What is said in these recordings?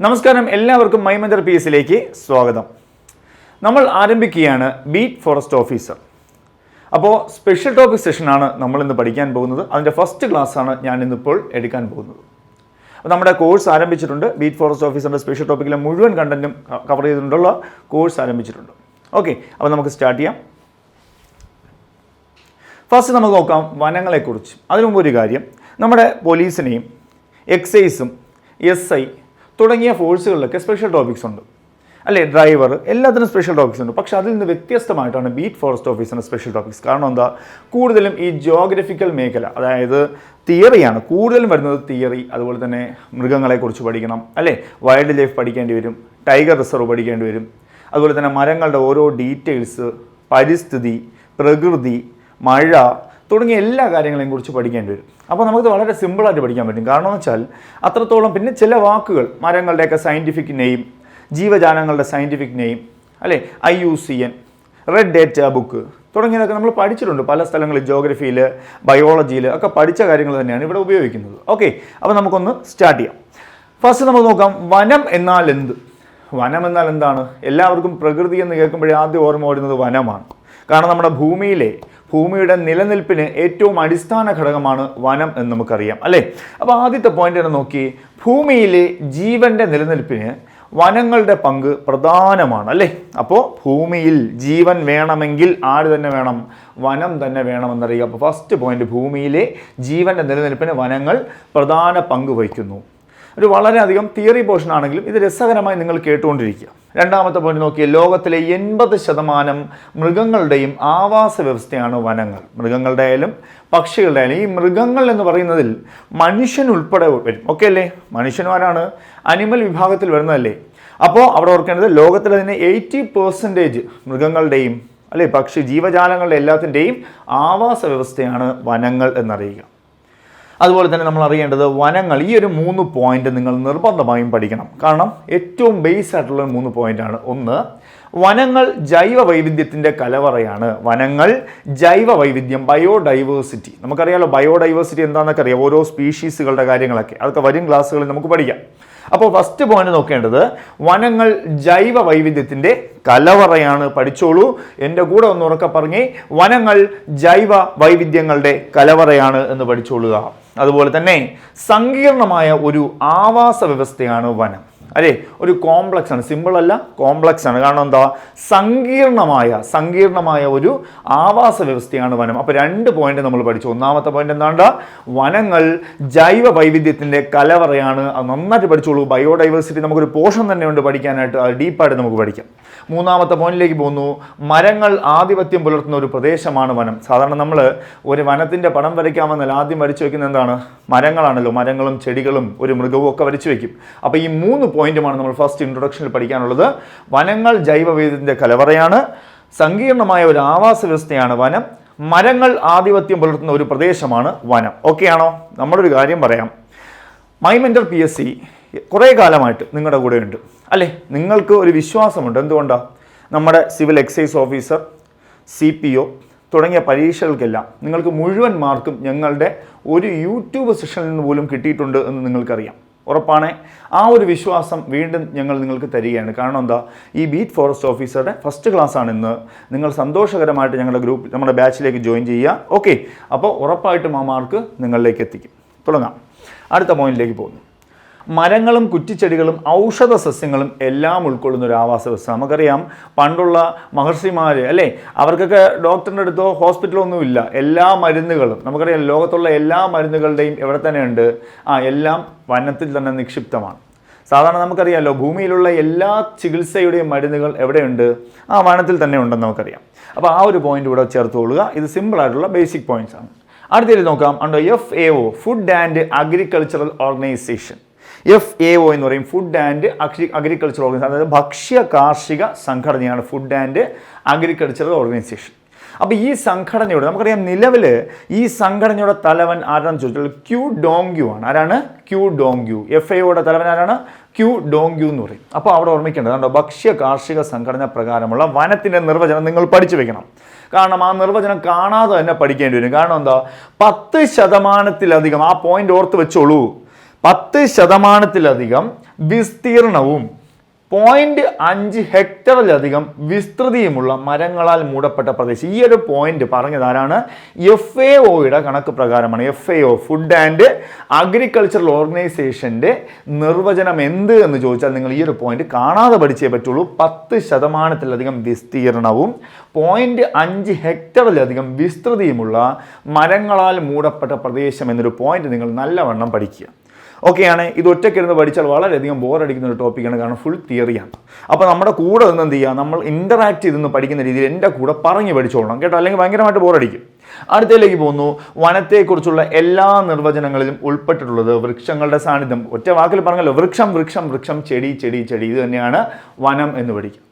നമസ്കാരം, എല്ലാവർക്കും മൈമന്ദർ പി എസിലേക്ക് സ്വാഗതം. നമ്മൾ ആരംഭിക്കുകയാണ് ബീറ്റ് ഫോറസ്റ്റ് ഓഫീസർ. അപ്പോൾ സ്പെഷ്യൽ ടോപ്പിക് സെഷനാണ് നമ്മൾ ഇന്ന് പഠിക്കാൻ പോകുന്നത്. അതിൻ്റെ ഫസ്റ്റ് ക്ലാസ്സാണ് ഞാൻ ഇന്നിപ്പോൾ എടുക്കാൻ പോകുന്നത്. അപ്പോൾ നമ്മുടെ കോഴ്സ് ആരംഭിച്ചിട്ടുണ്ട്. ബീറ്റ് ഫോറസ്റ്റ് ഓഫീസറിൻ്റെ സ്പെഷ്യൽ ടോപ്പിക്കിലെ മുഴുവൻ കണ്ടന്റും കവർ ചെയ്തുകൊണ്ടുള്ള കോഴ്സ് ആരംഭിച്ചിട്ടുണ്ട്. ഓക്കെ, അപ്പോൾ നമുക്ക് സ്റ്റാർട്ട് ചെയ്യാം. ഫസ്റ്റ് നമുക്ക് നോക്കാം വനങ്ങളെക്കുറിച്ച്. അതിനു മുമ്പ് ഒരു കാര്യം, നമ്മുടെ പോലീസിനെയും എക്സൈസും SI തുടങ്ങിയ ഫോഴ്സുകളിലൊക്കെ സ്പെഷ്യൽ ടോപ്പിക്സ് ഉണ്ട് അല്ലേ? ഡ്രൈവർ, എല്ലാത്തിനും സ്പെഷ്യൽ ടോപ്പിക്സ് ഉണ്ട്. പക്ഷേ അതിൽ നിന്ന് വ്യത്യസ്തമായിട്ടാണ് ബീറ്റ് ഫോറസ്റ്റ് ഓഫീസറിൻ്റെ സ്പെഷ്യൽ ടോപ്പിക്സ്. കാരണം എന്താ? കൂടുതലും ഈ ജിയോഗ്രഫിക്കൽ മേഖല, അതായത് തിയറിയാണ് കൂടുതലും വരുന്നത്. തിയറി, അതുപോലെ തന്നെ മൃഗങ്ങളെക്കുറിച്ച് പഠിക്കണം അല്ലേ? വൈൽഡ് ലൈഫ് പഠിക്കേണ്ടി വരും, ടൈഗർ റിസർവ് പഠിക്കേണ്ടി വരും. അതുപോലെ തന്നെ മരങ്ങളുടെ ഓരോ ഡീറ്റെയിൽസ്, പരിസ്ഥിതി, പ്രകൃതി, മഴ തുടങ്ങിയ എല്ലാ കാര്യങ്ങളെയും കുറിച്ച് പഠിക്കേണ്ടി വരും. അപ്പോൾ നമുക്കത് വളരെ സിമ്പിളായിട്ട് പഠിക്കാൻ പറ്റും. കാരണം എന്ന് വെച്ചാൽ അത്രത്തോളം. പിന്നെ ചില വാക്കുകൾ, മരങ്ങളുടെയൊക്കെ സയൻറ്റിഫിക് നെയിം, ജീവജാലങ്ങളുടെ സയൻറ്റിഫിക് നെയിം അല്ലേ, IUCN, റെഡ് ഡേറ്റ ബുക്ക് തുടങ്ങിയതൊക്കെ നമ്മൾ പഠിച്ചിട്ടുണ്ട് പല സ്ഥലങ്ങളിൽ. ജിയോഗ്രഫിയിൽ, ബയോളജിയിൽ ഒക്കെ പഠിച്ച കാര്യങ്ങൾ തന്നെയാണ് ഇവിടെ ഉപയോഗിക്കുന്നത്. ഓക്കെ, അപ്പോൾ നമുക്കൊന്ന് സ്റ്റാർട്ട് ചെയ്യാം. ഫസ്റ്റ് നമുക്ക് നോക്കാം, വനം എന്നാൽ എന്ത്? വനം എന്നാൽ എന്താണ്? എല്ലാവർക്കും പ്രകൃതി എന്ന് കേൾക്കുമ്പോഴേ ആദ്യം ഓർമ്മ വരുന്നത് വനമാണ്. കാരണം നമ്മുടെ ഭൂമിയുടെ നിലനിൽപ്പിന് ഏറ്റവും അടിസ്ഥാന ഘടകമാണ് വനം എന്ന് നമുക്കറിയാം അല്ലേ? അപ്പോൾ ആദ്യത്തെ പോയിന്റ് തന്നെ നോക്കി, ഭൂമിയിലെ ജീവൻ്റെ നിലനിൽപ്പിന് വനങ്ങളുടെ പങ്ക് പ്രധാനമാണ് അല്ലേ? അപ്പോൾ ഭൂമിയിൽ ജീവൻ വേണമെങ്കിൽ ആര് തന്നെ വേണം? വനം തന്നെ വേണമെന്നറിയുക. അപ്പോൾ ഫസ്റ്റ് പോയിന്റ്, ഭൂമിയിലെ ജീവൻ്റെ നിലനിൽപ്പിന് വനങ്ങൾ പ്രധാന പങ്ക് വഹിക്കുന്നു. ഒരു വളരെയധികം തിയറി പോർഷൻ ആണെങ്കിലും ഇത് രസകരമായി നിങ്ങൾ കേട്ടുകൊണ്ടിരിക്കുക. രണ്ടാമത്തെ പോയിന്റ് നോക്കിയാൽ, ലോകത്തിലെ 80% മൃഗങ്ങളുടെയും ആവാസ വ്യവസ്ഥയാണ് വനങ്ങൾ. മൃഗങ്ങളുടെ ആയാലും പക്ഷികളുടെ ആയാലും. ഈ മൃഗങ്ങൾ എന്ന് പറയുന്നതിൽ മനുഷ്യൻ ഉൾപ്പെടെ വരും. ഓക്കെ അല്ലേ? മനുഷ്യന്മാരാണ് അനിമൽ വിഭാഗത്തിൽ വരുന്നതല്ലേ? അപ്പോൾ അവിടെ ഓർക്കേണ്ടത്, ലോകത്തിലെ തന്നെ 80% മൃഗങ്ങളുടെയും അല്ലെ പക്ഷി ജീവജാലങ്ങളുടെ എല്ലാത്തിൻ്റെയും ആവാസ വ്യവസ്ഥയാണ് വനങ്ങൾ എന്നറിയുക. അതുപോലെ തന്നെ നമ്മൾ അറിയേണ്ടത്, വനങ്ങൾ, ഈ ഒരു 3 പോയിന്റ് നിങ്ങൾ നിർബന്ധമായും പഠിക്കണം. കാരണം ഏറ്റവും ബേസ് ആയിട്ടുള്ള 3 പോയിന്റാണ്. ഒന്ന്, വനങ്ങൾ ജൈവ വൈവിധ്യത്തിൻ്റെ കലവറയാണ്. വനങ്ങൾ ജൈവ വൈവിധ്യം, ബയോഡൈവേഴ്സിറ്റി. നമുക്കറിയാമല്ലോ ബയോഡൈവേഴ്സിറ്റി എന്താണെന്നൊക്കെ അറിയാം, ഓരോ സ്പീഷീസുകളുടെ കാര്യങ്ങളൊക്കെ. അതൊക്കെ വരും ക്ലാസ്സുകളിൽ നമുക്ക് പഠിക്കാം. അപ്പോൾ ഫസ്റ്റ് പോയിന്റ് നോക്കേണ്ടത്, വനങ്ങൾ ജൈവ വൈവിധ്യത്തിൻ്റെ കലവറയാണ്. പഠിച്ചോളൂ, എൻ്റെ കൂടെ ഒന്ന് ഉറക്കെ പറഞ്ഞേ, വനങ്ങൾ ജൈവ വൈവിധ്യങ്ങളുടെ കലവറയാണ് എന്ന് പഠിച്ചോളുക. അതുപോലെ തന്നെ സങ്കീർണമായ ഒരു ആവാസ വ്യവസ്ഥയാണ് വനം അല്ലേ? ഒരു കോംപ്ലക്സ് ആണ്, സിമ്പിൾ അല്ല, കോംപ്ലക്സ് ആണ്. കാരണം എന്താ? സങ്കീർണമായ ഒരു ആവാസ വ്യവസ്ഥയാണ് വനം. അപ്പോൾ 2 പോയിന്റ് നമ്മൾ പഠിച്ചു. ഒന്നാമത്തെ പോയിന്റ് എന്താണ്ടാ? വനങ്ങൾ ജൈവ വൈവിധ്യത്തിൻ്റെ കലവറയാണ്. അത് നന്നായിട്ട് പഠിച്ചോളൂ. ബയോഡൈവേഴ്സിറ്റി നമുക്കൊരു പോർഷൻ തന്നെയുണ്ട് പഠിക്കാനായിട്ട്, അത് ഡീപ്പായിട്ട് നമുക്ക് പഠിക്കാം. മൂന്നാമത്തെ പോയിന്റിലേക്ക് പോകുന്നു, മരങ്ങൾ ആധിപത്യം പുലർത്തുന്ന ഒരു പ്രദേശമാണ് വനം. സാധാരണ നമ്മൾ ഒരു വനത്തിൻ്റെ പടം വരയ്ക്കാമെന്നാൽ ആദ്യം വരച്ചു വയ്ക്കുന്നത് എന്താണ്? മരങ്ങളാണല്ലോ. മരങ്ങളും ചെടികളും ഒരു മൃഗവും ഒക്കെ വരച്ചു വയ്ക്കും. അപ്പോൾ ഈ 3 പോയിന്റുമാണ് നമ്മൾ ഫസ്റ്റ് ഇൻട്രൊഡക്ഷനിൽ പഠിക്കാനുള്ളത്. വനങ്ങൾ ജൈവ വൈവിധ്യത്തിൻ്റെ കലവറയാണ്, സങ്കീർണമായ ഒരു ആവാസ വ്യവസ്ഥയാണ് വനം, മരങ്ങൾ ആധിപത്യം പുലർത്തുന്ന ഒരു പ്രദേശമാണ് വനം. ഓക്കെ ആണോ? നമ്മളൊരു കാര്യം പറയാം, മൈമെന്റർ PSC കുറേ കാലമായിട്ട് നിങ്ങളുടെ കൂടെ ഉണ്ട് അല്ലേ? നിങ്ങൾക്ക് ഒരു വിശ്വാസമുണ്ട്. എന്തുകൊണ്ടാണ്? നമ്മുടെ സിവിൽ എക്സൈസ് ഓഫീസർ, CPO തുടങ്ങിയ പരീക്ഷകൾക്കെല്ലാം നിങ്ങൾക്ക് മുഴുവൻ മാർക്കും ഞങ്ങളുടെ ഒരു യൂട്യൂബ് സെഷനിൽ നിന്ന് പോലും കിട്ടിയിട്ടുണ്ട് എന്ന് നിങ്ങൾക്കറിയാം. ഉറപ്പാണ്. ആ ഒരു വിശ്വാസം വീണ്ടും ഞങ്ങൾ നിങ്ങൾക്ക് തരികയാണ്. കാരണം എന്താ? ഈ ബീറ്റ് ഫോറസ്റ്റ് ഓഫീസറുടെ ഫസ്റ്റ് ക്ലാസ്സാണ് ഇന്ന്. നിങ്ങൾ സന്തോഷകരമായിട്ട് ഞങ്ങളുടെ ഗ്രൂപ്പ്, നമ്മുടെ ബാച്ചിലേക്ക് ജോയിൻ ചെയ്യുക. ഓക്കെ, അപ്പോൾ ഉറപ്പായിട്ടും ആ മാർക്ക് നിങ്ങളിലേക്ക് എത്തിക്കും. തുടങ്ങാം. അടുത്ത പോയിന്റിലേക്ക് പോകുന്നു. മരങ്ങളും കുറ്റിച്ചെടികളും ഔഷധ സസ്യങ്ങളും എല്ലാം ഉൾക്കൊള്ളുന്ന ഒരു ആവാസ വ്യവസ്ഥ. നമുക്കറിയാം, പണ്ടുള്ള മഹർഷിമാർ അല്ലേ, അവർക്കൊക്കെ ഡോക്ടറിൻ്റെ അടുത്തോ ഹോസ്പിറ്റലോ ഒന്നുമില്ല. എല്ലാ മരുന്നുകളും നമുക്കറിയാം, ലോകത്തുള്ള എല്ലാ മരുന്നുകളുടെയും എവിടെ തന്നെയുണ്ട്? എല്ലാം വനത്തിൽ തന്നെ നിക്ഷിപ്തമാണ്. സാധാരണ നമുക്കറിയാമല്ലോ, ഭൂമിയിലുള്ള എല്ലാ ചികിത്സയുടെയും മരുന്നുകൾ എവിടെയുണ്ട്? വനത്തിൽ തന്നെ ഉണ്ടെന്ന് നമുക്കറിയാം. അപ്പോൾ ആ ഒരു പോയിന്റ് ഇവിടെ ചേർത്തുകൊള്ളുക. ഇത് സിമ്പിളായിട്ടുള്ള ബേസിക് പോയിന്റ്സ് ആണ്. അടുത്തത് നോക്കാം, undo FAO, food and agricultural organisation. FAO എന്ന് പറയും, ഫുഡ് ആൻഡ് അഗ്രികൾച്ചറൽ ഓർഗനൈസേഷൻ. അതായത് ഭക്ഷ്യ കാർഷിക സംഘടനയാണ് ഫുഡ് ആൻഡ് അഗ്രികൾച്ചറൽ ഓർഗനൈസേഷൻ. അപ്പോൾ ഈ സംഘടനയുടെ, നമുക്കറിയാം, നിലവിൽ ഈ സംഘടനയുടെ തലവൻ ആരാണെന്ന് ചോദിച്ചാൽ ക്യൂ ഡോങ്ക്യു ആണ്. ആരാണ്? ക്യൂ ഡോങ്ക്യു. FAOയുടെ തലവൻ ആരാണ്? ക്യൂ ഡോങ്ക്യു എന്ന് പറയും. അപ്പോൾ അവിടെ ഓർമ്മിക്കേണ്ടത് കണ്ടോ, ഭക്ഷ്യ കാർഷിക സംഘടന പ്രകാരമുള്ള വനത്തിൻ്റെ നിർവചനം നിങ്ങൾ പഠിച്ചു വെക്കണം. കാരണം ആ നിർവചനം കാണാതെ തന്നെ പഠിക്കേണ്ടി വരും. കാരണം എന്താ? 10%, ആ പോയിന്റ് ഓർത്ത് വെച്ചോളൂ, 10% വിസ്തീർണവും 0.5 ഹെക്ടറിലധികം വിസ്തൃതിയുമുള്ള മരങ്ങളാൽ മൂടപ്പെട്ട പ്രദേശം. ഈ ഒരു പോയിന്റ് പറഞ്ഞതാരാണ്? FAOയുടെ കണക്ക് പ്രകാരമാണ്. FAO, ഫുഡ് ആൻഡ് അഗ്രികൾച്ചറൽ ഓർഗനൈസേഷൻ്റെ നിർവചനം എന്ത് എന്ന് ചോദിച്ചാൽ നിങ്ങൾ ഈ ഒരു പോയിന്റ് കാണാതെ പഠിച്ചേ പറ്റുള്ളൂ. 10% വിസ്തീർണവും 0.5 ഹെക്ടറിലധികം വിസ്തൃതിയുമുള്ള മരങ്ങളാൽ മൂടപ്പെട്ട പ്രദേശം എന്നൊരു പോയിന്റ് നിങ്ങൾ നല്ലവണ്ണം പഠിക്കുക. ഓക്കെയാണ്. ഇത് ഒറ്റയ്ക്കിരുന്ന് പഠിച്ചാൽ വളരെയധികം ബോറടിക്കുന്ന ഒരു ടോപ്പിക്കാണ്, കാരണം ഫുൾ തിയറിയാണ്. അപ്പോൾ നമ്മുടെ കൂടെ നിന്ന് എന്ത് ചെയ്യുക, നമ്മൾ ഇൻ്ററാക്ട് ചെയ്തൊന്ന് പഠിക്കുന്ന രീതിയിൽ എൻ്റെ കൂടെ പറഞ്ഞ് പഠിച്ചോളണം കേട്ടോ, അല്ലെങ്കിൽ ഭയങ്കരമായിട്ട് ബോറടിക്കും. അടുത്തതിലേക്ക് പോകുന്നു. വനത്തെക്കുറിച്ചുള്ള എല്ലാ നിർവചനങ്ങളിലും ഉൾപ്പെട്ടിട്ടുള്ളത് വൃക്ഷങ്ങളുടെ സാന്നിധ്യം. ഒറ്റ വാക്കിൽ പറഞ്ഞല്ലോ, വൃക്ഷം വൃക്ഷം വൃക്ഷം, ചെടി ചെടി ചെടി, ഇത് തന്നെയാണ് വനം എന്ന് പഠിക്കുക.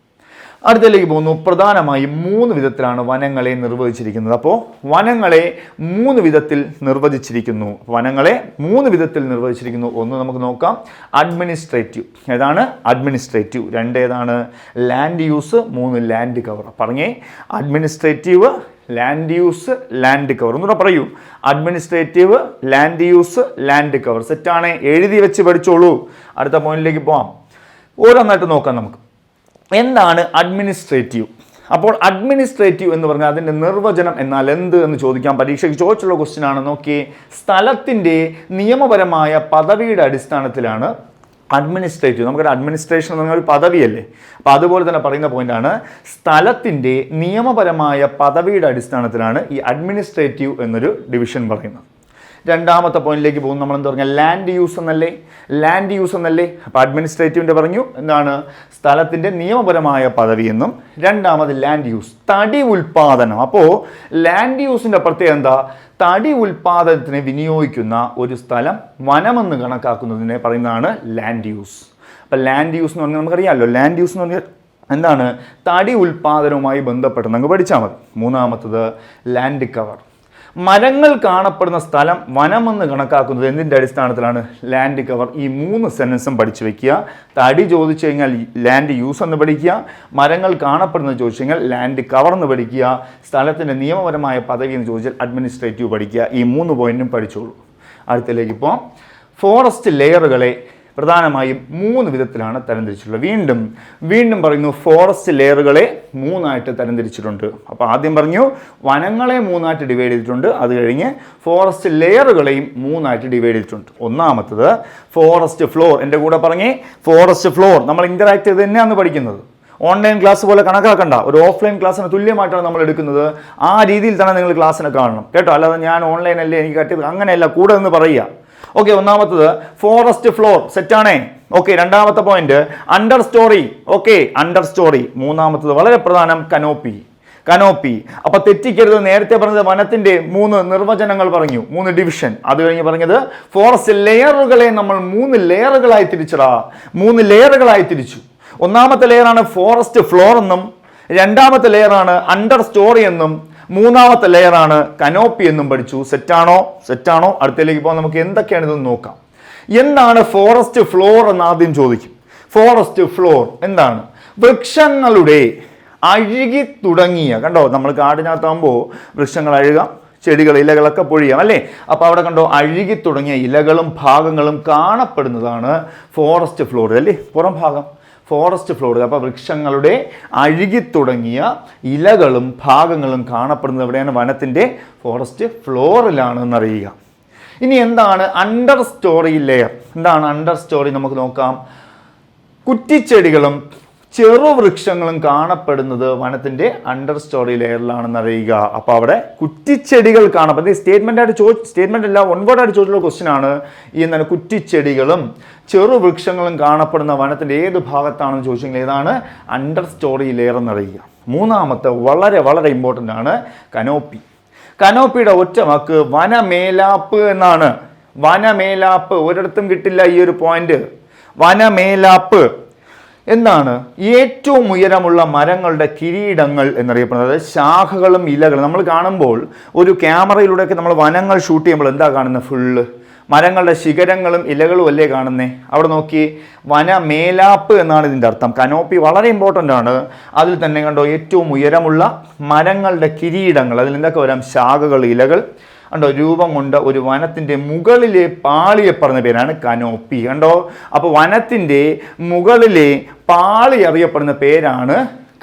അടുത്തതിലേക്ക് പോകുന്നു. പ്രധാനമായും 3 വിധത്തിലാണ് വനങ്ങളെ നിർവചിച്ചിരിക്കുന്നത്. അപ്പോൾ വനങ്ങളെ 3 വിധത്തിൽ നിർവചിച്ചിരിക്കുന്നു. ഒന്ന് നമുക്ക് നോക്കാം, അഡ്മിനിസ്ട്രേറ്റീവ്. ഏതാണ്? അഡ്മിനിസ്ട്രേറ്റീവ്. 2 ഏതാണ്? Land use. 3 land cover. പറഞ്ഞേ, administrative, land use, land cover. ഒന്നുകൂടെ പറയൂ. Administrative, land use, land cover. സെറ്റാണ്, എഴുതി വെച്ച് പഠിച്ചോളൂ. അടുത്ത പോയിന്റിലേക്ക് പോകാം. ഓരോന്നായിട്ട് നോക്കാം നമുക്ക്. എന്താണ് അഡ്മിനിസ്ട്രേറ്റീവ്? അപ്പോൾ അഡ്മിനിസ്ട്രേറ്റീവ് എന്ന് പറഞ്ഞാൽ അതിൻ്റെ നിർവചനം എന്നാൽ എന്ത് എന്ന് ചോദിക്കാം. പരീക്ഷയ്ക്ക് ചോദിച്ചുള്ള ക്വസ്റ്റ്യൻ ആണ്. നോക്കിയേ, സ്ഥലത്തിൻ്റെ നിയമപരമായ പദവിയുടെ അടിസ്ഥാനത്തിലാണ് അഡ്മിനിസ്ട്രേറ്റീവ്. നമുക്കൊരു അഡ്മിനിസ്ട്രേഷൻ എന്ന് പറഞ്ഞാൽ ഒരു പദവിയല്ലേ, അപ്പോൾ അതുപോലെ തന്നെ പറയുന്ന പോയിന്റാണ്, സ്ഥലത്തിൻ്റെ നിയമപരമായ പദവിയുടെ അടിസ്ഥാനത്തിലാണ് ഈ അഡ്മിനിസ്ട്രേറ്റീവ് എന്നൊരു ഡിവിഷൻ പറയുന്നത്. രണ്ടാമത്തെ പോയിന്റിലേക്ക് പോകും. നമ്മൾ എന്താ പറഞ്ഞാൽ ലാൻഡ് യൂസ് എന്നല്ലേ. അപ്പോൾ അഡ്മിനിസ്ട്രേറ്റീവിൻ്റെ പറഞ്ഞു എന്താണ്? സ്ഥലത്തിൻ്റെ നിയമപരമായ പദവി എന്നും. രണ്ടാമത് ലാൻഡ് യൂസ്, തടി ഉൽപാദനം. അപ്പോൾ ലാൻഡ് യൂസിൻ്റെ പ്രത്യേകത എന്താ? തടി ഉൽപാദനത്തിന് വിനിയോഗിക്കുന്ന ഒരു സ്ഥലം വനമെന്ന് കണക്കാക്കുന്നതിനെ പറയുന്നതാണ് ലാൻഡ് യൂസ്. അപ്പോൾ ലാൻഡ് യൂസ് എന്ന് പറഞ്ഞാൽ നമുക്കറിയാമല്ലോ, ലാൻഡ് യൂസ് എന്ന് പറഞ്ഞാൽ എന്താണ്? തടി ഉൽപാദനവുമായി ബന്ധപ്പെട്ട് നമുക്ക് പഠിച്ചാൽ മതി. മൂന്നാമത്തത് ലാൻഡ് കവർ. മരങ്ങൾ കാണപ്പെടുന്ന സ്ഥലം വനമെന്ന് കണക്കാക്കുന്നത് എന്തിൻ്റെ അടിസ്ഥാനത്തിലാണ്? Land cover. ഈ 3 സെൻറ്റൻസും പഠിച്ചു വയ്ക്കുക. തടി ചോദിച്ചു കഴിഞ്ഞാൽ ലാൻഡ് യൂസ് എന്ന് പഠിക്കുക, മരങ്ങൾ കാണപ്പെടുന്നത് ചോദിച്ചു കഴിഞ്ഞാൽ ലാൻഡ് കവർ എന്ന് പഠിക്കുക, സ്ഥലത്തിൻ്റെ നിയമപരമായ പദവി എന്ന് ചോദിച്ചാൽ അഡ്മിനിസ്ട്രേറ്റീവ് പഠിക്കുക. ഈ 3 പോയിന്റും പഠിച്ചോളൂ. അടുത്തതിലേക്ക് പോകാം. ഫോറസ്റ്റ് ലെയറുകളെ പ്രധാനമായും 3 വിധത്തിലാണ് തരംതിരിച്ചിട്ടുള്ളത്. വീണ്ടും പറയുന്നു, ഫോറസ്റ്റ് ലെയറുകളെ 3 ആയിട്ട് തരംതിരിച്ചിട്ടുണ്ട്. അപ്പോൾ ആദ്യം പറഞ്ഞു വനങ്ങളെ 3 ആയിട്ട് ഡിവൈഡ് ചെയ്തിട്ടുണ്ട്. അത് കഴിഞ്ഞ് ഫോറസ്റ്റ് ലെയറുകളെയും 3 ആയിട്ട് ഡിവൈഡ് ചെയ്തിട്ടുണ്ട്. ഒന്നാമത്തത് ഫോറസ്റ്റ് ഫ്ലോർ. എൻ്റെ കൂടെ പറഞ്ഞേ, ഫോറസ്റ്റ് ഫ്ലോർ. നമ്മൾ ഇൻ്ററാക്ട് ചെയ്ത് തന്നെയാണ് പഠിക്കുന്നത്. ഓൺലൈൻ ക്ലാസ് പോലെ കണക്കാക്കണ്ട, ഒരു ഓഫ്ലൈൻ ക്ലാസ്സിന് തുല്യമായിട്ടാണ് നമ്മൾ എടുക്കുന്നത്. ആ രീതിയിൽ തന്നെ നിങ്ങൾ ക്ലാസ്സിനെ കാണണം കേട്ടോ, അല്ലാതെ ഞാൻ ഓൺലൈൻ അല്ലേ എനിക്ക് കട്ടിയത് അങ്ങനെയല്ല, കൂടെ നിന്ന് പറയുക. ഓക്കെ, ഒന്നാമത്തത് ഫോറസ്റ്റ് ഫ്ലോർ. സെറ്റാണേ. ഓക്കെ, രണ്ടാമത്തെ point under story. Okay, under story. മൂന്നാമത്തത് വളരെ പ്രധാനം, കനോപ്പി. അപ്പൊ തെറ്റിക്കരുത്. നേരത്തെ പറഞ്ഞത് വനത്തിന്റെ 3 നിർവചനങ്ങൾ പറഞ്ഞു, 3 ഡിവിഷൻ. അത് കഴിഞ്ഞ് പറഞ്ഞത് ഫോറസ്റ്റ് ലെയറുകളെ നമ്മൾ 3 ലെയറുകളായി തിരിച്ചു. ഒന്നാമത്തെ ലെയറാണ് ഫോറസ്റ്റ് ഫ്ലോർ എന്നും, രണ്ടാമത്തെ ലെയറാണ് അണ്ടർ സ്റ്റോറി എന്നും, മൂന്നാമത്തെ ലെയറാണ് കനോപ്പി എന്നും പഠിച്ചു. സെറ്റാണോ? അടുത്തതിലേക്ക് പോകാൻ നമുക്ക് എന്തൊക്കെയാണ് ഇതെന്ന് നോക്കാം. എന്താണ് ഫോറസ്റ്റ് ഫ്ലോർ എന്ന് ആദ്യം ചോദിക്കും. ഫോറസ്റ്റ് ഫ്ലോർ എന്താണ്? വൃക്ഷങ്ങളുടെ അഴുകി തുടങ്ങിയ, കണ്ടോ, നമ്മൾ കാടിനകത്താകുമ്പോൾ വൃക്ഷങ്ങൾ അഴുകാം, ചെടികൾ ഇലകളൊക്കെ പൊഴിയാം അല്ലേ. അപ്പോൾ അവിടെ കണ്ടോ, അഴുകി തുടങ്ങിയ ഇലകളും ഭാഗങ്ങളും കാണപ്പെടുന്നതാണ് ഫോറസ്റ്റ് ഫ്ലോർ അല്ലേ, പുറം ഭാഗം. Forest floor. അപ്പോൾ വൃക്ഷങ്ങളുടെ അഴുകിത്തുടങ്ങിയ ഇലകളും ഭാഗങ്ങളും കാണപ്പെടുന്നത് എവിടെയാണ്? വനത്തിൻ്റെ ഫോറസ്റ്റ് ഫ്ലോറിലാണ് എന്നറിയുക. ഇനി എന്താണ് അണ്ടർ സ്റ്റോറി ലെയർ? എന്താണ് അണ്ടർ സ്റ്റോറി? നമുക്ക് നോക്കാം. കുറ്റിച്ചെടികളും ചെറുവൃക്ഷങ്ങളും കാണപ്പെടുന്നത് വനത്തിൻ്റെ അണ്ടർ സ്റ്റോറി ലെയറിലാണെന്ന് അറിയുക. അപ്പോൾ അവിടെ കുറ്റിച്ചെടികൾ കാണപ്പെടുന്നത് സ്റ്റേറ്റ്മെന്റ് അല്ല, ഒൻവേർഡായിട്ട് ചോദിച്ചുള്ള ക്വസ്റ്റ്യൻ ആണ്. ഈ എന്താണ്? കുറ്റിച്ചെടികളും ചെറുവൃക്ഷങ്ങളും കാണപ്പെടുന്ന വനത്തിൻ്റെ ഏത് ഭാഗത്താണെന്ന് ചോദിച്ചെങ്കിൽ ഏതാണ്? അണ്ടർ സ്റ്റോറി ലെയർ എന്നറിയുക. മൂന്നാമത്തെ വളരെ വളരെ ഇമ്പോർട്ടൻ്റ് ആണ് കനോപ്പിയുടെ ഒറ്റ വാക്ക് വനമേലാപ്പ് എന്നാണ്. വനമേലാപ്പ് ഒരിടത്തും കിട്ടില്ല ഈ ഒരു പോയിന്റ്. വനമേലാപ്പ് എന്താണ്? ഏറ്റവും ഉയരമുള്ള മരങ്ങളുടെ കിരീടങ്ങൾ എന്നറിയപ്പെടുന്നത്. ശാഖകളും ഇലകളും നമ്മൾ കാണുമ്പോൾ ഒരു ക്യാമറയിലൂടെയൊക്കെ നമ്മൾ വനങ്ങൾ ഷൂട്ട് ചെയ്യുമ്പോൾ എന്താ കാണുന്നത്? ഫുള്ള് മരങ്ങളുടെ ശിഖരങ്ങളും ഇലകളും അല്ലേ കാണുന്നേ. അവിടെ നോക്കി, വനമേലാപ്പ് എന്നാണ് ഇതിൻ്റെ അർത്ഥം. കനോപ്പി വളരെ ഇമ്പോർട്ടൻ്റ് ആണ്. അതിൽ തന്നെ കണ്ടോ, ഏറ്റവും ഉയരമുള്ള മരങ്ങളുടെ കിരീടങ്ങൾ. അതിൽ എന്തൊക്കെ വരാം? ശാഖകൾ, ഇലകൾ. കണ്ടോ, രൂപം കൊണ്ട് ഒരു വനത്തിൻ്റെ മുകളിലെ പാളിയെ പറഞ്ഞ പേരാണ് കനോപ്പി. കണ്ടോ, അപ്പോൾ വനത്തിൻ്റെ മുകളിലെ പാളി അറിയപ്പെടുന്ന പേരാണ്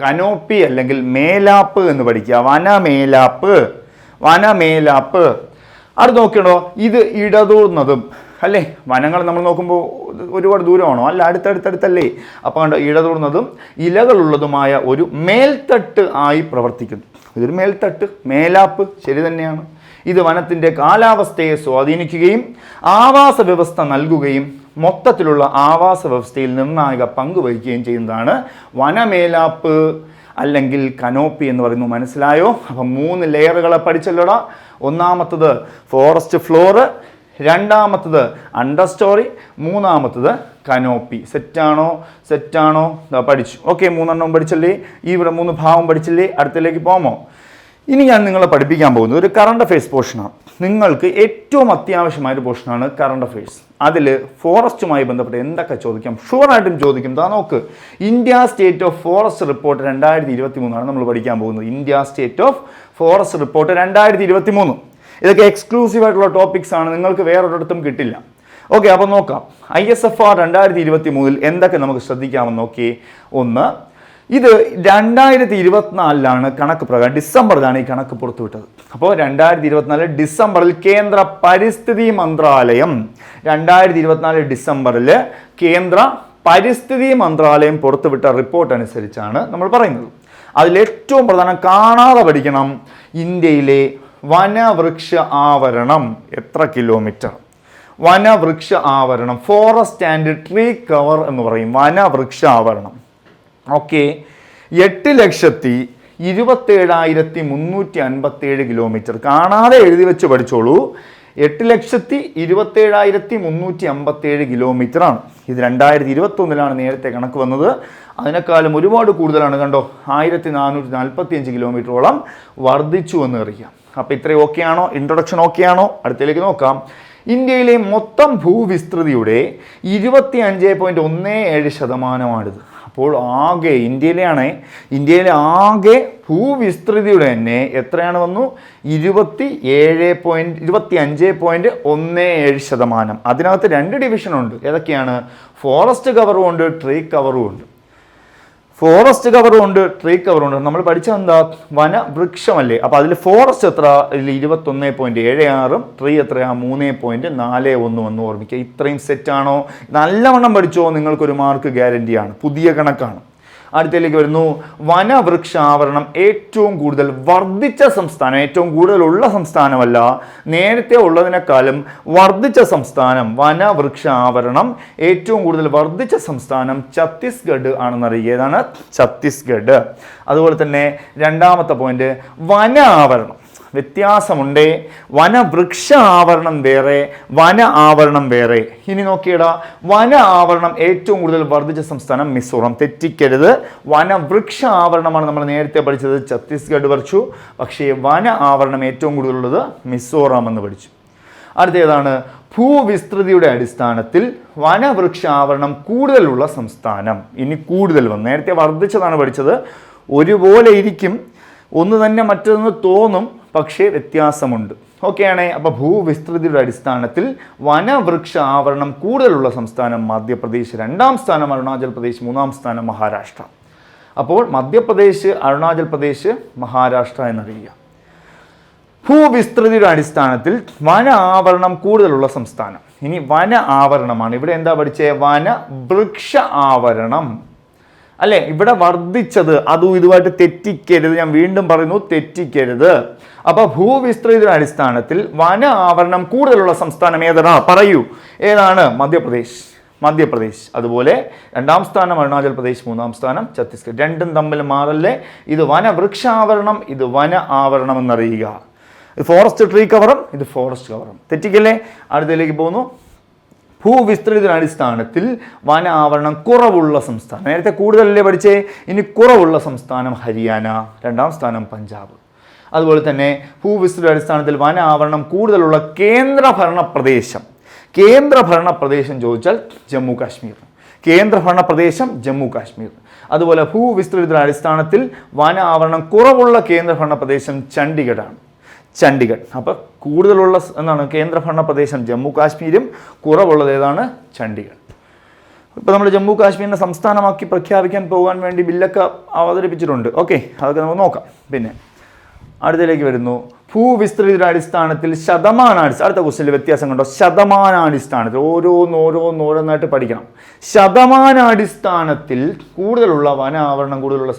കനോപ്പി അല്ലെങ്കിൽ മേലാപ്പ് എന്ന് പഠിക്കുക. വനമേലാപ്പ്, വനമേലാപ്പ്. അത് നോക്കണോ, ഇത് ഇടതൂർന്നതും അല്ലേ, വനങ്ങൾ നമ്മൾ നോക്കുമ്പോൾ ഒരുപാട് ദൂരമാണോ? അല്ല, അടുത്തടുത്തടുത്തല്ലേ. അപ്പോൾ കണ്ടോ, ഇടതൂർന്നതും ഇലകളുള്ളതുമായ ഒരു മേൽത്തട്ട് ആയി പ്രവർത്തിക്കുന്നു. ഇതൊരു മേൽത്തട്ട്, മേലാപ്പ്, ശരി തന്നെയാണ്. ഇത് വനത്തിൻ്റെ കാലാവസ്ഥയെ സ്വാധീനിക്കുകയും ആവാസ വ്യവസ്ഥ നൽകുകയും മൊത്തത്തിലുള്ള ആവാസ വ്യവസ്ഥയിൽ നിർണായക പങ്ക് വഹിക്കുകയും ചെയ്യുന്നതാണ് വനമേലാപ്പ് അല്ലെങ്കിൽ കനോപ്പി എന്ന് പറയുന്നു. മനസ്സിലായോ? അപ്പം 3 ലെയറുകളെ പഠിച്ചല്ലോടാ. ഒന്നാമത്തത് ഫോറസ്റ്റ് ഫ്ലോറ്, രണ്ടാമത്തത് അണ്ടർ സ്റ്റോറി, മൂന്നാമത്തത് കനോപ്പി. സെറ്റാണോ? പഠിച്ചു. ഓക്കെ, 3 എണ്ണം പഠിച്ചല്ലേ? ഇവിടെ 3 ഭാവം പഠിച്ചില്ലേ? അടുത്തിലേക്ക് പോകാമോ? ഇനി ഞാൻ നിങ്ങളെ പഠിപ്പിക്കാൻ പോകുന്നത് ഒരു കറണ്ട് അഫയേഴ്സ് പോർഷനാണ്. നിങ്ങൾക്ക് ഏറ്റവും അത്യാവശ്യമായൊരു പോർഷനാണ് കറണ്ട് അഫയേഴ്സ്. അതിൽ ഫോറസ്റ്റുമായി ബന്ധപ്പെട്ട് എന്തൊക്കെ ചോദിക്കാം? ഷുവറായിട്ടും ചോദിക്കും. ദാ നോക്ക്, India state of forest report 2023 നമ്മൾ പഠിക്കാൻ പോകുന്നത്. India state of forest report 2023. ഇതൊക്കെ എക്സ്ക്ലൂസീവ് ആയിട്ടുള്ള ടോപ്പിക്സ് ആണ്, നിങ്ങൾക്ക് വേറൊരിടത്തും കിട്ടില്ല. ഓക്കെ, അപ്പോൾ നോക്കാം. ISFR 2023 എന്തൊക്കെ നമുക്ക് ശ്രദ്ധിക്കാമെന്ന് നോക്കി. ഒന്ന്, ഇത് 2024 കണക്ക് പ്രകാരം ഡിസംബറിലാണ് ഈ കണക്ക് പുറത്തുവിട്ടത്. അപ്പോൾ 2024 ഡിസംബറിൽ കേന്ദ്ര പരിസ്ഥിതി മന്ത്രാലയം 2024 ഡിസംബറിൽ കേന്ദ്ര പരിസ്ഥിതി മന്ത്രാലയം പുറത്തുവിട്ട റിപ്പോർട്ട് അനുസരിച്ചാണ് നമ്മൾ പറയുന്നത്. അതിലേറ്റവും പ്രധാനം കാണാതെ പഠിക്കണം, ഇന്ത്യയിലെ വനവൃക്ഷ ആവരണം എത്ര കിലോമീറ്റർ? വനവൃക്ഷ ആവരണം, ഫോറസ്റ്റ് ആൻഡ് ട്രീ കവർ എന്ന് പറയും, വനവൃക്ഷ ആവരണം. Okay, 8,27,357 kilometre. കാണാതെ എഴുതി വെച്ച് പഠിച്ചോളൂ. 8,27,357 കിലോമീറ്റർ ആണ്. ഇത് 2021 നേരത്തെ കണക്ക് വന്നത്. അതിനേക്കാളും ഒരുപാട് കൂടുതലാണ്. കണ്ടോ, 1,445 കിലോമീറ്ററോളം വർദ്ധിച്ചു എന്ന് അറിയാം. അപ്പോൾ ഇത്രയും ഓക്കെ ആണോ? ഇൻട്രൊഡക്ഷൻ ഓക്കെ ആണോ? അടുത്തേക്ക് നോക്കാം. ഇന്ത്യയിലെ മൊത്തം ഭൂവിസ്തൃതിയുടെ 25.17%. അപ്പോൾ ആകെ ഇന്ത്യയിലെ ആകെ ഭൂവിസ്തൃതിയുടെ തന്നെ എത്രയാണ് വന്നു? 25.17%. അതിനകത്ത് 2 ഡിവിഷൻ ഉണ്ട്. ഏതൊക്കെയാണ്? ഫോറസ്റ്റ് കവറും ഉണ്ട്, ട്രീ കവറും ഉണ്ട്. ഫോറസ്റ്റ് കവറും ഉണ്ട്, ട്രീ കവറും ഉണ്ട്. നമ്മൾ പഠിച്ചത് എന്താ? വനവൃക്ഷമല്ലേ. അപ്പോൾ അതിൽ ഫോറസ്റ്റ് എത്ര? ഇതിൽ 21.76, ട്രീ എത്രയാ? 3.41 എന്ന് ഓർമ്മിക്കുക. ഇത്രയും സെറ്റാണോ? നല്ലവണ്ണം പഠിച്ചോ, നിങ്ങൾക്കൊരു മാർക്ക് ഗ്യാരണ്ടിയാണ്. പുതിയ കണക്കാണ്. അടുത്തേക്ക് വരുന്നു. വനവൃക്ഷ ആവരണം ഏറ്റവും കൂടുതൽ വർദ്ധിച്ച സംസ്ഥാനം, ഏറ്റവും കൂടുതലുള്ള സംസ്ഥാനമല്ല, നേരത്തെ ഉള്ളതിനേക്കാളും വർദ്ധിച്ച സംസ്ഥാനം. വനവൃക്ഷ ആവരണം ഏറ്റവും കൂടുതൽ വർദ്ധിച്ച സംസ്ഥാനം ഛത്തീസ്ഗഡ് ആണെന്നറിയുക. ഏതാണ്? ഛത്തീസ്ഗഡ്. അതുപോലെ തന്നെ രണ്ടാമത്തെ പോയിന്റ്, വന ആവരണം വ്യത്യാസമുണ്ട്. വനവൃക്ഷ ആവരണം വേറെ, വന ആവരണം വേറെ. ഇനി നോക്കിയടാ, വന ആവരണം ഏറ്റവും കൂടുതൽ വർദ്ധിച്ച സംസ്ഥാനം മിസോറാം. തെറ്റിക്കരുത്. വനവൃക്ഷ ആവരണമാണ് നമ്മൾ നേരത്തെ പഠിച്ചത്, ഛത്തീസ്ഗഡ് പഠിച്ചു. പക്ഷേ വന ആവരണം ഏറ്റവും കൂടുതലുള്ളത് മിസോറാം എന്ന് പഠിച്ചു. അടുത്തേതാണ്? ഭൂവിസ്തൃതിയുടെ അടിസ്ഥാനത്തിൽ വനവൃക്ഷ ആവരണം കൂടുതലുള്ള സംസ്ഥാനം. ഇനി കൂടുതൽ വന്നു. നേരത്തെ വർദ്ധിച്ചതാണ് പഠിച്ചത്. ഒരുപോലെ ഇരിക്കും, ഒന്ന് തന്നെ മറ്റൊന്ന് തോന്നും, പക്ഷേ വ്യത്യാസമുണ്ട്. ഓക്കെ ആണേ. അപ്പോൾ ഭൂവിസ്തൃതിയുടെ അടിസ്ഥാനത്തിൽ വനവൃക്ഷ ആവരണം കൂടുതലുള്ള സംസ്ഥാനം മധ്യപ്രദേശ്, 2ാം സ്ഥാനം അരുണാചൽ പ്രദേശ്, 3ാം സ്ഥാനം മഹാരാഷ്ട്ര. അപ്പോൾ മധ്യപ്രദേശ്, അരുണാചൽ പ്രദേശ്, മഹാരാഷ്ട്ര എന്നറിയുക. ഭൂവിസ്തൃതിയുടെ അടിസ്ഥാനത്തിൽ വന ആവരണം കൂടുതലുള്ള സംസ്ഥാനം. ഇനി വന ആവരണമാണ്. ഇവിടെ എന്താ പഠിച്ചേ? വനവൃക്ഷ ആവരണം അല്ലേ? ഇവിടെ വർദ്ധിച്ചത്. അതും ഇതുമായിട്ട് തെറ്റിക്കരുത്. ഞാൻ വീണ്ടും പറയുന്നു, തെറ്റിക്കരുത്. അപ്പോൾ ഭൂവിസ്തൃതിയുടെ അടിസ്ഥാനത്തിൽ വന ആവരണം കൂടുതലുള്ള സംസ്ഥാനം ഏതാണ്? പറയൂ, ഏതാണ്? മധ്യപ്രദേശ്. അതുപോലെ 2ാം സ്ഥാനം അരുണാചൽ പ്രദേശ്, 3ാം സ്ഥാനം ഛത്തീസ്ഗഡ്. രണ്ടും തമ്മിൽ മാറല്ലേ. ഇത് വനവൃക്ഷാവരണം, ഇത് വന ആവരണം എന്നറിയുക. ഇത് ഫോറസ്റ്റ് ട്രീ കവറും, ഇത് ഫോറസ്റ്റ് കവറും. തെറ്റിക്കല്ലേ. അടുത്തതിലേക്ക് പോകുന്നു. ഭൂവിസ്തൃതിയുടെ അടിസ്ഥാനത്തിൽ വന ആവരണം കുറവുള്ള സംസ്ഥാനം. നേരത്തെ കൂടുതലല്ലേ പഠിച്ചേ. ഇനി കുറവുള്ള സംസ്ഥാനം ഹരിയാന, 2ാം സ്ഥാനം പഞ്ചാബ്. അതുപോലെ തന്നെ ഭൂവിസ്തൃതിയുടെ അടിസ്ഥാനത്തിൽ വന ആവരണം കൂടുതലുള്ള കേന്ദ്രഭരണ പ്രദേശം ചോദിച്ചാൽ ജമ്മു കാശ്മീർ. കേന്ദ്രഭരണ പ്രദേശം ജമ്മു കാശ്മീർ. അതുപോലെ ഭൂവിസ്തൃതിയുടെ അടിസ്ഥാനത്തിൽ വന ആവരണം കുറവുള്ള കേന്ദ്രഭരണ പ്രദേശം ചണ്ഡീഗഡാണ്. ചണ്ഡീഗഡ്. അപ്പോൾ കൂടുതലുള്ള എന്താണ് കേന്ദ്രഭരണ പ്രദേശം ജമ്മു കാശ്മീരും, കുറവുള്ളത് ഏതാണ്? ചണ്ഡീഗഡ്. ഇപ്പോൾ നമ്മൾ ജമ്മു കാശ്മീരിനെ സംസ്ഥാനമാക്കി പ്രഖ്യാപിക്കാൻ പോകാൻ വേണ്ടി ബില്ലൊക്കെ അവതരിപ്പിച്ചിട്ടുണ്ട്. ഓക്കെ, അതൊക്കെ നമുക്ക് നോക്കാം. പിന്നെ അടുത്തതിലേക്ക് വരുന്നു, ഭൂവിസ്തൃതിയുടെ അടിസ്ഥാനത്തിൽ അടുത്ത ക്വസ്റ്റ്യനിൽ വ്യത്യാസം കണ്ടോ? ശതമാനാടിസ്ഥാനത്തിൽ ഓരോന്നായിട്ട് പഠിക്കണം. ശതമാനാടിസ്ഥാനത്തിൽ കൂടുതലുള്ള വന ആവരണം കൂടുതലുള്ള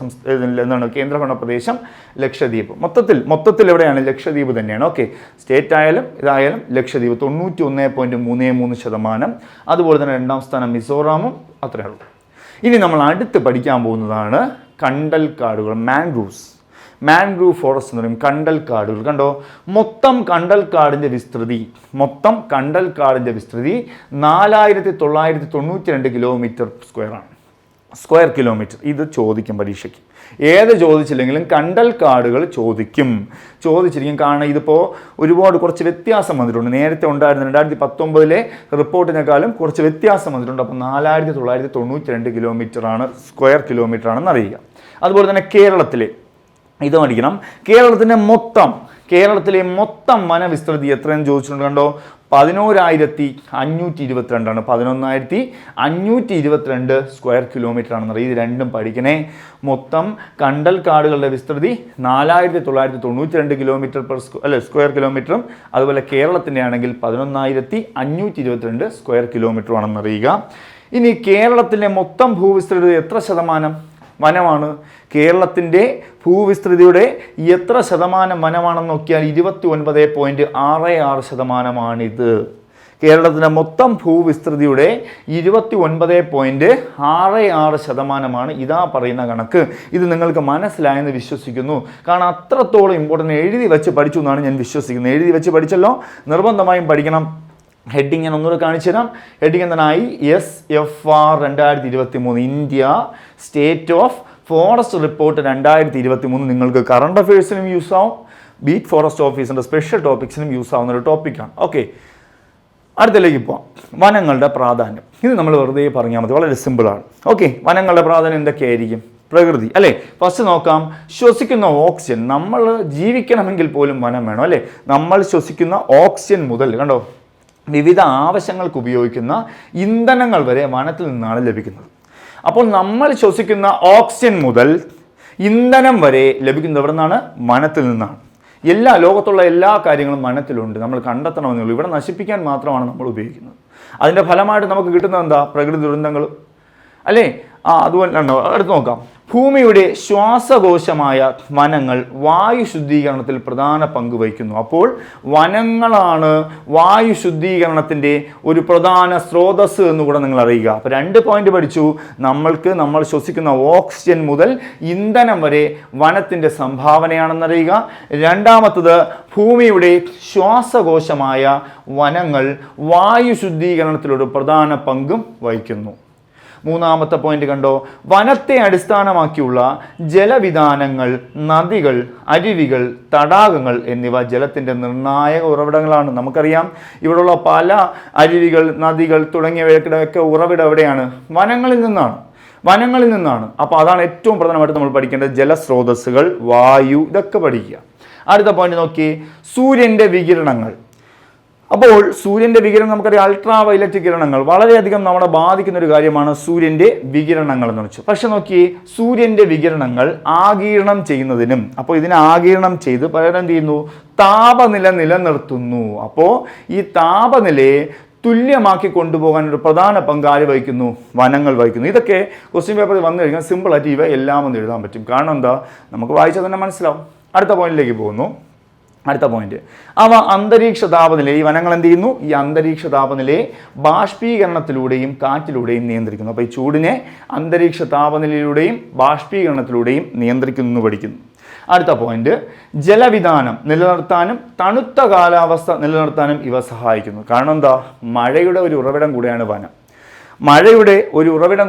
എന്താണ് കേന്ദ്രഭരണ പ്രദേശം ലക്ഷദ്വീപ്. മൊത്തത്തിൽ എവിടെയാണ്? ലക്ഷദ്വീപ് തന്നെയാണ്. ഓക്കെ, സ്റ്റേറ്റ് ആയാലും ഇതായാലും ലക്ഷദ്വീപ് 91.33%. അതുപോലെ തന്നെ രണ്ടാം സ്ഥാനം മിസോറാമും. അത്രയേ ഉള്ളൂ. ഇനി നമ്മൾ അടുത്ത് പഠിക്കാൻ പോകുന്നതാണ് കണ്ടൽക്കാടുകൾ, മാൻഗ്രൂവ് ഫോറസ്റ്റ് എന്ന് പറയും. കണ്ടൽക്കാടുകൾ കണ്ടോ, മൊത്തം കണ്ടൽക്കാടിൻ്റെ വിസ്തൃതി 4992 കിലോമീറ്റർ സ്ക്വയർ കിലോമീറ്റർ. ഇത് ചോദിക്കും പരീക്ഷയ്ക്ക്. ഏത് ചോദിച്ചില്ലെങ്കിലും കണ്ടൽക്കാടുകൾ ചോദിച്ചിരിക്കും. കാരണം ഇതിപ്പോൾ കുറച്ച് വ്യത്യാസം വന്നിട്ടുണ്ട്. നേരത്തെ ഉണ്ടായിരുന്ന 2019 റിപ്പോർട്ടിനേക്കാളും കുറച്ച് വ്യത്യാസം വന്നിട്ടുണ്ട്. അപ്പോൾ 4992 കിലോമീറ്ററാണ്, സ്ക്വയർ കിലോമീറ്റർ ആണെന്ന് അറിയുക. അതുപോലെ തന്നെ ഇത് പഠിക്കണം. കേരളത്തിലെ മൊത്തം വനവിസ്തൃതി എത്രയെന്ന് ചോദിച്ചിട്ടുണ്ട്. കണ്ടോ, 11,522 11,522 സ്ക്വയർ കിലോമീറ്റർ ആണെന്ന് അറിയാം. ഇത് രണ്ടും പഠിക്കണേ. മൊത്തം കണ്ടൽക്കാടുകളുടെ വിസ്തൃതി 4,992 കിലോമീറ്റർ സ്ക്വയർ കിലോമീറ്ററും, അതുപോലെ കേരളത്തിൻ്റെ ആണെങ്കിൽ 11,522 സ്ക്വയർ കിലോമീറ്റർ ആണെന്ന് അറിയുക. ഇനി കേരളത്തിലെ മൊത്തം ഭൂവിസ്തൃതി എത്ര ശതമാനം വനമാണ്? കേരളത്തിൻ്റെ ഭൂവിസ്തൃതിയുടെ എത്ര ശതമാനം വനമാണെന്ന് നോക്കിയാൽ 29.66%. കേരളത്തിൻ്റെ മൊത്തം ഭൂവിസ്തൃതിയുടെ 29.66%. ഇതാ പറയുന്ന കണക്ക്. ഇത് നിങ്ങൾക്ക് മനസ്സിലായെന്ന് വിശ്വസിക്കുന്നു. കാരണം അത്രത്തോളം ഇമ്പോർട്ടൻ്റ് എഴുതി വെച്ച് പഠിച്ചു എന്നാണ് ഞാൻ വിശ്വസിക്കുന്നത്. എഴുതി വെച്ച് പഠിച്ചല്ലോ, നിർബന്ധമായും പഠിക്കണം. ഹെഡിങ് ഞാൻ ഒന്നുകൂടെ കാണിച്ചു തരാം. ഹെഡിങ് എന്തായി? SFR 2023 India state of forest report 2023 നിങ്ങൾക്ക് കറണ്ട് അഫയേഴ്സിനും യൂസ് ആവും, ബീറ്റ് ഫോറസ്റ്റ് ഓഫീസറിൻ്റെ സ്പെഷ്യൽ ടോപ്പിക്സിനും യൂസ് ആവുന്ന ഒരു ടോപ്പിക്കാണ്. ഓക്കെ, അടുത്തതിലേക്ക് പോവാം. വനങ്ങളുടെ പ്രാധാന്യം. ഇത് നമ്മൾ വെറുതെ പറഞ്ഞാൽ മതി, വളരെ സിമ്പിളാണ്. ഓക്കെ, വനങ്ങളുടെ പ്രാധാന്യം എന്തൊക്കെയായിരിക്കും? പ്രകൃതി അല്ലേ. ഫസ്റ്റ് നോക്കാം, ശ്വസിക്കുന്ന ഓക്സിജൻ. നമ്മൾ ജീവിക്കണമെങ്കിൽ പോലും വനം വേണം അല്ലേ. നമ്മൾ ശ്വസിക്കുന്ന ഓക്സിജൻ മുതൽ കണ്ടോ വിവിധ ആവശ്യങ്ങൾക്ക് ഉപയോഗിക്കുന്ന ഇന്ധനങ്ങൾ വരെ വനത്തിൽ നിന്നാണ് ലഭിക്കുന്നത്. അപ്പോൾ നമ്മൾ ശ്വസിക്കുന്ന ഓക്സിജൻ മുതൽ ഇന്ധനം വരെ ലഭിക്കുന്നത് എവിടെ നിന്നാണ്? വനത്തിൽ നിന്നാണ്. ലോകത്തുള്ള എല്ലാ കാര്യങ്ങളും വനത്തിലുണ്ട്. നമ്മൾ കണ്ടെത്തണമെന്നുള്ളൂ. ഇവിടെ നശിപ്പിക്കാൻ മാത്രമാണ് നമ്മൾ ഉപയോഗിക്കുന്നത്. അതിൻ്റെ ഫലമായിട്ട് നമുക്ക് കിട്ടുന്നത് എന്താ? പ്രകൃതി ദുരന്തങ്ങൾ അല്ലേ. അതുപോലെ അടുത്ത് നോക്കാം. ഭൂമിയുടെ ശ്വാസകോശമായ വനങ്ങൾ വായു ശുദ്ധീകരണത്തിൽ പ്രധാന പങ്ക് വഹിക്കുന്നു. അപ്പോൾ വനങ്ങളാണ് വായു ശുദ്ധീകരണത്തിൻ്റെ ഒരു പ്രധാന സ്രോതസ്സ് എന്നുകൂടെ നിങ്ങൾ അറിയുക. അപ്പോൾ 2 പോയിന്റ് പഠിച്ചു. നമ്മൾ ശ്വസിക്കുന്ന ഓക്സിജൻ മുതൽ ഇന്ധനം വരെ വനത്തിൻ്റെ സംഭാവനയാണെന്നറിയുക. രണ്ടാമത്തത്, ഭൂമിയുടെ ശ്വാസകോശമായ വനങ്ങൾ വായു ശുദ്ധീകരണത്തിലൊരു പ്രധാന പങ്കും വഹിക്കുന്നു. മൂന്നാമത്തെ പോയിന്റ് കണ്ടോ, വനത്തെ അടിസ്ഥാനമാക്കിയുള്ള ജലവിധാനങ്ങൾ, നദികൾ, അരുവികൾ, തടാകങ്ങൾ എന്നിവ ജലത്തിൻ്റെ നിർണായക ഉറവിടങ്ങളാണ്. നമുക്കറിയാം ഇവിടെയുള്ള പല അരുവികൾ, നദികൾ തുടങ്ങിയവയൊക്കെ ഉറവിടം എവിടെയാണ്? വനങ്ങളിൽ നിന്നാണ്. അപ്പോൾ അതാണ് ഏറ്റവും പ്രധാനമായിട്ട് നമ്മൾ പഠിക്കേണ്ടത്. ജലസ്രോതസ്സുകൾ, വായു, ഇതൊക്കെ പഠിക്കുക. അടുത്ത പോയിന്റ് നോക്കി, സൂര്യൻ്റെ വികിരണങ്ങൾ. അപ്പോൾ സൂര്യൻ്റെ വികിരണം നമുക്കറിയാം, അൾട്രാ വയലറ്റ് കിരണങ്ങൾ വളരെയധികം നമ്മളെ ബാധിക്കുന്ന ഒരു കാര്യമാണ് സൂര്യൻ്റെ വികിരണങ്ങൾ എന്ന് വെച്ചാൽ. പക്ഷെ നോക്കി, സൂര്യൻ്റെ വികിരണങ്ങൾ ആഗിരണം ചെയ്യുന്നതിനും, അപ്പോൾ ഇതിനെ ആഗിരണം ചെയ്ത് പകരം എന്ത് ചെയ്യുന്നു? താപനില നിലനിർത്തുന്നു. അപ്പോൾ ഈ താപനിലയെ തുല്യമാക്കി കൊണ്ടുപോകാൻ ഒരു പ്രധാന പങ്ക് ആര് വഹിക്കുന്നു? വനങ്ങൾ വഹിക്കുന്നു. ഇതൊക്കെ ക്വസ്റ്റ്യൻ പേപ്പറിൽ വന്നു കഴിഞ്ഞാൽ സിമ്പിളായിട്ട് ഇവ എല്ലാം ഒന്ന് എഴുതാൻ പറ്റും. കാരണം എന്താ? നമുക്ക് വായിച്ചാൽ തന്നെ മനസ്സിലാവും. അടുത്ത പോയിന്റിലേക്ക് പോകുന്നു. അടുത്ത പോയിന്റ്, അവ അന്തരീക്ഷ താപനിലയെ, ഈ വനങ്ങൾ എന്ത് ചെയ്യുന്നു? ഈ അന്തരീക്ഷ താപനിലയെ ബാഷ്പീകരണത്തിലൂടെയും കാറ്റിലൂടെയും നിയന്ത്രിക്കുന്നു. അപ്പോൾ ഈ ചൂടിനെ അന്തരീക്ഷ താപനിലയിലൂടെയും ബാഷ്പീകരണത്തിലൂടെയും നിയന്ത്രിക്കുന്നു പഠിക്കുന്നു. അടുത്ത പോയിന്റ്, ജലവിധാനം നിലനിർത്താനും തണുത്ത കാലാവസ്ഥ നിലനിർത്താനും ഇവ സഹായിക്കുന്നു. കാരണം എന്താ? മഴയുടെ ഒരു ഉറവിടം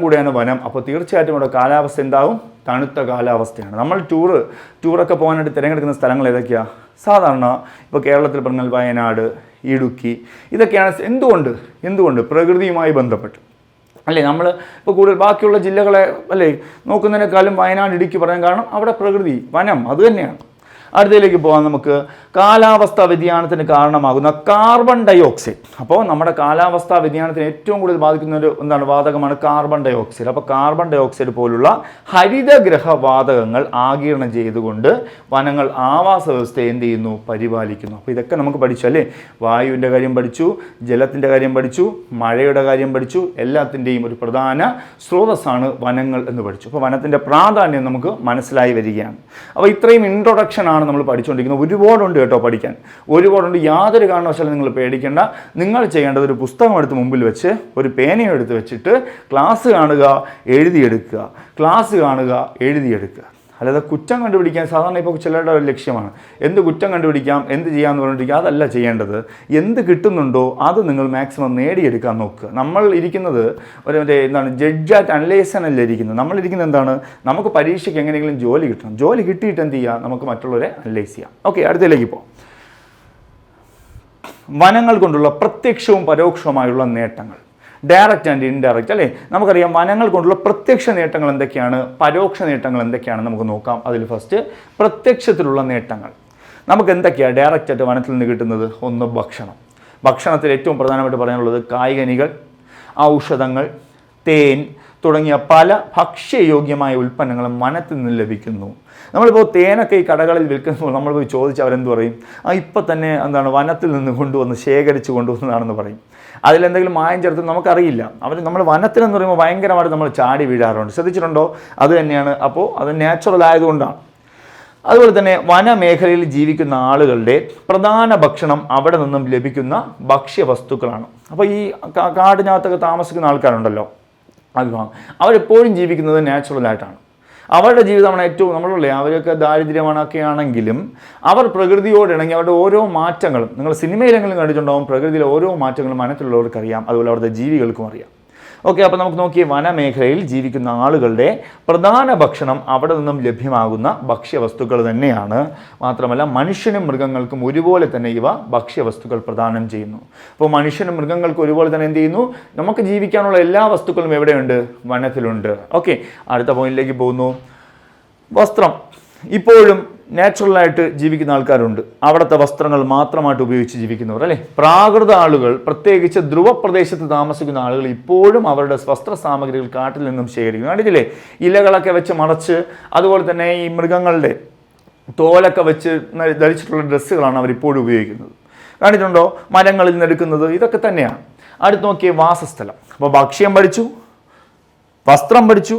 കൂടെയാണ് വനം. അപ്പോൾ തീർച്ചയായിട്ടും ഇവിടെ കാലാവസ്ഥ എന്താവും? തണുത്ത കാലാവസ്ഥയാണ്. നമ്മൾ ടൂറൊക്കെ പോകാനായിട്ട് തിരഞ്ഞെടുക്കുന്ന സ്ഥലങ്ങൾ ഏതൊക്കെയാണ്? സാധാരണ ഇപ്പോൾ കേരളത്തിൽ പറഞ്ഞാൽ വയനാട്, ഇടുക്കി, ഇതൊക്കെയാണ്. എന്തുകൊണ്ട്? പ്രകൃതിയുമായി ബന്ധപ്പെട്ട് അല്ലേ. നമ്മൾ ഇപ്പോൾ കൂടുതൽ ബാക്കിയുള്ള ജില്ലകളെ അല്ലേ നോക്കുന്നതിനേക്കാളും വയനാട്, ഇടുക്കി പറയാൻ കാരണം അവിടെ പ്രകൃതി, വനം അത് തന്നെയാണ്. അടുത്തതിലേക്ക് പോകാൻ നമുക്ക് കാലാവസ്ഥാ വ്യതിയാനത്തിന് കാരണമാകുന്ന കാർബൺ ഡൈ ഓക്സൈഡ്. അപ്പോൾ നമ്മുടെ കാലാവസ്ഥാ വ്യതിയാനത്തിന് ഏറ്റവും കൂടുതൽ ബാധിക്കുന്ന ഒരു വാതകമാണ് കാർബൺ ഡൈ ഓക്സൈഡ്. അപ്പോൾ കാർബൺ ഡൈ ഓക്സൈഡ് പോലുള്ള ഹരിതഗ്രഹ വാതകങ്ങൾ ആഗിരണം ചെയ്തുകൊണ്ട് വനങ്ങൾ ആവാസ വ്യവസ്ഥയെ എന്ത് ചെയ്യുന്നു? പരിപാലിക്കുന്നു. അപ്പോൾ ഇതൊക്കെ നമുക്ക് പഠിച്ചു അല്ലേ? വായുവിൻ്റെ കാര്യം പഠിച്ചു, ജലത്തിൻ്റെ കാര്യം പഠിച്ചു, മഴയുടെ കാര്യം പഠിച്ചു. എല്ലാത്തിൻ്റെയും ഒരു പ്രധാന സ്രോതസ്സാണ് വനങ്ങൾ എന്ന് പഠിച്ചു. അപ്പോൾ വനത്തിൻ്റെ പ്രാധാന്യം നമുക്ക് മനസ്സിലായി വരികയാണ്. അപ്പോൾ ഇത്രയും ഇൻട്രൊഡക്ഷനാണ് നമ്മൾ പഠിച്ചുകൊണ്ടിരിക്കുന്നത്. ഒരുപാടുണ്ട് കേട്ടോ പഠിക്കാൻ, ഒരുപാടുണ്ട്. യാതൊരു കാരണവശാലും നിങ്ങൾ പേടിക്കേണ്ട. നിങ്ങൾ ചെയ്യേണ്ടത് ഒരു പുസ്തകം എടുത്ത് മുമ്പിൽ വെച്ച് ഒരു പേനയും എടുത്ത് വെച്ചിട്ട് ക്ലാസ് കാണുക, എഴുതിയെടുക്കുക, ക്ലാസ് കാണുക, എഴുതിയെടുക്കുക. അല്ലാതെ കുറ്റം കണ്ടുപിടിക്കാൻ സാധാരണ ഇപ്പോൾ ചിലരുടെ ഒരു ലക്ഷ്യമാണ്. എന്ത് കുറ്റം കണ്ടുപിടിക്കാം, എന്ത് ചെയ്യാമെന്ന് പറഞ്ഞിരിക്കുക. അതല്ല ചെയ്യേണ്ടത്. എന്ത് കിട്ടുന്നുണ്ടോ അത് നിങ്ങൾ മാക്സിമം നേടിയെടുക്കാൻ നോക്കുക. നമ്മൾ ഇരിക്കുന്നത് ജഡ്ജ് ആറ്റ് അനലൈസൻ അല്ല ഇരിക്കുന്നത്. നമ്മളിരിക്കുന്നത് എന്താണ്? നമുക്ക് പരീക്ഷയ്ക്ക് എങ്ങനെയെങ്കിലും ജോലി കിട്ടണം. ജോലി കിട്ടിയിട്ട് എന്ത് ചെയ്യുക? നമുക്ക് മറ്റുള്ളവരെ അനലൈസ് ചെയ്യാം. ഓക്കെ, അടുത്തതിലേക്ക് പോകാം. വനങ്ങൾ കൊണ്ടുള്ള പ്രത്യക്ഷവും പരോക്ഷവുമായുള്ള നേട്ടങ്ങൾ, ഡയറക്റ്റ് ആൻഡ് ഇൻഡയറക്റ്റ് അല്ലേ? നമുക്കറിയാം വനങ്ങൾ കൊണ്ടുള്ള പ്രത്യക്ഷ നേട്ടങ്ങൾ എന്തൊക്കെയാണ്, പരോക്ഷ നേട്ടങ്ങൾ എന്തൊക്കെയാണെന്ന് നമുക്ക് നോക്കാം. അതിൽ ഫസ്റ്റ് പ്രത്യക്ഷത്തിലുള്ള നേട്ടങ്ങൾ നമുക്ക് എന്തൊക്കെയാണ് ഡയറക്റ്റായിട്ട് വനത്തിൽ നിന്ന് കിട്ടുന്നത്? ഒന്ന്, ഭക്ഷണം. ഭക്ഷണത്തിൽ ഏറ്റവും പ്രധാനമായിട്ട് പറയാനുള്ളത് കായ്കനികൾ, ഔഷധങ്ങൾ, തേൻ തുടങ്ങിയ പല ഭക്ഷ്യയോഗ്യമായ ഉൽപ്പന്നങ്ങളും വനത്തിൽ നിന്ന് ലഭിക്കുന്നു. നമ്മളിപ്പോൾ തേനൊക്കെ ഈ കടകളിൽ വിൽക്കുമ്പോൾ നമ്മൾ പോയി ചോദിച്ചാൽ അവരെന്ത് പറയും? ഇപ്പം തന്നെ വനത്തിൽ നിന്ന് കൊണ്ടുവന്ന് ശേഖരിച്ച് കൊണ്ടുവന്നതാണെന്ന് പറയും. അതിലെന്തെങ്കിലും മായം ചേർത്ത് നമുക്കറിയില്ല. നമ്മൾ വനത്തിലെന്ന് പറയുമ്പോൾ ഭയങ്കരമായിട്ട് നമ്മൾ ചാടി വീഴാറുണ്ട്. ശ്രദ്ധിച്ചിട്ടുണ്ടോ? അത് തന്നെയാണ്. അപ്പോൾ അത് നാച്ചുറൽ ആയതുകൊണ്ടാണ്. അതുപോലെ തന്നെ വനമേഖലയിൽ ജീവിക്കുന്ന ആളുകളുടെ പ്രധാന ഭക്ഷണം അവിടെ നിന്നും ലഭിക്കുന്ന ഭക്ഷ്യവസ്തുക്കളാണ്. അപ്പോൾ ഈ കാടിനകത്തൊക്കെ താമസിക്കുന്ന ആൾക്കാരുണ്ടല്ലോ, അവരെപ്പോഴും ജീവിക്കുന്നത് നാച്ചുറലായിട്ടാണ്. അവരുടെ ജീവിതമാണ് ഏറ്റവും നമ്മളുള്ള. അവരൊക്കെ ദാരിദ്ര്യമാണൊക്കെ ആണെങ്കിലും അവർ പ്രകൃതിയോട് ഇണങ്ങി അവരുടെ ഓരോ മാറ്റങ്ങളും, നിങ്ങൾ സിനിമയിലെങ്കിലും കണ്ടിട്ടുണ്ടാവും, പ്രകൃതിയിലെ ഓരോ മാറ്റങ്ങളും മനത്തിലുള്ളവർക്ക് അറിയാം, അതുപോലെ അവിടുത്തെ ജീവികൾക്കും അറിയാം. ഓക്കെ, അപ്പോൾ നമുക്ക് നോക്കിയേ, വനമേഖലയിൽ ജീവിക്കുന്ന ആളുകളുടെ പ്രധാന ഭക്ഷണം അവിടെ നിന്നും ലഭ്യമാകുന്ന ഭക്ഷ്യവസ്തുക്കൾ തന്നെയാണ്. മാത്രമല്ല മനുഷ്യനും മൃഗങ്ങൾക്കും ഒരുപോലെ തന്നെ ഇവ ഭക്ഷ്യവസ്തുക്കൾ പ്രദാനം ചെയ്യുന്നു. അപ്പോൾ മനുഷ്യനും മൃഗങ്ങൾക്കും ഒരുപോലെ തന്നെ എന്ത് ചെയ്യുന്നു? നമുക്ക് ജീവിക്കാനുള്ള എല്ലാ വസ്തുക്കളും എവിടെയുണ്ട്? വനത്തിലുണ്ട്. ഓക്കെ, അടുത്ത പോയിന്റിലേക്ക് പോകുന്നു. വസ്ത്രം. ഇപ്പോഴും നാച്ചുറലായിട്ട് ജീവിക്കുന്ന ആൾക്കാരുണ്ട്, അവിടുത്തെ വസ്ത്രങ്ങൾ മാത്രമായിട്ട് ഉപയോഗിച്ച് ജീവിക്കുന്നവർ അല്ലേ? പ്രാകൃത ആളുകൾ, പ്രത്യേകിച്ച് ധ്രുവ പ്രദേശത്ത് താമസിക്കുന്ന ആളുകൾ ഇപ്പോഴും അവരുടെ വസ്ത്ര സാമഗ്രികൾ കാട്ടിൽ നിന്നും ശേഖരിക്കുന്നു. കണ്ടിട്ടില്ലേ? ഇലകളൊക്കെ വെച്ച് മറച്ച്, അതുപോലെ തന്നെ ഈ മൃഗങ്ങളുടെ തോലൊക്കെ വെച്ച് ധരിച്ചിട്ടുള്ള ഡ്രസ്സുകളാണ് അവരിപ്പോഴും ഉപയോഗിക്കുന്നത്. കണ്ടിട്ടുണ്ടോ? മരങ്ങളിൽ നിന്ന് എടുക്കുന്നത് ഇതൊക്കെ തന്നെയാണ്. അടുത്ത് നോക്കിയേ, വാസസ്ഥലം. അപ്പോൾ ഭക്ഷ്യം പഠിച്ചു, വസ്ത്രം പഠിച്ചു,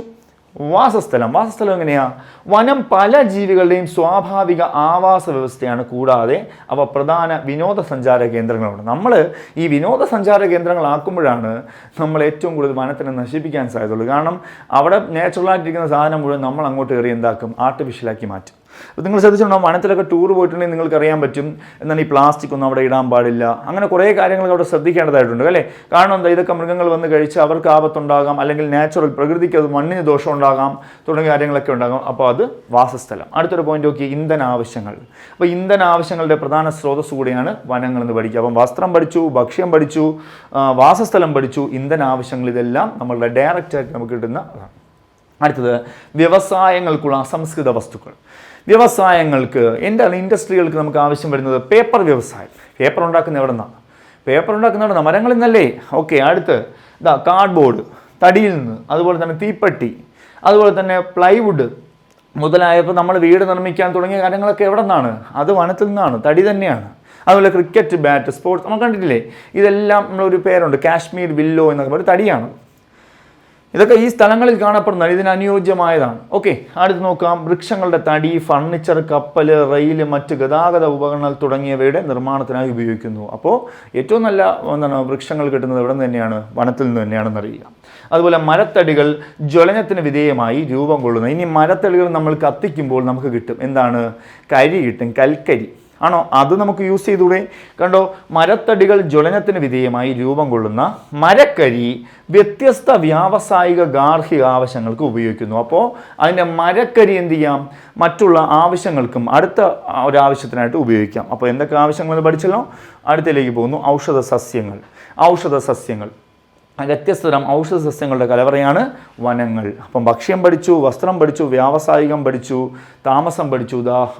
വാസസ്ഥലം. വാസസ്ഥലം എങ്ങനെയാ? വനം പല ജീവികളുടെയും സ്വാഭാവിക ആവാസ വ്യവസ്ഥയാണ്. കൂടാതെ അവ പ്രധാന വിനോദസഞ്ചാര കേന്ദ്രങ്ങളുണ്ട്. നമ്മൾ ഈ വിനോദസഞ്ചാര കേന്ദ്രങ്ങളാക്കുമ്പോഴാണ് നമ്മൾ ഏറ്റവും കൂടുതൽ വനത്തിനെ നശിപ്പിക്കാൻ സാധ്യതയുള്ളൂ. കാരണം അവിടെ നാച്ചുറലായിട്ടിരിക്കുന്ന സാധനം മുഴുവൻ നമ്മൾ അങ്ങോട്ട് കയറി എന്താക്കും? ആർട്ടിഫിഷ്യലാക്കി മാറ്റും. അപ്പോൾ നിങ്ങൾ ശ്രദ്ധിച്ചിട്ടുണ്ടാവും, വനത്തിലൊക്കെ ടൂർ പോയിട്ടുണ്ടെങ്കിൽ നിങ്ങൾക്ക് അറിയാൻ പറ്റും, എന്നാൽ ഈ പ്ലാസ്റ്റിക് ഒന്നും അവിടെ ഇടാൻ പാടില്ല. അങ്ങനെ കുറേ കാര്യങ്ങൾ അവിടെ ശ്രദ്ധിക്കേണ്ടതായിട്ടുണ്ട് അല്ലേ? കാരണം എന്താ? ഇതൊക്കെ മൃഗങ്ങൾ വന്ന് കഴിച്ച് അവർക്ക് ആപത്തുണ്ടാകാം, അല്ലെങ്കിൽ നാച്ചുറൽ പ്രകൃതിക്ക് അത് മണ്ണിന് ദോഷം ഉണ്ടാകാം, തുടങ്ങിയ കാര്യങ്ങളൊക്കെ ഉണ്ടാകാം. അപ്പോൾ അത് വാസസ്ഥലം. അടുത്തൊരു പോയിന്റ് നോക്കി, ഇന്ധന ആവശ്യങ്ങൾ. അപ്പോൾ ഇന്ധന ആവശ്യങ്ങളുടെ പ്രധാന സ്രോതസ് കൂടിയാണ് വനങ്ങൾ എന്ന് പഠിക്കുക. അപ്പം വസ്ത്രം പഠിച്ചു, ഭക്ഷ്യം പഠിച്ചു, വാസസ്ഥലം പഠിച്ചു, ഇന്ധന ആവശ്യങ്ങൾ, ഇതെല്ലാം നമ്മളുടെ ഡയറക്റ്റായിട്ട് നമുക്ക് കിട്ടുന്ന അതാണ്. അടുത്തത് വ്യവസായങ്ങൾക്കുള്ള അസംസ്കൃത വസ്തുക്കൾ. വ്യവസായങ്ങൾക്ക്, ഇൻഡസ്ട്രികൾക്ക് നമുക്ക് ആവശ്യം വരുന്നത് പേപ്പർ വ്യവസായം. പേപ്പർ ഉണ്ടാക്കുന്ന എവിടെ നിന്നാണ്? പേപ്പർ ഉണ്ടാക്കുന്ന എവിടെ നിന്നാണ്? മരങ്ങളിൽ നിന്നല്ലേ? ഓക്കെ, അടുത്ത് കാർഡ്ബോർഡ്, തടിയിൽ നിന്ന്. അതുപോലെ തന്നെ തീപ്പെട്ടി, അതുപോലെ തന്നെ പ്ലൈവുഡ് മുതലായപ്പോൾ നമ്മൾ വീട് നിർമ്മിക്കാൻ തുടങ്ങിയ കാര്യങ്ങളൊക്കെ എവിടെ നിന്നാണ്? അത് വനത്തിൽ നിന്നാണ്, തടി തന്നെയാണ്. അതുപോലെ ക്രിക്കറ്റ് ബാറ്റ്, സ്പോർട്സ് നമ്മൾ കണ്ടിട്ടില്ലേ? ഇതെല്ലാം നമ്മളൊരു പേരുണ്ട്, കാശ്മീർ വില്ലോ എന്നൊക്കെ പറയുന്നത് തടിയാണ്. ഇതൊക്കെ ഈ സ്ഥലങ്ങളിൽ കാണപ്പെടുന്നതാണ്, ഇതിന് അനുയോജ്യമായതാണ്. ഓക്കെ, അടുത്ത് നോക്കാം. വൃക്ഷങ്ങളുടെ തടി ഫർണിച്ചർ, കപ്പൽ, റെയിൽ, മറ്റ് ഗതാഗത ഉപകരണങ്ങൾ തുടങ്ങിയവയുടെ നിർമ്മാണത്തിനായി ഉപയോഗിക്കുന്നു. അപ്പോൾ ഏറ്റവും നല്ല വൃക്ഷങ്ങൾ കിട്ടുന്നത് എവിടെ നിന്ന് തന്നെയാണ്? വനത്തിൽ നിന്ന് തന്നെയാണെന്ന് അറിയുക. അതുപോലെ മരത്തടികൾ ജ്വലനത്തിന് വിധേയമായി രൂപം കൊള്ളുന്നത്. ഇനി മരത്തടികൾ നമ്മൾ കത്തിക്കുമ്പോൾ നമുക്ക് കിട്ടും എന്താണ്? കരി കിട്ടും, കൽക്കരി ആണോ? അത് നമുക്ക് യൂസ് ചെയ്തൂടെ? കണ്ടോ, മരത്തടികൾ ജ്വലനത്തിന് വിധേയമായി രൂപം കൊള്ളുന്ന മരക്കരി വ്യത്യസ്ത വ്യാവസായിക ഗാർഹിക ആവശ്യങ്ങൾക്ക് ഉപയോഗിക്കുന്നു. അപ്പോൾ അതിൻ്റെ മരക്കരി എന്ത് ചെയ്യാം? മറ്റുള്ള ആവശ്യങ്ങൾക്കും അടുത്ത ഒരു ആവശ്യത്തിനായിട്ട് ഉപയോഗിക്കാം. അപ്പോൾ എന്തൊക്കെ ആവശ്യങ്ങളെന്ന് പഠിച്ചല്ലോ. അടുത്തതിലേക്ക് പോകുന്നു. ഔഷധ സസ്യങ്ങൾ. വ്യത്യസ്തതരം ഔഷധ സസ്യങ്ങളുടെ കലവറയാണ് വനങ്ങൾ. അപ്പം ഭക്ഷ്യം പഠിച്ചു, വസ്ത്രം പഠിച്ചു, വ്യാവസായികം പഠിച്ചു, താമസം പഠിച്ചു,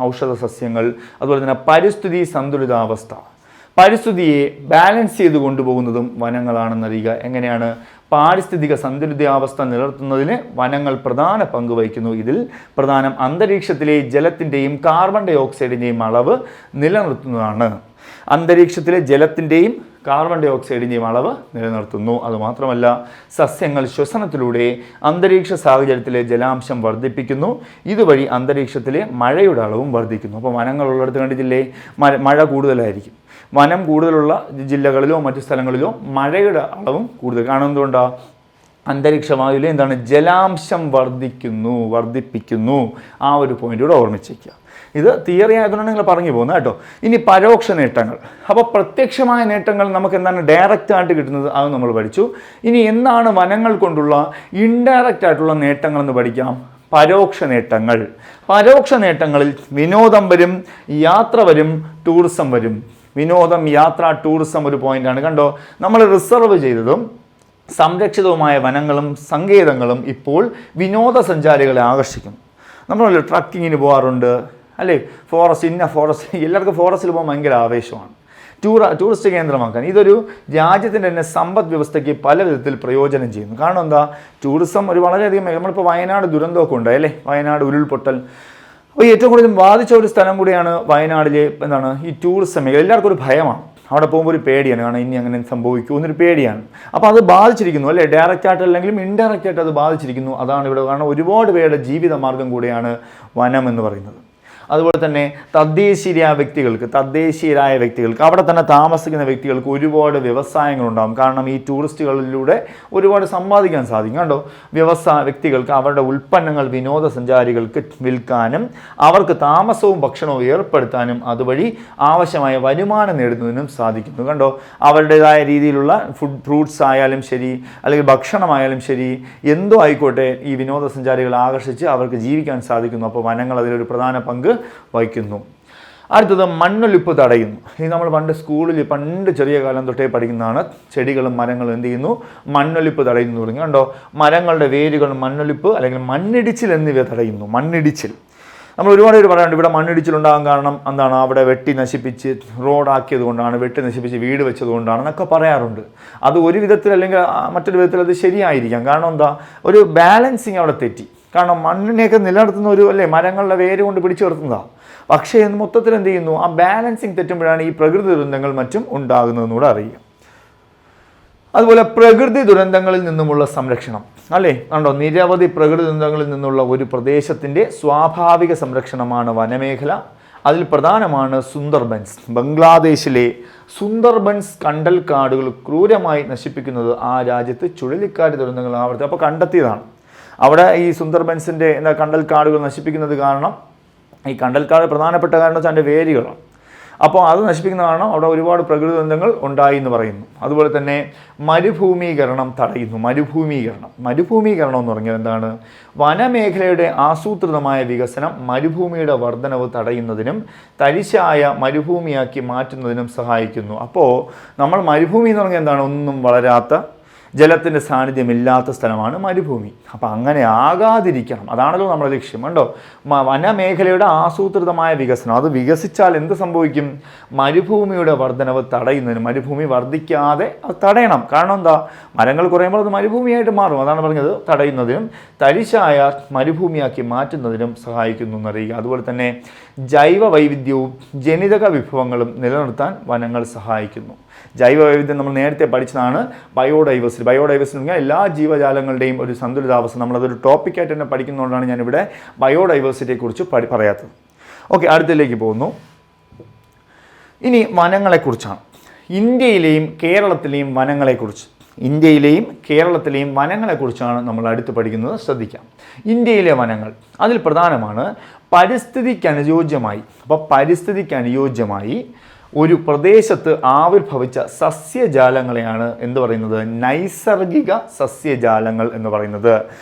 ഔഷധ സസ്യങ്ങൾ. അതുപോലെ തന്നെ പരിസ്ഥിതി സന്തുലിതാവസ്ഥ, പരിസ്ഥിതിയെ ബാലൻസ് ചെയ്ത് കൊണ്ടുപോകുന്നതും വനങ്ങളാണെന്നറിയുക. എങ്ങനെയാണ്? പാരിസ്ഥിതിക സന്തുലിതാവസ്ഥ നിലനിർത്തുന്നതിന് വനങ്ങൾ പ്രധാന പങ്ക് വഹിക്കുന്നു. ഇതിൽ പ്രധാനം അന്തരീക്ഷത്തിലെ ജലത്തിൻ്റെയും കാർബൺ ഡൈ ഓക്സൈഡിൻ്റെയും അളവ് നിലനിർത്തുന്നതാണ്. അന്തരീക്ഷത്തിലെ ജലത്തിൻ്റെയും കാർബൺ ഡൈ ഓക്സൈഡിൻ്റെയും അളവ് നിലനിർത്തുന്നു. അതുമാത്രമല്ല, സസ്യങ്ങൾ ശ്വസനത്തിലൂടെ അന്തരീക്ഷ സാഹചര്യത്തിലെ ജലാംശം വർദ്ധിപ്പിക്കുന്നു. ഇതുവഴി അന്തരീക്ഷത്തിലെ മഴയുടെ അളവും വർദ്ധിക്കുന്നു. അപ്പോൾ വനങ്ങളുള്ളിടത്ത് കണ്ടിട്ടില്ലേ, മഴ കൂടുതലായിരിക്കും. വനം കൂടുതലുള്ള ജില്ലകളിലോ മറ്റു സ്ഥലങ്ങളിലോ മഴയുടെ അളവും കൂടുതൽ കാണുന്നതുകൊണ്ടാണ് അന്തരീക്ഷ വായുവിലെ ജലാംശം വർദ്ധിപ്പിക്കുന്നു. ആ ഒരു പോയിന്റ് കൂടെ ഓർമ്മിച്ചേക്കുക. ഇത് തിയറി ആയതുകൊണ്ട് നിങ്ങൾ പറഞ്ഞു പോകുന്നത് കേട്ടോ. ഇനി പരോക്ഷ നേട്ടങ്ങൾ. അപ്പോൾ പ്രത്യക്ഷമായ നേട്ടങ്ങൾ നമുക്ക് ഡയറക്റ്റ് ആയിട്ട് കിട്ടുന്നത്, അത് നമ്മൾ പഠിച്ചു. ഇനി എന്താണ് വനങ്ങൾ കൊണ്ടുള്ള ഇൻഡയറക്റ്റ് ആയിട്ടുള്ള നേട്ടങ്ങൾ എന്ന് പഠിക്കാം. പരോക്ഷ നേട്ടങ്ങൾ. പരോക്ഷ നേട്ടങ്ങളിൽ വിനോദം വരും, യാത്ര വരും, ടൂറിസം വരും. വിനോദം, യാത്ര, ടൂറിസം ഒരു പോയിന്റാണ്. കണ്ടോ, നമ്മൾ റിസർവ് ചെയ്തതും സംരക്ഷിതവുമായ വനങ്ങളും സങ്കേതങ്ങളും ഇപ്പോൾ വിനോദസഞ്ചാരികളെ ആകർഷിക്കുന്നു. നമ്മൾ ട്രക്കിങ്ങിന് പോകാറുണ്ട് അല്ലേ, ഫോറസ്റ്റ് എല്ലാവർക്കും ഫോറസ്റ്റിൽ പോകാൻ ഭയങ്കര ആവേശമാണ്. ടൂറിസ്റ്റ് കേന്ദ്രമാക്കാൻ ഇതൊരു രാജ്യത്തിൻ്റെ തന്നെ സമ്പദ് വ്യവസ്ഥയ്ക്ക് പല വിധത്തിൽ പ്രയോജനം ചെയ്യുന്നു. കാരണം എന്താ, ടൂറിസം ഒരു വളരെയധികം, നമ്മളിപ്പോൾ വയനാട് ദുരന്തമൊക്കെ ഉണ്ടായി അല്ലേ, വയനാട് ഉരുൾപൊട്ടൽ. അപ്പോൾ ഏറ്റവും കൂടുതൽ ബാധിച്ച ഒരു സ്ഥലം കൂടിയാണ് വയനാടിലെ ഈ ടൂറിസം മേഖല. എല്ലാവർക്കും ഒരു ഭയമാണ്, അവിടെ പോകുമ്പോൾ ഒരു പേടിയാണ്, കാരണം ഇനി അങ്ങനെ സംഭവിക്കുമോ എന്നൊരു പേടിയാണ്. അപ്പോൾ അത് ബാധിച്ചിരിക്കുന്നു അല്ലേ, ഡയറക്റ്റ് ആയിട്ട് അല്ലെങ്കിലും ഇൻഡയറക്റ്റ് ആയിട്ട് അത് ബാധിച്ചിരിക്കുന്നു. അതാണ് ഇവിടെ, കാരണം ഒരുപാട് പേരുടെ ജീവിതമാർഗം കൂടിയാണ് വനം എന്ന് പറയുന്നത്. അതുപോലെ തന്നെ തദ്ദേശീയരായ വ്യക്തികൾക്ക് അവിടെ തന്നെ താമസിക്കുന്ന വ്യക്തികൾക്ക് ഒരുപാട് വ്യവസായങ്ങളുണ്ടാകും. കാരണം ഈ ടൂറിസ്റ്റുകളിലൂടെ ഒരുപാട് സമ്പാദിക്കാൻ സാധിക്കും. കണ്ടോ, വ്യക്തികൾക്ക് അവരുടെ ഉൽപ്പന്നങ്ങൾ വിനോദസഞ്ചാരികൾക്ക് വിൽക്കാനും അവർക്ക് താമസവും ഭക്ഷണവും ഏർപ്പെടുത്താനും അതുവഴി ആവശ്യമായ വരുമാനം നേടുന്നതിനും സാധിക്കുന്നു. കണ്ടോ, അവരുടേതായ രീതിയിലുള്ള ഫ്രൂട്ട്സ് ആയാലും ശരി, അല്ലെങ്കിൽ ഭക്ഷണമായാലും ശരി, എന്തോ ആയിക്കോട്ടെ, ഈ വിനോദസഞ്ചാരികളെ ആകർഷിച്ച് അവർക്ക് ജീവിക്കാൻ സാധിക്കുന്നു. അപ്പോൾ വനങ്ങൾ അതിലൊരു പ്രധാന പങ്ക് വഹിക്കുന്നു. അടുത്തത് മണ്ണൊലിപ്പ് തടയുന്നു. ഇത് നമ്മൾ സ്കൂളിൽ ചെറിയ കാലം തൊട്ടേ പഠിക്കുന്നതാണ്. ചെടികളും മരങ്ങളും എന്ത് ചെയ്യുന്നു, മണ്ണൊലിപ്പ് തടയുന്നു തുടങ്ങി. കണ്ടോ, മരങ്ങളുടെ വേരുകൾ മണ്ണൊലിപ്പ് അല്ലെങ്കിൽ മണ്ണിടിച്ചിൽ എന്നിവ തടയുന്നു. മണ്ണിടിച്ചിൽ നമ്മൾ ഒരുപാട് പേര് പറയാറുണ്ട്, ഇവിടെ മണ്ണിടിച്ചിലുണ്ടാകാൻ കാരണം എന്താണ്, അവിടെ വെട്ടി നശിപ്പിച്ച് റോഡാക്കിയത് കൊണ്ടാണ്, വെട്ടി നശിപ്പിച്ച് വീട് വെച്ചത് കൊണ്ടാണെന്നൊക്കെ പറയാറുണ്ട്. അത് ഒരു വിധത്തിൽ അല്ലെങ്കിൽ മറ്റൊരു വിധത്തിൽ അത് ശരിയായിരിക്കാം. കാരണം എന്താ, ഒരു ബാലൻസിങ് അവിടെ തെറ്റി. കാരണം മണ്ണിനെയൊക്കെ നിലനിർത്തുന്ന ഒരു മരങ്ങളുടെ വേര് കൊണ്ട് പിടിച്ചു നിർത്തുന്നതാണ്. പക്ഷേ മൊത്തത്തിൽ എന്ത് ചെയ്യുന്നു, ആ ബാലൻസിങ് തെറ്റുമ്പോഴാണ് ഈ പ്രകൃതി ദുരന്തങ്ങൾ മറ്റും ഉണ്ടാകുന്നതെന്നുകൂടെ അറിയുക. അതുപോലെ പ്രകൃതി ദുരന്തങ്ങളിൽ നിന്നുമുള്ള സംരക്ഷണം അല്ലേ, കണ്ടോ, നിരവധി പ്രകൃതി ദുരന്തങ്ങളിൽ നിന്നുള്ള ഒരു പ്രദേശത്തിൻ്റെ സ്വാഭാവിക സംരക്ഷണമാണ് വനമേഖല. അതിൽ പ്രധാനമാണ് സുന്ദർബൻസ്. ബംഗ്ലാദേശിലെ സുന്ദർബൻസ് കണ്ടൽക്കാടുകൾ ക്രൂരമായി നശിപ്പിക്കുന്നത് ആ രാജ്യത്ത് ചുഴലിക്കാറ്റ് ദുരന്തങ്ങൾ ആവർത്തി. അപ്പോൾ കണ്ടെത്തിയതാണ് അവിടെ ഈ സുന്ദർബൻസിൻ്റെ കണ്ടൽക്കാടുകൾ നശിപ്പിക്കുന്നത് കാരണം, ഈ കണ്ടൽക്കാട് പ്രധാനപ്പെട്ട കാരണം വെച്ചാൽ അതിൻ്റെ വേരുകളാണ്. അപ്പോൾ അത് നശിപ്പിക്കുന്ന കാരണം അവിടെ ഒരുപാട് പ്രകൃതി ദുരന്തങ്ങൾ ഉണ്ടായി എന്ന് പറയുന്നു. അതുപോലെ തന്നെ മരുഭൂമീകരണം തടയുന്നു. മരുഭൂമീകരണം എന്ന് പറഞ്ഞാൽ എന്താണ്, വനമേഖലയുടെ ആസൂത്രിതമായ വികസനം മരുഭൂമിയുടെ വർധനവ് തടയുന്നതിനും തരിശായ മരുഭൂമിയാക്കി മാറ്റുന്നതിനും സഹായിക്കുന്നു. അപ്പോൾ നമ്മൾ മരുഭൂമി എന്ന് പറഞ്ഞാൽ എന്താണ്, ഒന്നും വളരാത്ത, ജലത്തിൻ്റെ സാന്നിധ്യമില്ലാത്ത സ്ഥലമാണ് മരുഭൂമി. അപ്പോൾ അങ്ങനെ ആകാതിരിക്കണം, അതാണല്ലോ നമ്മുടെ ലക്ഷ്യം. കണ്ടോ, വനമേഖലയുടെ ആസൂത്രിതമായ വികസനം, അത് വികസിച്ചാൽ എന്ത് സംഭവിക്കും, മരുഭൂമിയുടെ വർധനവ് തടയുന്നതിന്, മരുഭൂമി വർദ്ധിക്കാതെ അത് തടയണം. കാരണം എന്താ, മരങ്ങൾ കുറയുമ്പോൾ അത് മരുഭൂമിയായിട്ട് മാറും. അതാണ് പറഞ്ഞത്, തടയുന്നതിനും തരിശായ മരുഭൂമിയാക്കി മാറ്റുന്നതിനും സഹായിക്കുന്നു എന്നറിയുക. അതുപോലെ തന്നെ ജൈവ വൈവിധ്യവും ജനിതക വിഭവങ്ങളും നിലനിർത്താൻ വനങ്ങൾ സഹായിക്കുന്നു. ജൈവ വൈവിധ്യം നമ്മൾ നേരത്തെ പഠിച്ചതാണ്, ബയോഡൈവേഴ്സിറ്റി എന്ന് പറഞ്ഞാൽ എല്ലാ ജീവജാലങ്ങളുടെയും ഒരു സന്തുലിതാവസ്ഥ. നമ്മളതൊരു ടോപ്പിക്കായിട്ട് തന്നെ പഠിക്കുന്നതുകൊണ്ടാണ് ഞാനിവിടെ ബയോഡൈവേഴ്സിറ്റിയെക്കുറിച്ച് പറയാത്തത്. ഓക്കെ, അടുത്തിലേക്ക് പോകുന്നു. ഇനി വനങ്ങളെക്കുറിച്ചാണ്. ഇന്ത്യയിലെയും കേരളത്തിലെയും വനങ്ങളെക്കുറിച്ചാണ് നമ്മൾ അടുത്ത് പഠിക്കുന്നത്. ശ്രദ്ധിക്കാം. ഇന്ത്യയിലെ വനങ്ങൾ, അതിൽ പ്രധാനമാണ് പരിസ്ഥിതിക്കനുയോജ്യമായി ഒരു പ്രദേശത്ത് ആവിർഭവിച്ച സസ്യജാലങ്ങളെയാണ് എന്ത് പറയുന്നത്, നൈസർഗിക സസ്യജാലങ്ങൾ എന്ന് പറയുന്നത്.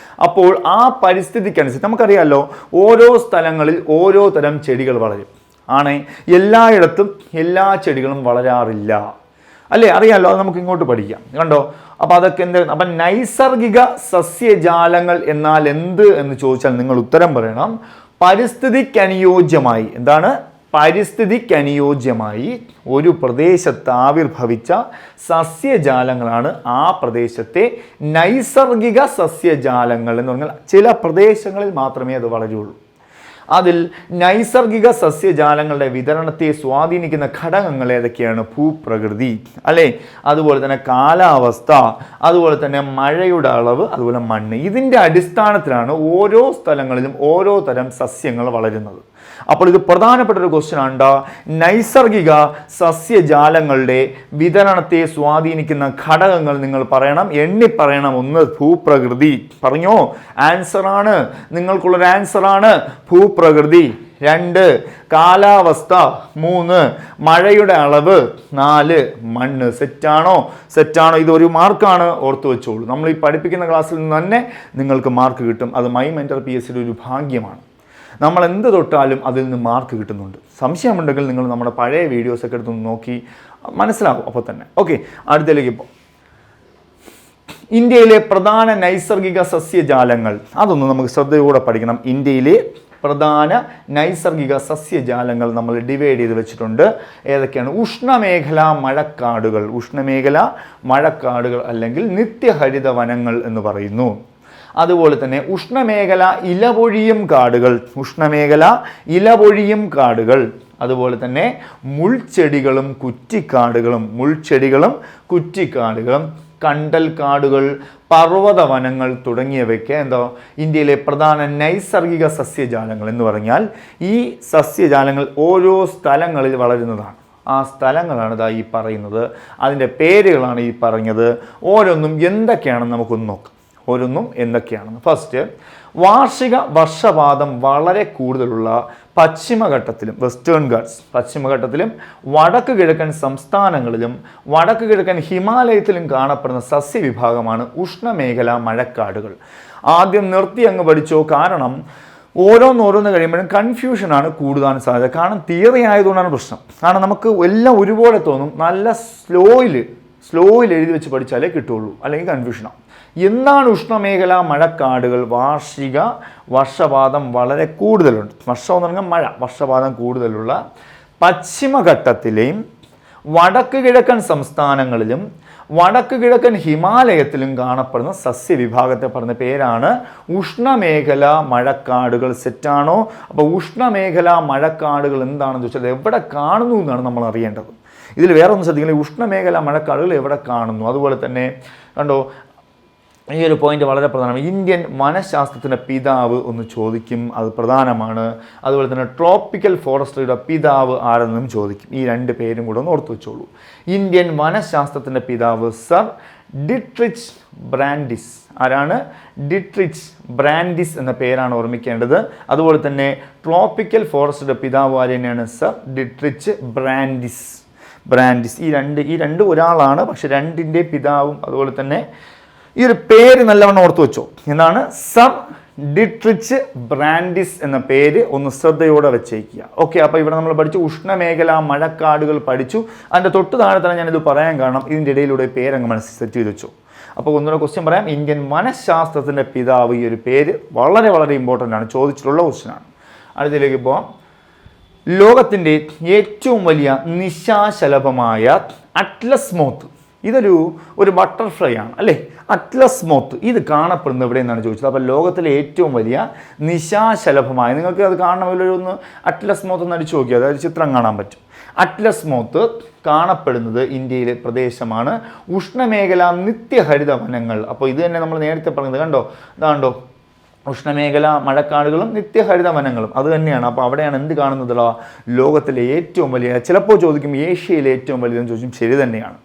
അപ്പോൾ ആ പരിസ്ഥിതിക്കനുസരിച്ച് നമുക്കറിയാമല്ലോ, ഓരോ സ്ഥലങ്ങളിൽ ഓരോ തരം ചെടികൾ വളരും. എല്ലായിടത്തും എല്ലാ ചെടികളും വളരാറില്ല. അല്ലേ? അറിയാമല്ലോ, അത് നമുക്ക് ഇങ്ങോട്ട് പഠിക്കാം. കണ്ടോ? അപ്പോൾ അതൊക്കെ എന്ത്? അപ്പം നൈസർഗിക സസ്യജാലങ്ങൾ എന്നാൽ എന്ത് എന്ന് ചോദിച്ചാൽ നിങ്ങൾ ഉത്തരം പറയണം. പരിസ്ഥിതിക്കനുയോജ്യമായി, എന്താണ്? പരിസ്ഥിതിക്കനുയോജ്യമായി ഒരു പ്രദേശത്ത് ആവിർഭവിച്ച സസ്യജാലങ്ങളാണ് ആ പ്രദേശത്തെ നൈസർഗിക സസ്യജാലങ്ങൾ എന്ന് പറഞ്ഞാൽ ചില പ്രദേശങ്ങളിൽ മാത്രമേ അത് വളരുള്ളൂ. അതിൽ നൈസർഗിക സസ്യജാലങ്ങളുടെ വിതരണത്തെ സ്വാധീനിക്കുന്ന ഘടകങ്ങൾ ഏതൊക്കെയാണ്? ഭൂപ്രകൃതി, അല്ലേ? അതുപോലെ തന്നെ കാലാവസ്ഥ, അതുപോലെ തന്നെ മഴയുടെ അളവ്, അതുപോലെ മണ്ണ്. ഇതിൻ്റെ അടിസ്ഥാനത്തിലാണ് ഓരോ സ്ഥലങ്ങളിലും ഓരോ തരം സസ്യങ്ങൾ വളരുന്നത്. അപ്പോൾ ഇത് പ്രധാനപ്പെട്ട ഒരു ക്വസ്റ്റ്യൻ ആണ്. നൈസർഗിക സസ്യജാലങ്ങളുടെ വിതരണത്തെ സ്വാധീനിക്കുന്ന ഘടകങ്ങൾ നിങ്ങൾ പറയണം, എണ്ണി പറയണം. 1 ഭൂപ്രകൃതി, പറഞ്ഞോ? ആൻസറാണ്, നിങ്ങൾക്കുള്ളൊരു ആൻസറാണ് ഭൂപ്രകൃതി. 2 കാലാവസ്ഥ, 3 മഴയുടെ അളവ്, 4 മണ്ണ്. സെറ്റാണോ? സെറ്റാണോ? ഇതൊരു മാർക്കാണ്, ഓർത്തു വെച്ചോളൂ. നമ്മൾ ഈ പഠിപ്പിക്കുന്ന ക്ലാസ്സിൽ നിന്ന് തന്നെ നിങ്ങൾക്ക് മാർക്ക് കിട്ടും. അത് മൈ മെന്റർ PSCയുടെ ഒരു ഭാഗ്യമാണ്. നമ്മൾ എന്ത് തൊട്ടാലും അതിൽ നിന്ന് മാർക്ക് കിട്ടുന്നുണ്ട്. സംശയമുണ്ടെങ്കിൽ നിങ്ങൾ നമ്മുടെ പഴയ വീഡിയോസൊക്കെ എടുത്ത് നോക്കി മനസ്സിലാവും അപ്പോൾ തന്നെ. ഓക്കെ, അടുത്തതിലേക്ക് ഇപ്പോൾ ഇന്ത്യയിലെ പ്രധാന നൈസർഗിക സസ്യജാലങ്ങൾ, അതൊന്ന് നമുക്ക് ശ്രദ്ധയോടെ പഠിക്കണം. ഇന്ത്യയിലെ പ്രധാന നൈസർഗിക സസ്യജാലങ്ങൾ നമ്മൾ ഡിവൈഡ് ചെയ്ത് വെച്ചിട്ടുണ്ട്. ഏതൊക്കെയാണ്? ഉഷ്ണമേഖലാ മഴക്കാടുകൾ, ഉഷ്ണമേഖലാ മഴക്കാടുകൾ അല്ലെങ്കിൽ നിത്യഹരിത വനങ്ങൾ എന്ന് പറയുന്നു. അതുപോലെ തന്നെ ഉഷ്ണമേഖല ഇലപൊഴിയും കാടുകൾ, ഉഷ്ണമേഖല ഇലപൊഴിയും കാടുകൾ. അതുപോലെ തന്നെ മുൾച്ചെടികളും കുറ്റിക്കാടുകളും, മുൾച്ചെടികളും കുറ്റിക്കാടുകളും, കണ്ടൽ കാടുകൾ, പർവ്വത വനങ്ങൾ തുടങ്ങിയവയ്ക്ക് എന്തോ ഇന്ത്യയിലെ പ്രധാന നൈസർഗിക സസ്യജാലങ്ങൾ എന്ന് പറഞ്ഞാൽ ഈ സസ്യജാലങ്ങൾ ഓരോ സ്ഥലങ്ങളിൽ വളരുന്നതാണ്. ആ സ്ഥലങ്ങളാണ് ഇതാ ഈ പറയുന്നത്. അതിൻ്റെ പേരുകളാണ് ഈ പറഞ്ഞത്. ഓരോന്നും എന്തൊക്കെയാണെന്ന് നമുക്കൊന്ന് നോക്കാം. ഓരോന്നും എന്തൊക്കെയാണെന്ന്. ഫസ്റ്റ്, വാർഷിക വർഷപാതം വളരെ കൂടുതലുള്ള പശ്ചിമഘട്ടത്തിലും, വെസ്റ്റേൺ ഗാട്സ് പശ്ചിമഘട്ടത്തിലും വടക്ക് കിഴക്കൻ സംസ്ഥാനങ്ങളിലും വടക്ക് കിഴക്കൻ ഹിമാലയത്തിലും കാണപ്പെടുന്ന സസ്യവിഭാഗമാണ് ഉഷ്ണമേഖലാ മഴക്കാടുകൾ. ആദ്യം നിർത്തി അങ്ങ് പഠിച്ചോ, കാരണം ഓരോന്ന് കഴിയുമ്പോഴും കൺഫ്യൂഷനാണ് കൂടാൻ സാധ്യത. കാരണം തിയറി ആയതുകൊണ്ടാണ് പ്രശ്നം. കാരണം നമുക്ക് എല്ലാം ഒരുപോലെ തോന്നും. നല്ല സ്ലോയിൽ എഴുതി വെച്ച് പഠിച്ചാലേ കിട്ടുള്ളൂ, അല്ലെങ്കിൽ കൺഫ്യൂഷനാണ്. എന്താണ് ഉഷ്ണമേഖലാ മഴക്കാടുകൾ? വാർഷിക വർഷപാതം വളരെ കൂടുതലുണ്ട്. വർഷം എന്ന് പറഞ്ഞാൽ മഴ, വർഷപാതം കൂടുതലുള്ള പശ്ചിമഘട്ടത്തിലെയും വടക്ക് കിഴക്കൻ സംസ്ഥാനങ്ങളിലും വടക്ക് കിഴക്കൻ ഹിമാലയത്തിലും കാണപ്പെടുന്ന സസ്യവിഭാഗത്തെ പറഞ്ഞ പേരാണ് ഉഷ്ണമേഖലാ മഴക്കാടുകൾ. സെറ്റാണോ? അപ്പോൾ ഉഷ്ണമേഖലാ മഴക്കാടുകൾ എന്താണെന്ന് ചോദിച്ചാൽ എവിടെ കാണുന്നു എന്നാണ് നമ്മൾ അറിയേണ്ടത്. ഇതിൽ വേറെ ഒന്ന് ശ്രദ്ധിക്കുന്നത്, ഉഷ്ണമേഖലാ മഴക്കാടുകൾ എവിടെ കാണുന്നു. അതുപോലെ തന്നെ കണ്ടോ, ഈ ഒരു പോയിന്റ് വളരെ പ്രധാനമാണ്. ഇന്ത്യൻ വനശാസ്ത്രത്തിൻ്റെ പിതാവ് ഒന്ന് ചോദിക്കും, അത് പ്രധാനമാണ്. അതുപോലെ തന്നെ ട്രോപ്പിക്കൽ ഫോറസ്ട്രിയുടെ പിതാവ് ആരെന്നും ചോദിക്കും. ഈ 2 പേരും കൂടെ ഒന്ന് ഓർത്തു വെച്ചോളൂ. ഇന്ത്യൻ വനശാസ്ത്രത്തിൻ്റെ പിതാവ് സർ ഡിട്രിച്ച് ബ്രാൻഡിസ്. ആരാണ്? ഡിട്രിച്ച് ബ്രാൻഡിസ് എന്ന പേരാണ് ഓർമ്മിക്കേണ്ടത്. അതുപോലെ തന്നെ ട്രോപ്പിക്കൽ ഫോറസ്റ്റിയുടെ പിതാവ് ആര് തന്നെയാണ്? Sir Dietrich ബ്രാൻഡിസ്. ഈ രണ്ട് ഒരാളാണ്, പക്ഷെ 2ൻ്റെ പിതാവും. അതുപോലെ തന്നെ ഈ ഒരു പേര് നല്ലവണ്ണം ഓർത്തു വെച്ചോ. എന്താണ്? സർ ഡിട്രിച്ച് ബ്രാൻഡിസ് എന്ന പേര് ഒന്ന് ശ്രദ്ധയോടെ വെച്ചേക്കുക. ഓക്കെ, അപ്പോൾ ഇവിടെ നമ്മൾ പഠിച്ചു ഉഷ്ണമേഖലാ മഴക്കാടുകൾ പഠിച്ചു. അതിൻ്റെ തൊട്ട് താഴെ തന്നെ ഞാനിത് പറയാൻ കാരണം ഇതിൻ്റെ ഇടയിലൂടെ പേരങ്ങ് മനസ്സിൽ സെറ്റ് ചെയ്ത് വെച്ചു. അപ്പോൾ ഒന്നുകൂടെ ക്വസ്റ്റ്യൻ പറയാം. ഇന്ത്യൻ വനശാസ്ത്രത്തിൻ്റെ പിതാവ്, ഈ ഒരു പേര് വളരെ വളരെ ഇമ്പോർട്ടൻ്റ് ആണ്, ചോദിച്ചിട്ടുള്ള ക്വസ്റ്റ്യനാണ്. അടുത്തതിലേക്ക് പോവാം. ലോകത്തിൻ്റെ ഏറ്റവും വലിയ നിശാശലഭമായ അറ്റ്ലസ് മോത്ത്, ഇതൊരു ബട്ടർഫ്ലൈ ആണ് അല്ലേ? അറ്റ്ലസ് മോത്ത് ഇത് കാണപ്പെടുന്നത് എവിടെ നിന്നാണ് ചോദിച്ചത്. അപ്പോൾ ലോകത്തിലെ ഏറ്റവും വലിയ നിശാശലഭമായ, നിങ്ങൾക്ക് അത് കാണണമെങ്കിൽ ഒന്ന് അറ്റ്ലസ് മോത്ത് എന്ന് അടിച്ചു നോക്കിയാൽ അതായത് ചിത്രം കാണാൻ പറ്റും. അറ്റ്ലസ് മോത്ത് കാണപ്പെടുന്നത് ഇന്ത്യയിലെ പ്രദേശമാണ് ഉഷ്ണമേഖലാ നിത്യഹരിത വനങ്ങൾ. അപ്പോൾ ഇത് തന്നെ നമ്മൾ നേരത്തെ പറഞ്ഞത് ഇതാണ്ടോ ഉഷ്ണമേഖല മഴക്കാടുകളും നിത്യഹരിത വനങ്ങളും അത് തന്നെയാണ്. അപ്പോൾ അവിടെയാണ് എന്ത് കാണുന്നത്? ലോകത്തിലെ ഏറ്റവും വലിയ, ചിലപ്പോൾ ചോദിക്കും ഏഷ്യയിലെ ഏറ്റവും വലിയതെന്ന് ചോദിക്കും. ശരി തന്നെയാണ്.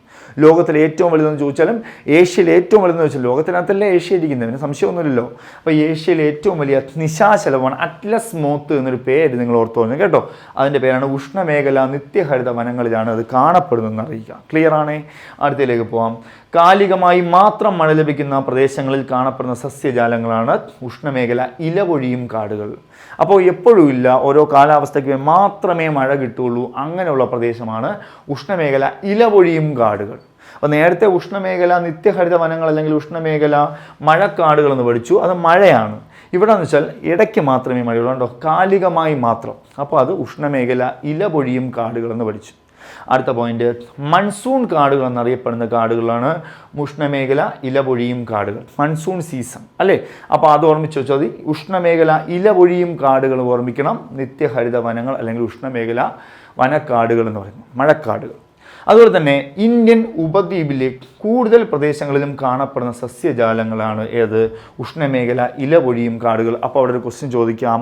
ലോകത്തിലെ ഏറ്റവും വലുതെന്ന് ചോദിച്ചാലും ഏഷ്യയിലെ ഏറ്റവും വലുതെന്ന് ചോദിച്ചാൽ ലോകത്തിനകത്തല്ലേ ഏഷ്യ ഇരിക്കുന്നത്, പിന്നെ സംശയമൊന്നുമില്ലല്ലോ. അപ്പോൾ ഏഷ്യയിലെ ഏറ്റവും വലിയ നിശാശലഭമാണ് അറ്റ്ലസ് മോത്ത് എന്നൊരു പേര് നിങ്ങൾ ഓർത്തോന്നു കേട്ടോ. അതിൻ്റെ പേരാണ് ഉഷ്ണമേഖല നിത്യഹരിത വനങ്ങളിലാണ് അത് കാണപ്പെടുന്നതെന്ന് അറിയിക്കുക. ക്ലിയർ ആണേ? അടുത്തതിലേക്ക് പോവാം. കാലികമായി മാത്രം മഴ ലഭിക്കുന്ന പ്രദേശങ്ങളിൽ കാണപ്പെടുന്ന സസ്യജാലങ്ങളാണ് ഉഷ്ണമേഖല ഇലപൊഴിയും കാടുകൾ. അപ്പോൾ എപ്പോഴും ഇല്ല, ഓരോ കാലാവസ്ഥയ്ക്ക് മാത്രമേ മഴ കിട്ടുള്ളൂ, അങ്ങനെയുള്ള പ്രദേശമാണ് ഉഷ്ണമേഖല ഇലപൊഴിയും കാടുകൾ. അപ്പോൾ നേരത്തെ ഉഷ്ണമേഖല നിത്യഹരിത വനങ്ങൾ അല്ലെങ്കിൽ ഉഷ്ണമേഖല മഴക്കാടുകൾ എന്ന് പഠിച്ചു, അത് മഴയാണ്. ഇവിടെ എന്ന് വെച്ചാൽ ഇടയ്ക്ക് മാത്രമേ മഴയുള്ളൂ കേട്ടോ, കാലികമായി മാത്രം. അപ്പോൾ അത് ഉഷ്ണമേഖല ഇലപൊഴിയും കാടുകൾ എന്ന് പഠിച്ചു. അടുത്ത പോയിന്റ്, മൺസൂൺ കാടുകൾ എന്നറിയപ്പെടുന്ന കാടുകളാണ് ഉഷ്ണമേഖല ഇലപൊഴിയും കാടുകൾ. മൺസൂൺ സീസൺ അല്ലേ, അപ്പോൾ അത് ഓർമ്മിച്ച് വെച്ചാൽ മതി. ഉഷ്ണമേഖല ഇലപൊഴിയും കാടുകൾ ഓർമ്മിക്കണം. നിത്യഹരിത വനങ്ങൾ അല്ലെങ്കിൽ ഉഷ്ണമേഖല വനക്കാടുകൾ എന്ന് പറയുന്നു, മഴക്കാടുകൾ. അതുപോലെ തന്നെ ഇന്ത്യൻ ഉപദ്വീപിലെ കൂടുതൽ പ്രദേശങ്ങളിലും കാണപ്പെടുന്ന സസ്യജാലങ്ങളാണ് ഏത്? ഉഷ്ണമേഖല ഇലപൊഴിയും കാടുകൾ. അപ്പോൾ അവിടെ ഒരു ക്വസ്റ്റ്യൻ ചോദിക്കാം,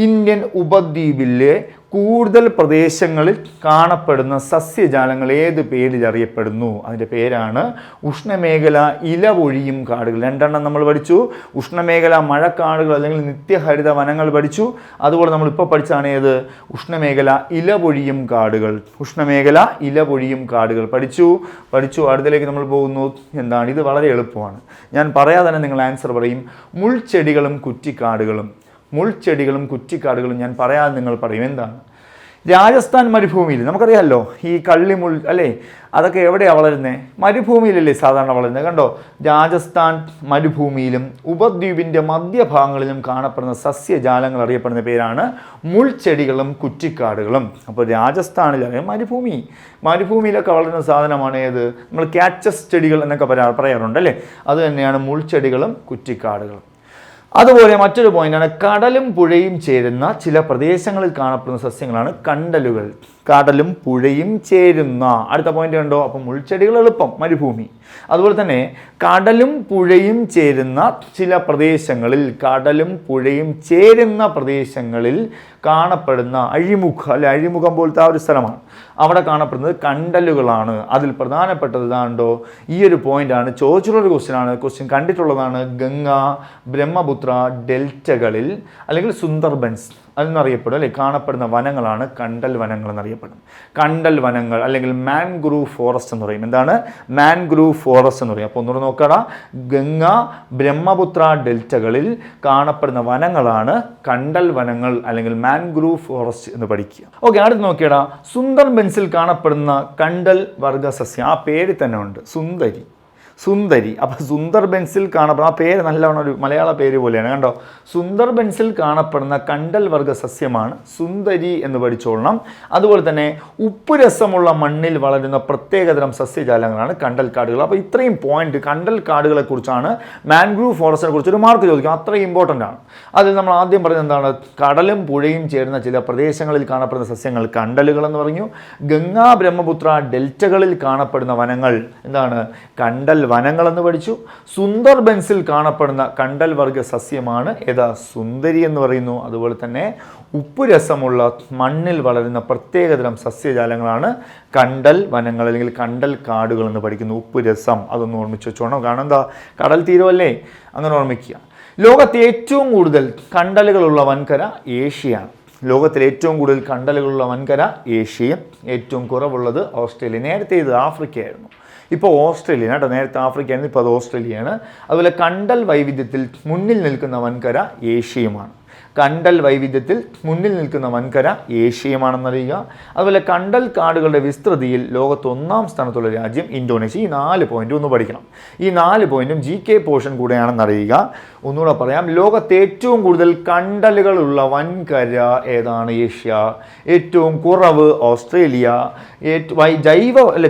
ഇന്ത്യൻ ഉപദ്വീപിലെ കൂടുതൽ പ്രദേശങ്ങളിൽ കാണപ്പെടുന്ന സസ്യജാലങ്ങൾ ഏത് പേരിൽ അറിയപ്പെടുന്നു? അതിൻ്റെ പേരാണ് ഉഷ്ണമേഖല ഇലപൊഴിയും കാടുകൾ. രണ്ടെണ്ണം നമ്മൾ പഠിച്ചു, ഉഷ്ണമേഖല മഴക്കാടുകൾ അല്ലെങ്കിൽ നിത്യഹരിത വനങ്ങൾ പഠിച്ചു. അതുപോലെ നമ്മളിപ്പോൾ പഠിച്ചാണ് ഏത്? ഉഷ്ണമേഖല ഇലപൊഴിയും കാടുകൾ. ഉഷ്ണമേഖല ഇലപൊഴിയും കാടുകൾ പഠിച്ചു. അടുത്തിലേക്ക് നമ്മൾ പോകുന്നു. എന്താണ് ഇത്? വളരെ എളുപ്പമാണ്, ഞാൻ പറയാതെ തന്നെ നിങ്ങൾ ആൻസർ പറയും. മുൾച്ചെടികളും കുറ്റിക്കാടുകളും. മുൾച്ചെടികളും കുറ്റിക്കാടുകളും ഞാൻ പറയാതെ നിങ്ങൾ പറയും. എന്താണ്? രാജസ്ഥാൻ മരുഭൂമിയിൽ നമുക്കറിയാമല്ലോ ഈ കള്ളിമുൾ അല്ലേ, അതൊക്കെ എവിടെയാണ് വളരുന്നത്? മരുഭൂമിയിലല്ലേ സാധാരണ വളരുന്നത്. കണ്ടോ, രാജസ്ഥാൻ മരുഭൂമിയിലും ഉപദ്വീപിൻ്റെ മധ്യഭാഗങ്ങളിലും കാണപ്പെടുന്ന സസ്യജാലങ്ങൾ അറിയപ്പെടുന്ന പേരാണ് മുൾച്ചെടികളും കുറ്റിക്കാടുകളും. അപ്പോൾ രാജസ്ഥാനിൽ മരുഭൂമിയിലൊക്കെ വളരുന്ന സാധനമാണ് ഏത്? നമ്മൾ കാക്ടസ് ചെടികൾ എന്നൊക്കെ പറയാറുണ്ട് അല്ലേ, അത് തന്നെയാണ് മുൾച്ചെടികളും കുറ്റിക്കാടുകളും. അതുപോലെ മറ്റൊരു പോയിന്റാണ്, കടലും പുഴയും ചേരുന്ന ചില പ്രദേശങ്ങളിൽ കാണപ്പെടുന്ന സസ്യങ്ങളാണ് കണ്ടലുകൾ. കടലും പുഴയും ചേരുന്ന, അടുത്ത പോയിന്റ് കണ്ടോ. അപ്പം മുൾച്ചെടികൾ എളുപ്പം, മരുഭൂമി. അതുപോലെ തന്നെ കടലും പുഴയും ചേരുന്ന ചില പ്രദേശങ്ങളിൽ, കടലും പുഴയും ചേരുന്ന പ്രദേശങ്ങളിൽ കാണപ്പെടുന്ന അഴിമുഖം പോലത്തെ ആ ഒരു സ്ഥലമാണ്, അവിടെ കാണപ്പെടുന്നത് കണ്ടലുകളാണ്. അതിൽ പ്രധാനപ്പെട്ടത് ഇതാണ്ടോ, ഈ ഒരു പോയിന്റാണ് ചോദിച്ചിട്ടുള്ളൊരു ക്വസ്റ്റ്യൻ കണ്ടിട്ടുള്ളതാണ്. ഗംഗ ബ്രഹ്മപുത്ര ഡെൽറ്റകളിൽ അല്ലെങ്കിൽ സുന്ദർബൻസ് അതെന്നറിയപ്പെടും അല്ലെ, കാണപ്പെടുന്ന വനങ്ങളാണ് കണ്ടൽ വനങ്ങൾ എന്നറിയപ്പെടുന്നത്. കണ്ടൽ വനങ്ങൾ അല്ലെങ്കിൽ മാൻഗ്രൂവ് ഫോറസ്റ്റ് എന്ന് പറയും. എന്താണ്? മാൻഗ്രൂവ് ഫോറസ്റ്റ് എന്ന് പറയും. അപ്പോൾ ഒന്നുകൂടെ നോക്കടാ, ഗംഗ ബ്രഹ്മപുത്ര ഡെൽറ്റകളിൽ കാണപ്പെടുന്ന വനങ്ങളാണ് കണ്ടൽ വനങ്ങൾ അല്ലെങ്കിൽ മാൻഗ്രൂവ് ഫോറസ്റ്റ് എന്ന് പഠിക്കുക. ഓക്കെ, അടുത്ത് നോക്കിയടാ, സുന്ദർബൻസിൽ കാണപ്പെടുന്ന കണ്ടൽ വർഗസസ്യം, ആ പേര് തന്നെ ഉണ്ട്, സുന്ദരി. അപ്പോൾ സുന്ദർബൻസിൽ കാണപ്പെടുന്ന, ആ പേര് നല്ലവണ്ണം ഒരു മലയാള പേര് പോലെയാണ് കണ്ടോ. സുന്ദർബൻസിൽ കാണപ്പെടുന്ന കണ്ടൽ വർഗ സസ്യമാണ് സുന്ദരി എന്ന് പഠിച്ചോളണം. അതുപോലെ തന്നെ ഉപ്പുരസമുള്ള മണ്ണിൽ വളരുന്ന പ്രത്യേകതരം സസ്യജാലങ്ങളാണ് കണ്ടൽ കാടുകൾ. അപ്പോൾ ഇത്രയും പോയിന്റ് കണ്ടൽ കാടുകളെ കുറിച്ചാണ്, മാൻഗ്രൂവ് ഫോറസ്റ്റിനെ കുറിച്ച് ഒരു മാർക്ക് ചോദിക്കും, അത്രയും ഇമ്പോർട്ടൻ്റ് ആണ്. അതിൽ നമ്മൾ ആദ്യം പറയുന്നത് എന്താണ്? കടലും പുഴയും ചേരുന്ന ചില പ്രദേശങ്ങളിൽ കാണപ്പെടുന്ന സസ്യങ്ങൾ കണ്ടലുകൾ എന്ന് പറഞ്ഞു. ഗംഗാ ബ്രഹ്മപുത്ര ഡെൽറ്റകളിൽ കാണപ്പെടുന്ന വനങ്ങൾ എന്താണ്? കണ്ടൽ വനങ്ങൾ എന്ന് പഠിച്ചു. സുന്ദർബൻസിൽ കാണപ്പെടുന്ന കണ്ടൽ വർഗ സസ്യമാണ് ഏതാ? സുന്ദരി എന്ന് പറയുന്നു. അതുപോലെ തന്നെ ഉപ്പുരസമുള്ള മണ്ണിൽ വളരുന്ന പ്രത്യേകതരം സസ്യജാലങ്ങളാണ് കണ്ടൽ വനങ്ങൾ അല്ലെങ്കിൽ കണ്ടൽ കാടുകൾ എന്ന് പഠിക്കുന്നു. ഉപ്പുരസം അതൊന്ന് ഓർമ്മിച്ച് വെച്ചോണം, കാരണം എന്താ? കടൽ തീരമല്ലേ, അങ്ങനെ ഓർമ്മിക്കുക. ലോകത്തെ ഏറ്റവും കൂടുതൽ കണ്ടലുകളുള്ള വൻകര ഏഷ്യയാണ്. ലോകത്തിൽ ഏറ്റവും കൂടുതൽ കണ്ടലുകളുള്ള വൻകര ഏഷ്യയും, ഏറ്റവും കുറവുള്ളത് ഓസ്ട്രേലിയ. നേരത്തെ ഇത് ആഫ്രിക്കയായിരുന്നു, ഇപ്പോൾ ഓസ്ട്രേലിയ കേട്ടോ. നേരത്തെ ആഫ്രിക്കയായിരുന്നു, ഇപ്പോൾ അത് ഓസ്ട്രേലിയയാണ്. അതുപോലെ കണ്ടൽ വൈവിധ്യത്തിൽ മുന്നിൽ നിൽക്കുന്ന വൻകര ഏഷ്യയുമാണ്. കണ്ടൽ വൈവിധ്യത്തിൽ മുന്നിൽ നിൽക്കുന്ന വൻകര ഏഷ്യയുമാണെന്നറിയുക. അതുപോലെ കണ്ടൽ കാടുകളുടെ വിസ്തൃതിയിൽ ലോകത്ത് 1-ാം സ്ഥാനത്തുള്ള രാജ്യം ഇന്തോനേഷ്യ. ഈ 4 പോയിന്റും ഒന്ന് പഠിക്കണം. ഈ 4 പോയിന്റും GK പോർഷൻ കൂടെയാണെന്നറിയുക. ഒന്നുകൂടെ പറയാം, ലോകത്തെ ഏറ്റവും കൂടുതൽ കണ്ടലുകളുള്ള വൻകര ഏതാണ്? ഏഷ്യ. ഏറ്റവും കുറവ് ഓസ്ട്രേലിയ.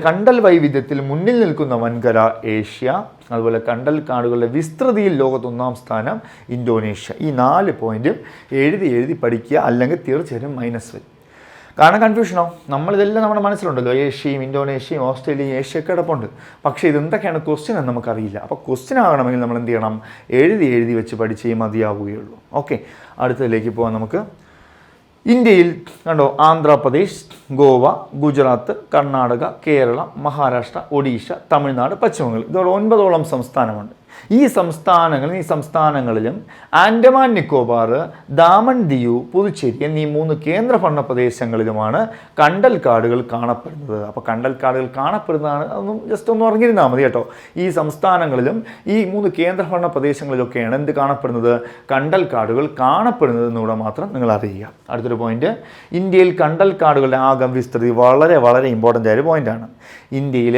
കണ്ടൽ വൈവിധ്യത്തിൽ മുന്നിൽ നിൽക്കുന്ന വൻകര ഏഷ്യ. അതുപോലെ കണ്ടൽ കാടുകളുടെ വിസ്തൃതിയിൽ ലോകത്ത് 1-ാം സ്ഥാനം ഇന്തോനേഷ്യ. ഈ 4 പോയിന്റും എഴുതി പഠിക്കുക, അല്ലെങ്കിൽ തീർച്ചയായും മൈനസ് വരും. കാരണം കൺഫ്യൂഷനോ? നമ്മളിതെല്ലാം നമ്മുടെ മനസ്സിലുണ്ടല്ലോ, ഏഷ്യയും ഇന്തോനേഷ്യയും ഓസ്ട്രേലിയയും ഏഷ്യയൊക്കെ കിടപ്പുണ്ട്. പക്ഷേ ഇതെന്തൊക്കെയാണ് ക്വസ്റ്റ്യൻ എന്ന് നമുക്കറിയില്ല. അപ്പോൾ ക്വസ്റ്റ്യൻ ആകണമെങ്കിൽ നമ്മൾ എന്ത് ചെയ്യണം? എഴുതി വെച്ച് പഠിച്ചേ മതിയാവുകയുള്ളൂ. ഓക്കെ, അടുത്തതിലേക്ക് പോകാം നമുക്ക്. ഇന്ത്യയിൽ കണ്ടോ ആന്ധ്രാപ്രദേശ്, ഗോവ, ഗുജറാത്ത്, കർണാടക, കേരള, മഹാരാഷ്ട്ര, ഒഡീഷ, തമിഴ്നാട്, പശ്ചിമബംഗാൾ ഇതോടെ 9ഓളം സംസ്ഥാനമുണ്ട്. ഈ സംസ്ഥാനങ്ങളിലും ആൻഡമാൻ നിക്കോബാർ, ദാമൻ ദിയു, പുതുച്ചേരി എന്നീ 3 കേന്ദ്രഭരണ പ്രദേശങ്ങളിലുമാണ് കണ്ടൽക്കാടുകൾ കാണപ്പെടുന്നത്. അപ്പോൾ കണ്ടൽക്കാടുകൾ കാണപ്പെടുന്നതാണ്, അതൊന്നും ജസ്റ്റ് ഒന്ന് അറിഞ്ഞിരുന്നാൽ മതി കേട്ടോ. ഈ സംസ്ഥാനങ്ങളിലും ഈ 3 കേന്ദ്രഭരണ പ്രദേശങ്ങളിലൊക്കെയാണ് എന്ത് കാണപ്പെടുന്നത്, കണ്ടൽക്കാടുകൾ കാണപ്പെടുന്നത് എന്നിവിടെ മാത്രം നിങ്ങൾ അറിയുക. അടുത്തൊരു പോയിന്റ്, ഇന്ത്യയിൽ കണ്ടൽക്കാടുകളുടെ ആകെ വിസ്തൃതി വളരെ വളരെ ഇമ്പോർട്ടൻ്റ് ആയ ഒരു പോയിന്റാണ്. ഇന്ത്യയിൽ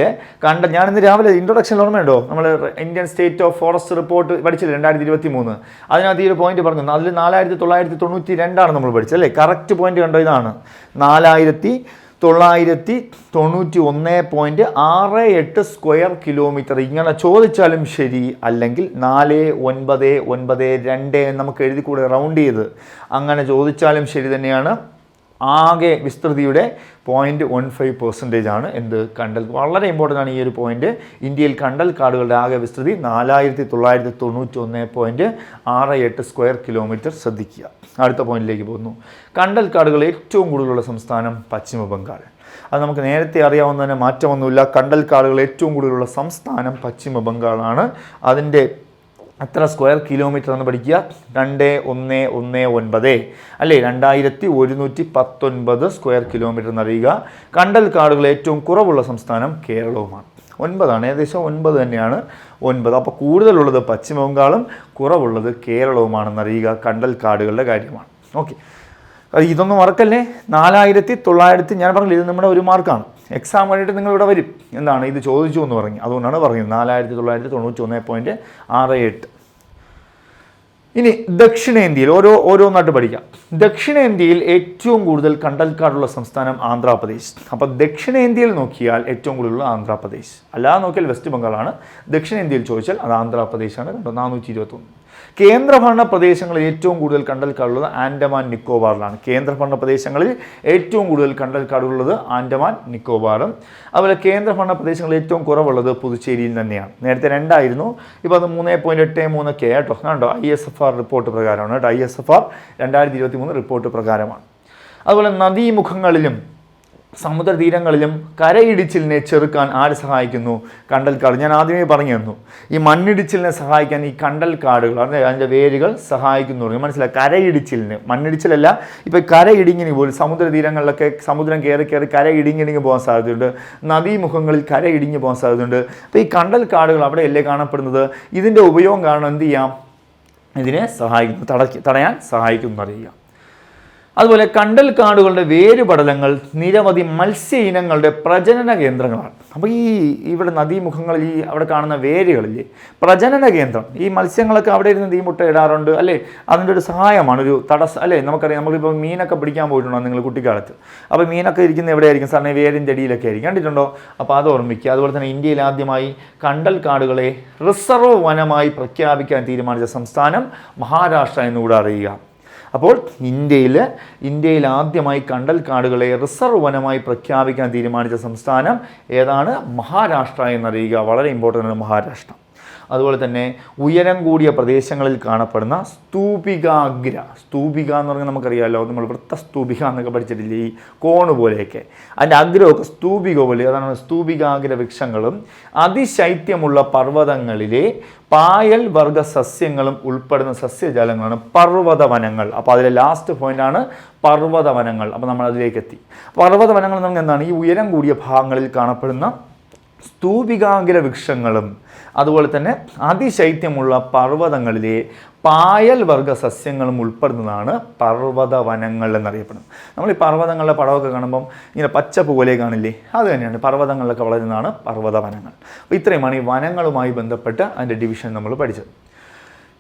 ഞാനിന്ന് രാവിലെ ഇൻട്രൊഡക്ഷനിൽ ഓർമ്മയുണ്ടോ, നമ്മൾ Indian state of forest report പഠിച്ചില്ല 2023, അതിനകത്ത് ഈ ഒരു പോയിന്റ് പറഞ്ഞു. അതിൽ 4992 നമ്മൾ പഠിച്ചത് അല്ലേ. കറക്റ്റ് പോയിന്റ് കണ്ടോ, ഇതാണ് 4991.68 സ്ക്വയർ കിലോമീറ്റർ. ഇങ്ങനെ ചോദിച്ചാലും ശരി, അല്ലെങ്കിൽ 4992 നമുക്ക് എഴുതി കൂടെ റൗണ്ട് ചെയ്ത് അങ്ങനെ ചോദിച്ചാലും ശരി തന്നെയാണ്. ആകെ വിസ്തൃതിയുടെ 0.15% ആണ് എന്ത്, കണ്ടൽ. വളരെ ഇമ്പോർട്ടൻ്റ് ആണ് ഈ ഒരു പോയിന്റ്. ഇന്ത്യയിൽ കണ്ടൽ കാടുകളുടെ ആകെ വിസ്തൃതി 4991.68 സ്ക്വയർ കിലോമീറ്റർ. ശ്രദ്ധിക്കുക. അടുത്ത പോയിന്റിലേക്ക് പോകുന്നു. കണ്ടൽ കാടുകൾ ഏറ്റവും കൂടുതലുള്ള സംസ്ഥാനം പശ്ചിമ ബംഗാൾ. അത് നമുക്ക് നേരത്തെ അറിയാവുന്നതിന് മാറ്റമൊന്നുമില്ല. കണ്ടൽ കാടുകൾ ഏറ്റവും കൂടുതലുള്ള സംസ്ഥാനം പശ്ചിമ ബംഗാളാണ്. അതിൻ്റെ എത്ര സ്ക്വയർ കിലോമീറ്റർ എന്ന് പഠിക്കുക, 2119 അല്ലേ, 2119 സ്ക്വയർ കിലോമീറ്റർ എന്നറിയുക. കണ്ടൽ കാടുകൾ ഏറ്റവും കുറവുള്ള സംസ്ഥാനം കേരളവുമാണ്. 9 ഏകദേശം 9 തന്നെയാണ് 9. അപ്പോൾ കൂടുതലുള്ളത് പശ്ചിമ ബംഗാളും കുറവുള്ളത് കേരളവുമാണെന്നറിയുക. കണ്ടൽ കാടുകളുടെ കാര്യമാണ്. ഓക്കെ, ഇതൊന്നും മറക്കല്ലേ. 4900 ഞാൻ പറഞ്ഞില്ല, ഇത് നമ്മുടെ ഒരു മാർക്കാണ്. എക്സാം കഴിഞ്ഞിട്ട് നിങ്ങൾ ഇവിടെ വരും, എന്താണ് ഇത് ചോദിച്ചു എന്ന് പറഞ്ഞു, അതുകൊണ്ടാണ് പറയുന്നത് 4991.68. ഇനി ദക്ഷിണേന്ത്യയിൽ ഓരോന്നായിട്ട് പഠിക്കാം. ദക്ഷിണേന്ത്യയിൽ ഏറ്റവും കൂടുതൽ കണ്ടൽക്കാടുള്ള സംസ്ഥാനം ആന്ധ്രാപ്രദേശ്. അപ്പോൾ ദക്ഷിണേന്ത്യയിൽ നോക്കിയാൽ ഏറ്റവും കൂടുതലുള്ള ആന്ധ്രാപ്രദേശ്, അല്ലാതെ നോക്കിയാൽ വെസ്റ്റ് ബംഗാളാണ്. ദക്ഷിണേന്ത്യയിൽ ചോദിച്ചാൽ അത് ആന്ധ്രാപ്രദേശാണ്. കണ്ടോ 421. കേന്ദ്രഭരണ പ്രദേശങ്ങളിൽ ഏറ്റവും കൂടുതൽ കണ്ടൽക്കാടുള്ളത് ആൻഡമാൻ നിക്കോബാറിലാണ്. കേന്ദ്രഭരണ പ്രദേശങ്ങളിൽ ഏറ്റവും കൂടുതൽ കണ്ടൽക്കാടുള്ളത് ആൻഡമാൻ നിക്കോബാറും. അതുപോലെ കേന്ദ്രഭരണ പ്രദേശങ്ങളിൽ ഏറ്റവും കുറവുള്ളത് പുതുച്ചേരിയിൽ തന്നെയാണ്. നേരത്തെ 2 ആയിരുന്നു, ഇപ്പോൾ അത് 3.83 കേട്ടോ. കണ്ടോ ISFR റിപ്പോർട്ട് പ്രകാരമാണ് കേട്ടോ. ISFR 2023 റിപ്പോർട്ട് പ്രകാരമാണ്. അതുപോലെ നദീമുഖങ്ങളിലും സമുദ്രതീരങ്ങളിലും കരയിടിച്ചിലിനെ ചെറുക്കാൻ ആര് സഹായിക്കുന്നു, കണ്ടൽക്കാട്. ഞാൻ ആദ്യമേ പറഞ്ഞു തന്നു, ഈ മണ്ണിടിച്ചിലിനെ സഹായിക്കാൻ ഈ കണ്ടൽക്കാടുകൾ, അതിൻ്റെ വേരുകൾ സഹായിക്കുന്നു. മനസ്സിലായി, കരയിടിച്ചിലിന്, മണ്ണിടിച്ചിലല്ല, ഇപ്പോൾ കരയിടിങ്ങിന് പോലും സമുദ്രതീരങ്ങളിലൊക്കെ സമുദ്രം കയറി കരയിടിങ്ങിണിങ്ങി പോകാൻ സാധ്യതയുണ്ട്. നദീമുഖങ്ങളിൽ കരയിടിഞ്ഞ് പോകാൻ സാധ്യതയുണ്ട്. അപ്പോൾ ഈ കണ്ടൽക്കാടുകൾ അവിടെയല്ലേ കാണപ്പെടുന്നത്. ഇതിൻ്റെ ഉപയോഗം കാരണം എന്ത് ചെയ്യാം, ഇതിനെ സഹായിക്കുന്നു, തടയാൻ സഹായിക്കുന്നു അറിയുക. അതുപോലെ കണ്ടൽക്കാടുകളുടെ വേരുപടലങ്ങൾ നിരവധി മത്സ്യ ഇനങ്ങളുടെ പ്രജനന കേന്ദ്രങ്ങളാണ്. അപ്പോൾ ഇവിടെ നദീമുഖങ്ങളിൽ അവിടെ കാണുന്ന വേരുകളില്ലേ, പ്രജനന കേന്ദ്രം. ഈ മത്സ്യങ്ങളൊക്കെ അവിടെ ഇരുന്ന് മുട്ട ഇടാറുണ്ട് അല്ലേ, അതിൻ്റെ ഒരു സഹായമാണ്, ഒരു തടസ്സം അല്ലേ. നമുക്കറിയാം, നമ്മളിപ്പോൾ മീനൊക്കെ പിടിക്കാൻ പോയിട്ടുണ്ടോ നിങ്ങൾ കുട്ടിക്കാലത്ത്. അപ്പോൾ മീനൊക്കെ ഇരിക്കുന്ന എവിടെയായിരിക്കും, സാറിന് വേരിൻ്റെ അടിയിലൊക്കെ ആയിരിക്കും, കണ്ടിട്ടുണ്ടോ. അപ്പോൾ അത് ഓർമ്മിക്കുക. അതുപോലെ തന്നെ ഇന്ത്യയിൽ ആദ്യമായി കണ്ടൽക്കാടുകളെ റിസർവ് വനമായി പ്രഖ്യാപിക്കാൻ തീരുമാനിച്ച സംസ്ഥാനം മഹാരാഷ്ട്ര എന്നുകൂടെ അറിയുക. അപ്പോൾ ഇന്ത്യയിൽ ആദ്യമായി കണ്ടൽക്കാടുകളെ റിസർവ് വനമായി പ്രഖ്യാപിക്കാൻ തീരുമാനിച്ച സംസ്ഥാനം ഏതാണ്, മഹാരാഷ്ട്ര എന്നറിയുക. വളരെ ഇമ്പോർട്ടൻ്റ് ആണ് മഹാരാഷ്ട്ര. അതുപോലെ തന്നെ ഉയരം കൂടിയ പ്രദേശങ്ങളിൽ കാണപ്പെടുന്ന സ്തൂപിക എന്ന് പറഞ്ഞാൽ നമുക്കറിയാമല്ലോ, നമ്മൾ വൃത്തസ്തൂപിക എന്നൊക്കെ പഠിച്ചിട്ടില്ലേ, ഈ കോണ് പോലെയൊക്കെ, അതിൻ്റെ അഗ്രമൊക്കെ സ്തൂപിക പോലെ, അതാണ് സ്തൂപികാഗ്ര വൃക്ഷങ്ങളും അതിശൈത്യമുള്ള പർവ്വതങ്ങളിലെ പായൽ വർഗ സസ്യങ്ങളും ഉൾപ്പെടുന്ന സസ്യജാലങ്ങളാണ് പർവ്വതവനങ്ങൾ. അപ്പോൾ അതിലെ ലാസ്റ്റ് പോയിന്റാണ് പർവ്വതവനങ്ങൾ. അപ്പോൾ നമ്മൾ അതിലേക്ക് എത്തി. പർവ്വതവനങ്ങൾ എന്ന് പറഞ്ഞാൽ എന്താണ്, ഈ ഉയരം കൂടിയ ഭാഗങ്ങളിൽ കാണപ്പെടുന്ന സ്തൂപികാഗ്ര വൃക്ഷങ്ങളും അതുപോലെ തന്നെ അതിശൈത്യമുള്ള പർവ്വതങ്ങളിലെ പായൽ വർഗ സസ്യങ്ങളും ഉൾപ്പെടുന്നതാണ് പർവ്വതവനങ്ങൾ എന്നറിയപ്പെടുന്നത്. നമ്മൾ ഈ പർവ്വതങ്ങളുടെ പടമൊക്കെ കാണുമ്പം ഇങ്ങനെ പച്ചപ്പ് പോലെ കാണില്ലേ, അത് തന്നെയാണ് പർവ്വതങ്ങളിലൊക്കെ വളരുന്നതാണ് പർവ്വതവനങ്ങൾ. അപ്പോൾ ഇത്രയുമാണ് ഈ വനങ്ങളുമായി ബന്ധപ്പെട്ട് അതിൻ്റെ ഡിവിഷൻ നമ്മൾ പഠിച്ചത്.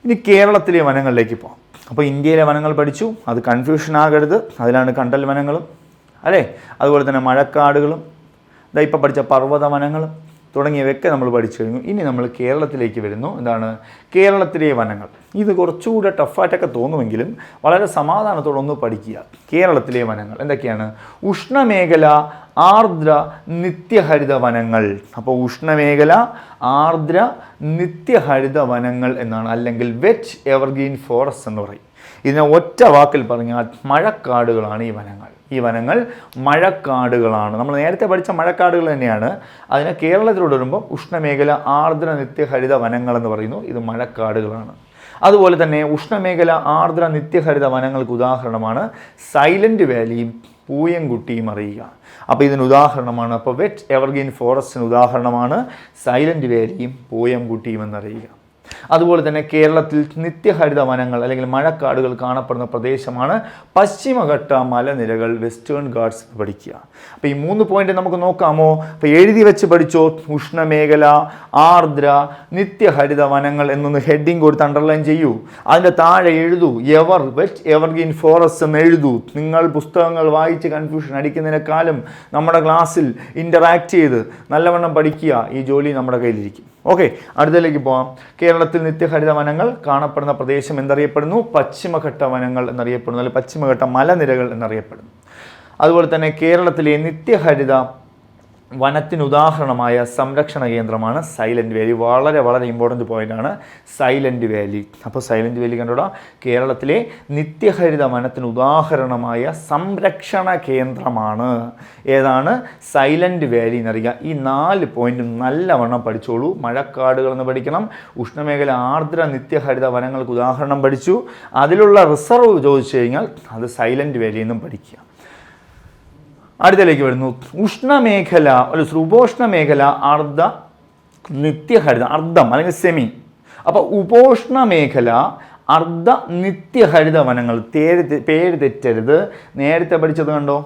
ഇനി കേരളത്തിലെ വനങ്ങളിലേക്ക് പോകാം. അപ്പോൾ ഇന്ത്യയിലെ വനങ്ങൾ പഠിച്ചു, അത് കൺഫ്യൂഷൻ ആകരുത്. അതിലാണ് കണ്ടൽ വനങ്ങളും അല്ലേ, അതുപോലെ തന്നെ മഴക്കാടുകളും, ഇപ്പോൾ പഠിച്ച പർവ്വതവനങ്ങളും തുടങ്ങിയവയൊക്കെ നമ്മൾ പഠിച്ചു കഴിഞ്ഞു. ഇനി നമ്മൾ കേരളത്തിലേക്ക് വരുന്നു. എന്താണ് കേരളത്തിലെ വനങ്ങൾ. ഇത് കുറച്ചുകൂടെ ടഫായിട്ടൊക്കെ തോന്നുമെങ്കിലും വളരെ സമാധാനത്തോടെ ഒന്ന് പഠിക്കുക. കേരളത്തിലെ വനങ്ങൾ എന്തൊക്കെയാണ്, ഉഷ്ണമേഖല ആർദ്ര നിത്യഹരിത വനങ്ങൾ. അപ്പോൾ ഉഷ്ണമേഖല ആർദ്ര നിത്യഹരിത വനങ്ങൾ എന്നാണ്, അല്ലെങ്കിൽ വെറ്റ് എവർഗ്രീൻ ഫോറസ്റ്റ് എന്ന് പറയും. ഇതിനെ ഒറ്റ വാക്കിൽ പറഞ്ഞാൽ മഴക്കാടുകളാണ് ഈ വനങ്ങൾ. ഈ വനങ്ങൾ മഴക്കാടുകളാണ്. നമ്മൾ നേരത്തെ പഠിച്ച മഴക്കാടുകൾ തന്നെയാണ്. അതിനെ കേരളത്തിലൂടെ വരുമ്പോൾ ഉഷ്ണമേഖല ആർദ്ര നിത്യഹരിത വനങ്ങൾ എന്ന് പറയുന്നു. ഇത് മഴക്കാടുകളാണ്. അതുപോലെ തന്നെ ഉഷ്ണമേഖല ആർദ്ര നിത്യഹരിത വനങ്ങൾക്ക് ഉദാഹരണമാണ് സൈലന്റ് വാലിയും പൂയംകുട്ടിയും അറിയുക. അപ്പോൾ ഇതിന് ഉദാഹരണമാണ്. അപ്പോൾ വെറ്റ് എവർഗ്രീൻ ഫോറസ്റ്റിന് ഉദാഹരണമാണ് സൈലന്റ് വാലിയും പൂയംകുട്ടിയും എന്നറിയുക. അതുപോലെ തന്നെ കേരളത്തിൽ നിത്യഹരിത വനങ്ങൾ അല്ലെങ്കിൽ മഴക്കാടുകൾ കാണപ്പെടുന്ന പ്രദേശമാണ് പശ്ചിമഘട്ട മലനിരകൾ, വെസ്റ്റേൺ ഗാർഡ്സ് പഠിക്കുക. അപ്പോൾ ഈ 3 പോയിന്റ് നമുക്ക് നോക്കാമോ? അപ്പോൾ എഴുതി വെച്ച് പഠിച്ചോ. ഉഷ്ണമേഖല ആർദ്ര നിത്യഹരിത വനങ്ങൾ എന്നൊന്ന് ഹെഡിങ് കൊടുത്ത് അണ്ടർലൈൻ ചെയ്യൂ. അതിൻ്റെ താഴെ എഴുതൂ വെറ്റ് എവർഗ്രീൻ ഫോറസ്റ്റ് എന്ന് എഴുതൂ. നിങ്ങൾ പുസ്തകങ്ങൾ വായിച്ച് കൺഫ്യൂഷൻ അടിക്കുന്നതിനേക്കാളും നമ്മുടെ ക്ലാസ്സിൽ ഇൻ്ററാക്ട് ചെയ്ത് നല്ലവണ്ണം പഠിക്കുക. ഈ ജോലി നമ്മുടെ കയ്യിലിരിക്കും. ഓക്കെ, അടുത്തതിലേക്ക് പോകാം. കേരളത്തിൽ നിത്യഹരിത വനങ്ങൾ കാണപ്പെടുന്ന പ്രദേശം എന്തറിയപ്പെടുന്നു? പശ്ചിമഘട്ട വനങ്ങൾ എന്നറിയപ്പെടുന്നു, അല്ലെങ്കിൽ പശ്ചിമഘട്ട മലനിരകൾ എന്നറിയപ്പെടുന്നു. അതുപോലെ തന്നെ കേരളത്തിലെ നിത്യഹരിത വനത്തിന് ഉദാഹരണമായ സംരക്ഷണ കേന്ദ്രമാണ് സൈലന്റ് വാലി. വളരെ വളരെ ഇമ്പോർട്ടൻ്റ് പോയിന്റാണ് സൈലന്റ് വാലി. അപ്പോൾ സൈലന്റ് വാലി കണ്ടോടാ, കേരളത്തിലെ നിത്യഹരിത വനത്തിന് ഉദാഹരണമായ സംരക്ഷണ കേന്ദ്രമാണ്. ഏതാണ്? സൈലന്റ് വാലി എന്നറിയുക. ഈ 4 പോയിന്റും നല്ലവണ്ണം പഠിച്ചോളൂ. മഴക്കാടുകൾ എന്ന് പഠിക്കണം, ഉഷ്ണമേഖല ആർദ്ര നിത്യഹരിത വനങ്ങൾക്ക് ഉദാഹരണം പഠിച്ചു, അതിലുള്ള റിസർവ് ചോദിച്ചു കഴിഞ്ഞാൽ അത് സൈലന്റ് വാലി എന്നും പഠിക്കുക. അടുത്തലേക്ക് വരുന്നു ഉഷ്ണമേഖല ഉപോഷ്ണമേഖല അർദ്ധ നിത്യഹരിത, അർദ്ധം അല്ലെങ്കിൽ സെമി. അപ്പോൾ ഉപോഷ്ണമേഖല അർദ്ധ നിത്യഹരിത വനങ്ങൾ. പേര് തെറ്റരുത്. നേരത്തെ പഠിച്ചത് കണ്ടോ,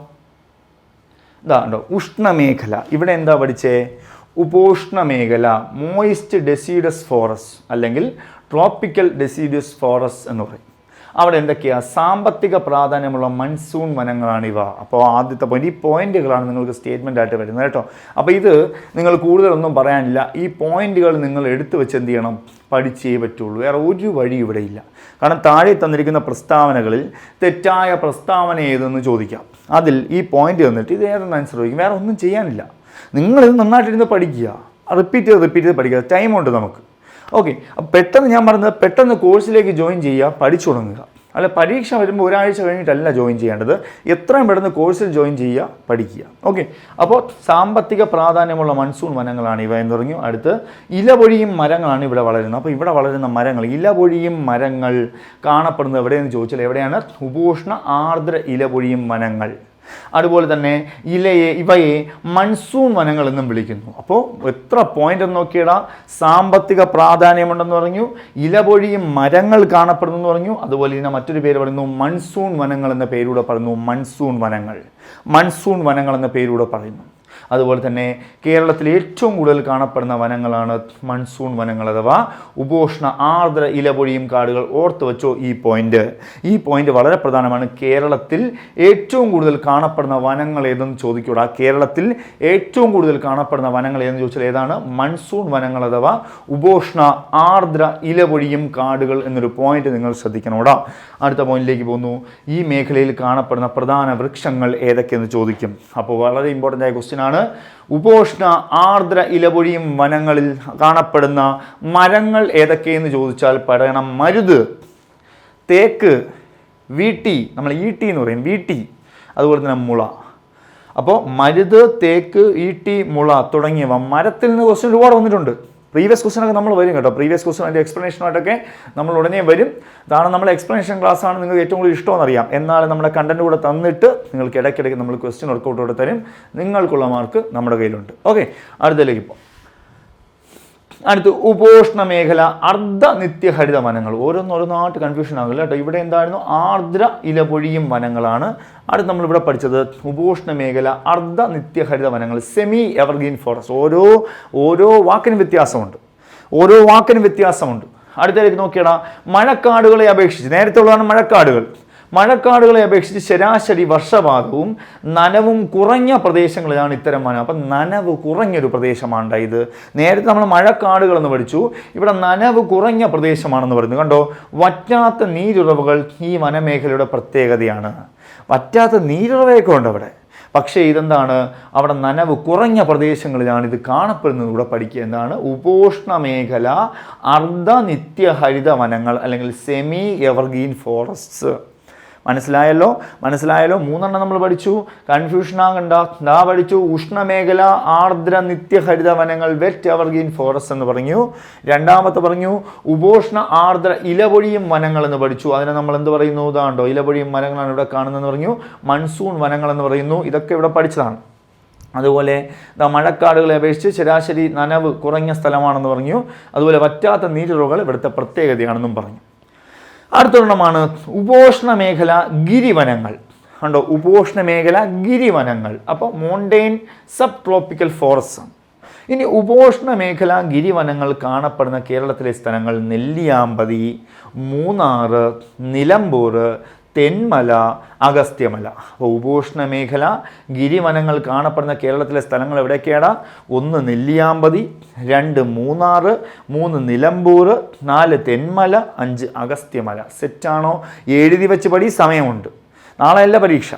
ഇതാ കണ്ടോ ഉഷ്ണമേഖല. ഇവിടെ എന്താ പഠിച്ചേ? ഉപോഷ്ണമേഖല, മോയിസ്റ്റ് ഡെസിഡസ് ഫോറസ്റ്റ് അല്ലെങ്കിൽ ട്രോപ്പിക്കൽ ഡെസിഡസ് ഫോറസ്റ്റ് എന്ന് പറയും. അവിടെ എന്തൊക്കെയാണ്? സാമ്പത്തിക പ്രാധാന്യമുള്ള മൺസൂൺ വനങ്ങളാണിവ. അപ്പോൾ ആദ്യത്തെ പോയിന്റ്, ഈ പോയിന്റുകളാണ് നിങ്ങൾക്ക് സ്റ്റേറ്റ്മെൻ്റ് ആയിട്ട് വരുന്നത് കേട്ടോ. അപ്പോൾ ഇത് നിങ്ങൾ കൂടുതലൊന്നും പറയാനില്ല. ഈ പോയിന്റുകൾ നിങ്ങൾ എടുത്തു വെച്ച് എന്ത് ചെയ്യണം? പഠിച്ചേ പറ്റുള്ളൂ. വേറെ ഒരു വഴി ഇവിടെ ഇല്ല. കാരണം താഴെ തന്നിരിക്കുന്ന പ്രസ്താവനകളിൽ തെറ്റായ പ്രസ്താവന ഏതെന്ന് ചോദിക്കാം. അതിൽ ഈ പോയിന്റ് തന്നിട്ട് ഇത് ഏതെന്ന് ആൻസർ ചോദിക്കും. വേറെ ഒന്നും ചെയ്യാനില്ല. നിങ്ങളിത് നന്നായിട്ടിരുന്ന് പഠിക്കുക, റിപ്പീറ്റ് ചെയ്ത് പഠിക്കുക. ടൈമുണ്ട് നമുക്ക്. ഓക്കെ, അപ്പം പെട്ടെന്ന് ഞാൻ പറഞ്ഞത് പെട്ടെന്ന് കോഴ്സിലേക്ക് ജോയിൻ ചെയ്യുക, പഠിച്ചു തുടങ്ങുക. അല്ല, പരീക്ഷ വരുമ്പോൾ ഒരാഴ്ച കഴിഞ്ഞിട്ടല്ല ജോയിൻ ചെയ്യേണ്ടത്. എത്രയും പെട്ടെന്ന് കോഴ്സിൽ ജോയിൻ ചെയ്യുക, പഠിക്കുക. ഓക്കെ, അപ്പോൾ സാമ്പത്തിക പ്രാധാന്യമുള്ള മൺസൂൺ വനങ്ങളാണ് ഇവ എന്ന് പറഞ്ഞു. അടുത്ത് ഇലപൊഴിയും മരങ്ങളാണ് ഇവിടെ വളരുന്നത്. അപ്പോൾ ഇവിടെ വളരുന്ന മരങ്ങൾ, ഇലപൊഴിയും മരങ്ങൾ കാണപ്പെടുന്നത് എവിടെയെന്ന് ചോദിച്ചാൽ എവിടെയാണ്? ഉപോഷ്ണ ആർദ്ര ഇലപൊഴിയും വനങ്ങൾ. അതുപോലെ തന്നെ ഇവയെ മൺസൂൺ വനങ്ങൾ എന്നും വിളിക്കുന്നു. അപ്പോൾ എത്ര പോയിന്റ് എന്ന് നോക്കിയിടാ. സാമ്പത്തിക പ്രാധാന്യമുണ്ടെന്ന് പറഞ്ഞു, ഇലപൊഴിയും മരങ്ങൾ കാണപ്പെടുന്നു എന്ന് പറഞ്ഞു. അതുപോലെ ഇതിനെ മറ്റൊരു പേര് പറയുന്നു മൺസൂൺ വനങ്ങൾ എന്ന പേരൂടെ പറയുന്നു. മൺസൂൺ വനങ്ങൾ എന്ന പേരൂടെ പറയുന്നു. അതുപോലെ തന്നെ കേരളത്തിൽ ഏറ്റവും കൂടുതൽ കാണപ്പെടുന്ന വനങ്ങളാണ് മൺസൂൺ വനങ്ങൾ അഥവാ ഉപോഷ്ണ ആർദ്ര ഇലപൊഴിയും കാടുകൾ. ഓർത്ത് വെച്ചോ ഈ പോയിന്റ് വളരെ പ്രധാനമാണ്. കേരളത്തിൽ ഏറ്റവും കൂടുതൽ കാണപ്പെടുന്ന വനങ്ങൾ ഏതെന്ന് ചോദിക്കൂടാ. കേരളത്തിൽ ഏറ്റവും കൂടുതൽ കാണപ്പെടുന്ന വനങ്ങൾ ഏതെന്ന് ചോദിച്ചാൽ ഏതാണ്? മൺസൂൺ വനങ്ങൾ അഥവാ ഉപോഷ്ണ ആർദ്ര ഇലപൊഴിയും കാടുകൾ എന്നൊരു പോയിന്റ് നിങ്ങൾ ശ്രദ്ധിക്കണോടാ. അടുത്ത പോയിന്റിലേക്ക് പോകുന്നു. ഈ മേഖലയിൽ കാണപ്പെടുന്ന പ്രധാന വൃക്ഷങ്ങൾ ഏതൊക്കെയെന്ന് ചോദിക്കും. അപ്പോൾ വളരെ ഇമ്പോർട്ടൻ്റ് ആയ ക്വസ്റ്റ്യൻ ആണ്. ഉപോഷ്ണ ആർദ്ര ഇലപൊഴിയും വനങ്ങളിൽ കാണപ്പെടുന്ന മരങ്ങൾ ഏതൊക്കെയെന്ന് ചോദിച്ചാൽ പറയണം. മരുത്, തേക്ക്, വീട്ടി, നമ്മൾ ഈട്ടി എന്ന് പറയും, വീട്ടി. അതുപോലെ തന്നെ മുള. അപ്പോൾ മരുത്, തേക്ക്, ഈട്ടി, മുള തുടങ്ങിയവ മരത്തിൽ നിന്ന് ക്വസ്റ്റ്യൻ ഒരുപാട് വന്നിട്ടുണ്ട്. പ്രീവിയസ് ക്വസ്റ്റ്യനൊക്കെ നമ്മൾ വരും കേട്ടോ. പ്രീവിയസ് ക്വസ്റ്റ്യൻ അതിൻ്റെ എക്സ്പ്ലനേഷനായിട്ടൊക്കെ നമ്മൾ ഉടനെ വരും. അതാണ് നമ്മുടെ എക്സ്പ്ലനേഷൻ ക്ലാസ്സാണ് നിങ്ങൾക്ക് ഏറ്റവും കൂടുതൽ ഇഷ്ടമെന്നറിയാം. എന്നാൽ നമ്മുടെ കണ്ടന്റ് കൂടെ തന്നിട്ട് നിങ്ങൾക്ക് ഇടയ്ക്കിടയ്ക്ക് നമ്മൾ ക്വസ്റ്റ്യൻ വർക്കൗട്ടോടെ തരും. നിങ്ങൾക്കുള്ള മാർക്ക് നമ്മുടെ കയ്യിലുണ്ട്. ഓക്കെ, അടുത്തതിലേക്ക് ഇപ്പോൾ അടുത്ത് ഉപോഷ്ണ മേഖല അർദ്ധ നിത്യഹരിത വനങ്ങൾ. ഓരോന്നായിട്ട് കൺഫ്യൂഷൻ ആകില്ല കേട്ടോ. ഇവിടെ എന്തായിരുന്നു? ആർദ്ര ഇലപൊഴിയും വനങ്ങളാണ്. അടുത്ത് നമ്മളിവിടെ പഠിച്ചത് ഉപോഷ്ണ മേഖല അർദ്ധ നിത്യഹരിത വനങ്ങൾ, സെമി എവർഗ്രീൻ ഫോറസ്റ്റ്. ഓരോ വാക്കിനും വ്യത്യാസമുണ്ട്. അടുത്തേക്ക് നോക്കിയടാ. മഴക്കാടുകളെ അപേക്ഷിച്ച്, നേരത്തെ ഉള്ളതാണ് മഴക്കാടുകളെ അപേക്ഷിച്ച് ശരാശരി വർഷപാതവും നനവും കുറഞ്ഞ പ്രദേശങ്ങളിലാണ് ഇത്തരം വനം. അപ്പം നനവ് കുറഞ്ഞൊരു പ്രദേശമാണ് ഇത്. നേരത്തെ നമ്മൾ മഴക്കാടുകളെന്ന് പഠിച്ചു, ഇവിടെ നനവ് കുറഞ്ഞ പ്രദേശമാണെന്ന് പറയുന്നു. കണ്ടോ, വറ്റാത്ത നീരുറവുകൾ ഈ വനമേഖലയുടെ പ്രത്യേകതയാണ്. വറ്റാത്ത നീരുറവയൊക്കെ ഉണ്ട് അവിടെ. പക്ഷേ ഇതെന്താണ്, അവിടെ നനവ് കുറഞ്ഞ പ്രദേശങ്ങളിലാണ് ഇത് കാണപ്പെടുന്നത്. ഇവിടെ പഠിക്കുക എന്താണ്, ഉപോഷ്ണ മേഖല അർദ്ധനിത്യഹരിത വനങ്ങൾ അല്ലെങ്കിൽ സെമി എവർഗ്രീൻ ഫോറസ്റ്റ്സ്. മനസ്സിലായല്ലോ? 3 നമ്മൾ പഠിച്ചു, കൺഫ്യൂഷൻ ആകണ്ട. ദാ പഠിച്ചു, ഉഷ്ണമേഖല ആർദ്ര നിത്യഹരിത വനങ്ങൾ വെറ്റ് എവർഗ്രീൻ ഫോറസ്റ്റ് എന്ന് പറഞ്ഞു. രണ്ടാമത്തെ പറഞ്ഞു ഉപോഷ്ണ ആർദ്ര ഇലപൊഴിയും വനങ്ങൾ എന്ന് പഠിച്ചു. അതിനെ നമ്മൾ എന്ത് പറയുന്നു, ഇതാണ്ടോ ഇലപൊഴിയും വനങ്ങളാണ് ഇവിടെ കാണുന്നതെന്ന് പറഞ്ഞു. മൺസൂൺ വനങ്ങൾ എന്ന് പറയുന്നു. ഇതൊക്കെ ഇവിടെ പഠിച്ചതാണ്. അതുപോലെ മഴക്കാടുകളെ അപേക്ഷിച്ച് ശരാശരി നനവ് കുറഞ്ഞ സ്ഥലമാണെന്ന് പറഞ്ഞു. അതുപോലെ വറ്റാത്ത നീരുറവുകൾ ഇവിടുത്തെ പ്രത്യേകതയാണെന്നും പറഞ്ഞു. അടുത്തൊരെണ്ണമാണ് ഉപോഷ്ണ മേഖല ഗിരിവനങ്ങൾ. കണ്ടോ, ഉപോഷ്ണ മേഖല ഗിരിവനങ്ങൾ. അപ്പോൾ മോണ്ടെയിൻ സബ് ട്രോപ്പിക്കൽ ഫോറസ്റ്റ്. ഇനി ഉപോഷ്ണ മേഖല ഗിരിവനങ്ങൾ കാണപ്പെടുന്ന കേരളത്തിലെ സ്ഥലങ്ങൾ നെല്ലിയാമ്പതി, മൂന്നാർ, നിലമ്പൂർ, തെന്മല, അഗസ്ത്യമല. അപ്പോൾ ഉപോഷ്ണ മേഖല ഗിരിവനങ്ങൾ കാണപ്പെടുന്ന കേരളത്തിലെ സ്ഥലങ്ങൾ എവിടെയൊക്കെയാണ്? 1 നെല്ലിയാമ്പതി, 2 മൂന്നാർ, 3 നിലമ്പൂർ, 4 തെന്മല, 5 അഗസ്ത്യമല. സെറ്റാണോ? എഴുതി വെച്ച് പടി, സമയമുണ്ട്. നാളെയല്ല പരീക്ഷ,